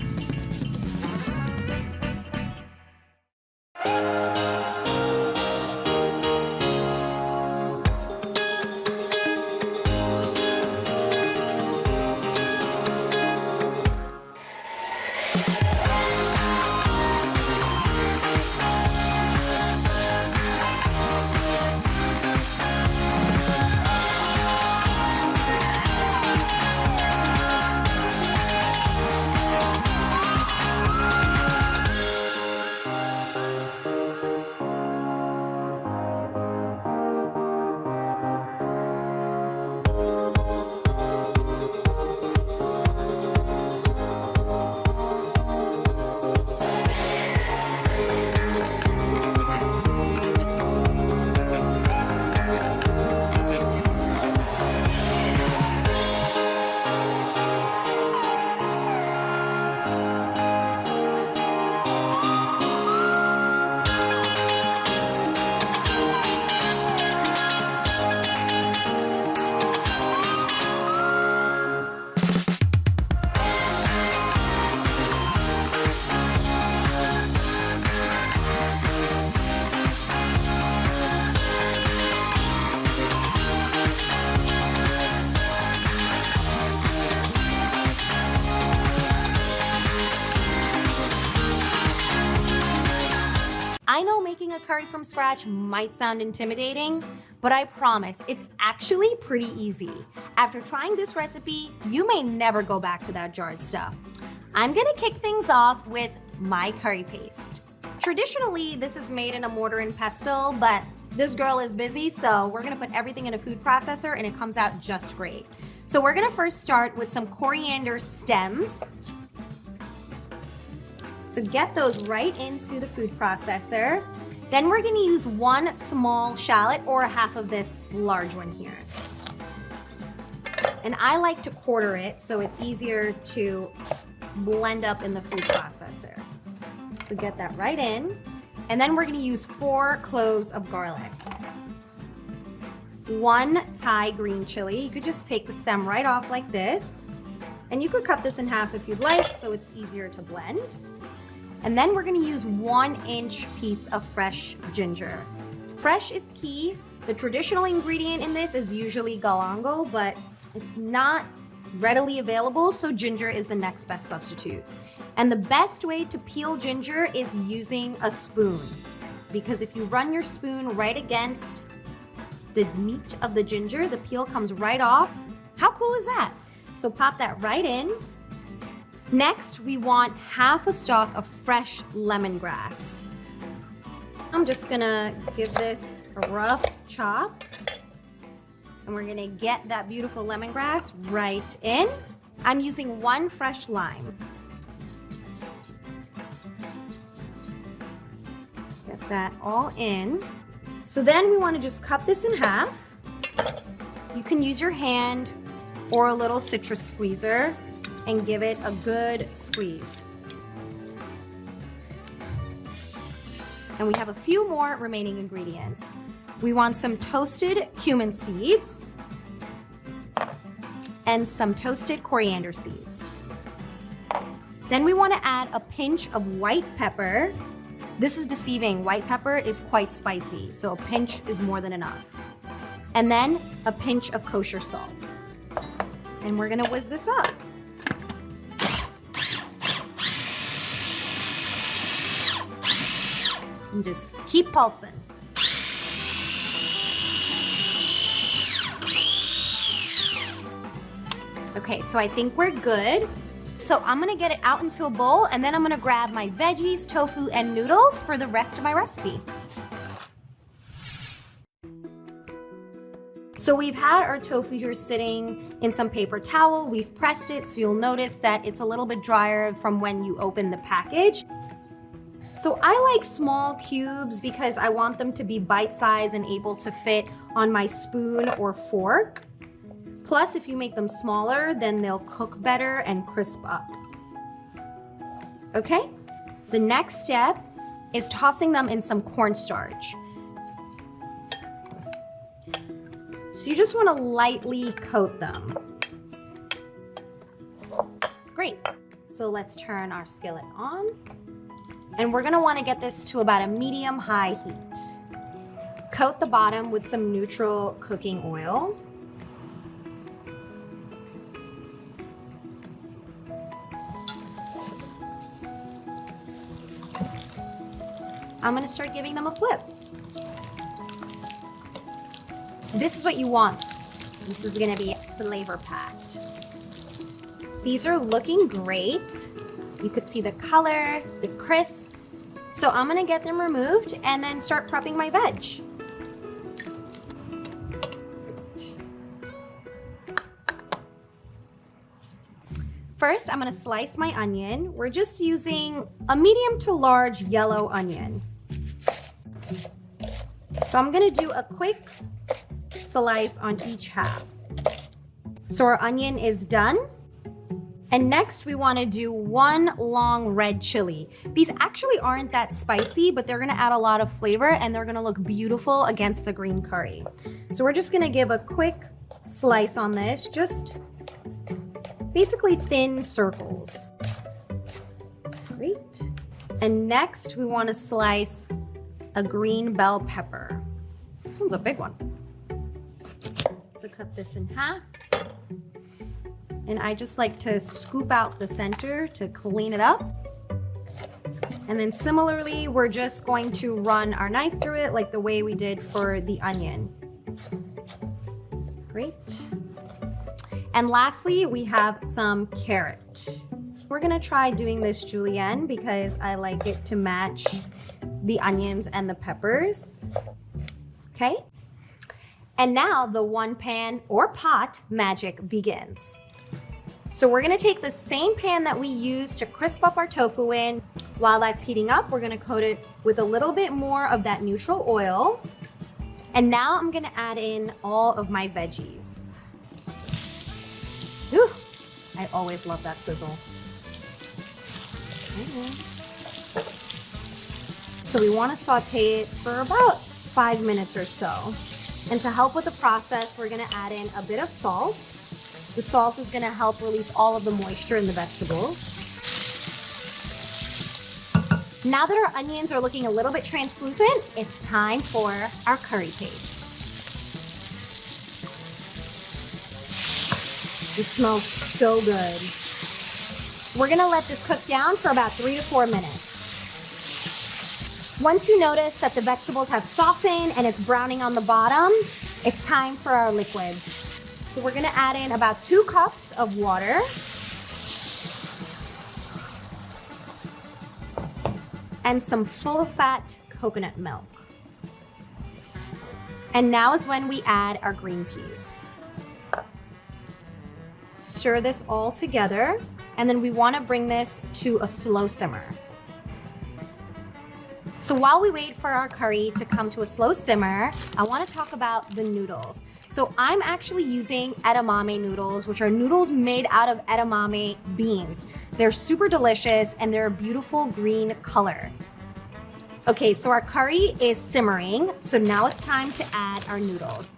I know making a curry from scratch might sound intimidating, but I promise it's actually pretty easy. After trying this recipe, you may never go back to that jarred stuff. I'm gonna kick things off with my curry paste. Traditionally, this is made in a mortar and pestle, but this girl is busy, so we're gonna put everything in a food processor and it comes out just great. So we're gonna first start with some coriander stems. So get those right into the food processor. Then we're gonna use one small shallot or half of this large one here. And I like to quarter it so it's easier to blend up in the food processor. So get that right in. And then we're gonna use 4 cloves of garlic. 1 Thai green chili. You could just take the stem right off like this. And you could cut this in half if you'd like so it's easier to blend. And then we're gonna use 1-inch piece of fresh ginger. Fresh is key. The traditional ingredient in this is usually galangal, but it's not readily available, so ginger is the next best substitute. And the best way to peel ginger is using a spoon, because if you run your spoon right against the meat of the ginger, the peel comes right off. How cool is that? So pop that right in. Next, we want half a stalk of fresh lemongrass. I'm just gonna give this a rough chop. And we're gonna get that beautiful lemongrass right in. I'm using 1 fresh lime. Let's get that all in. So then we wanna just cut this in half. You can use your hand or a little citrus squeezer and give it a good squeeze. And we have a few more remaining ingredients. We want some toasted cumin seeds and some toasted coriander seeds. Then we want to add a pinch of white pepper. This is deceiving. White pepper is quite spicy, so a pinch is more than enough. And then a pinch of kosher salt. And we're gonna whiz this up. And just keep pulsing. Okay, so I think we're good. So I'm gonna get it out into a bowl and then I'm gonna grab my veggies, tofu, and noodles for the rest of my recipe. So we've had our tofu here sitting in some paper towel. We've pressed it, so you'll notice that it's a little bit drier from when you open the package. So I like small cubes because I want them to be bite-sized and able to fit on my spoon or fork. Plus, if you make them smaller, then they'll cook better and crisp up. Okay, the next step is tossing them in some cornstarch. So you just want to lightly coat them. Great. So let's turn our skillet on. And we're gonna want to get this to about a medium-high heat. Coat the bottom with some neutral cooking oil. I'm gonna start giving them a flip. This is what you want. This is gonna be flavor packed. These are looking great. You could see the color, the crisp. So I'm gonna get them removed and then start prepping my veg. First, I'm gonna slice my onion. We're just using a medium to large yellow onion. So I'm gonna do a quick slice on each half. So our onion is done. And next we wanna do 1 long red chili. These actually aren't that spicy, but they're gonna add a lot of flavor and they're gonna look beautiful against the green curry. So we're just gonna give a quick slice on this, just basically thin circles. Great. And next we wanna slice a green bell pepper. This one's a big one. So cut this in half. And I just like to scoop out the center to clean it up. And then similarly, we're just going to run our knife through it like the way we did for the onion. Great. And lastly, we have some carrot. We're gonna try doing this julienne because I like it to match the onions and the peppers. Okay? And now the 1 pan or pot magic begins. So we're gonna take the same pan that we used to crisp up our tofu in. While that's heating up, we're gonna coat it with a little bit more of that neutral oil. And now I'm gonna add in all of my veggies. Whew, I always love that sizzle. So we wanna saute it for about 5 minutes or so. And to help with the process, we're gonna add in a bit of salt. The salt is gonna help release all of the moisture in the vegetables. Now that our onions are looking a little bit translucent, it's time for our curry paste. It smells so good. We're gonna let this cook down for about 3 to 4 minutes. Once you notice that the vegetables have softened and it's browning on the bottom, it's time for our liquids. So we're gonna add in about 2 cups of water. and some full-fat coconut milk. And now is when we add our green peas. Stir this all together, and then we want to bring this to a slow simmer. So while we wait for our curry to come to a slow simmer, I want to talk about the noodles. So I'm actually using edamame noodles, which are noodles made out of edamame beans. They're super delicious and they're a beautiful green color. Okay, so our curry is simmering, so now it's time to add our noodles.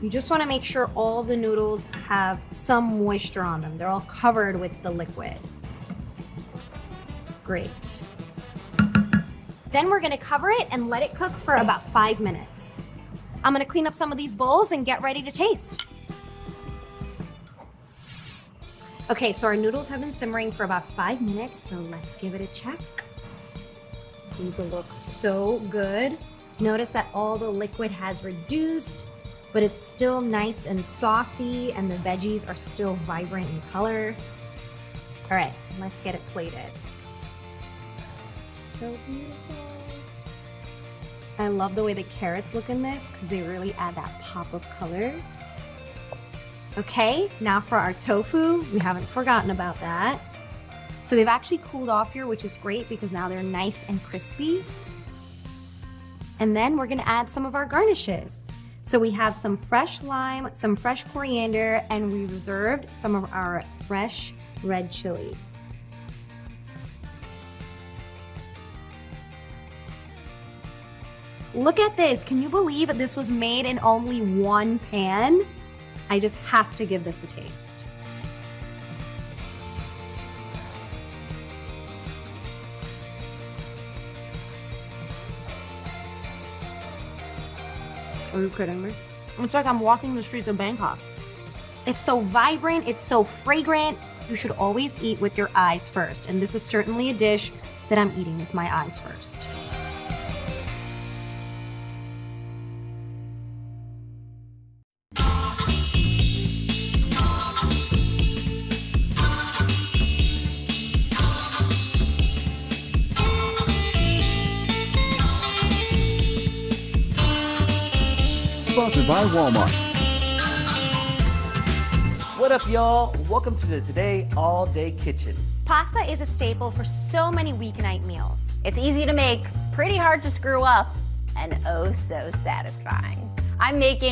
You just want to make sure all the noodles have some moisture on them. They're all covered with the liquid. Great. Then we're going to cover it and let it cook for about 5 minutes. I'm going to clean up some of these bowls and get ready to taste. Okay, so our noodles have been simmering for about 5 minutes, so let's give it a check. These look so good. Notice that all the liquid has reduced, but it's still nice and saucy, and the veggies are still vibrant in color. All right, let's get it plated. So beautiful. I love the way the carrots look in this because they really add that pop of color. Okay, now for our tofu. We haven't forgotten about that. So they've actually cooled off here, which is great because now they're nice and crispy. And then we're gonna add some of our garnishes. So we have some fresh lime, some fresh coriander, and we reserved some of our fresh red chili. Look at this. Can you believe this was made in only one pan? I just have to give this a taste. Are you kidding me? It's like I'm walking the streets of Bangkok. It's so vibrant, it's so fragrant. You should always eat with your eyes first, and this is certainly a dish that I'm eating with my eyes first. Sponsored by Walmart. What up, y'all? Welcome to the Today All Day Kitchen. Pasta is a staple for so many weeknight meals. It's easy to make, pretty hard to screw up, and oh so satisfying. I'm making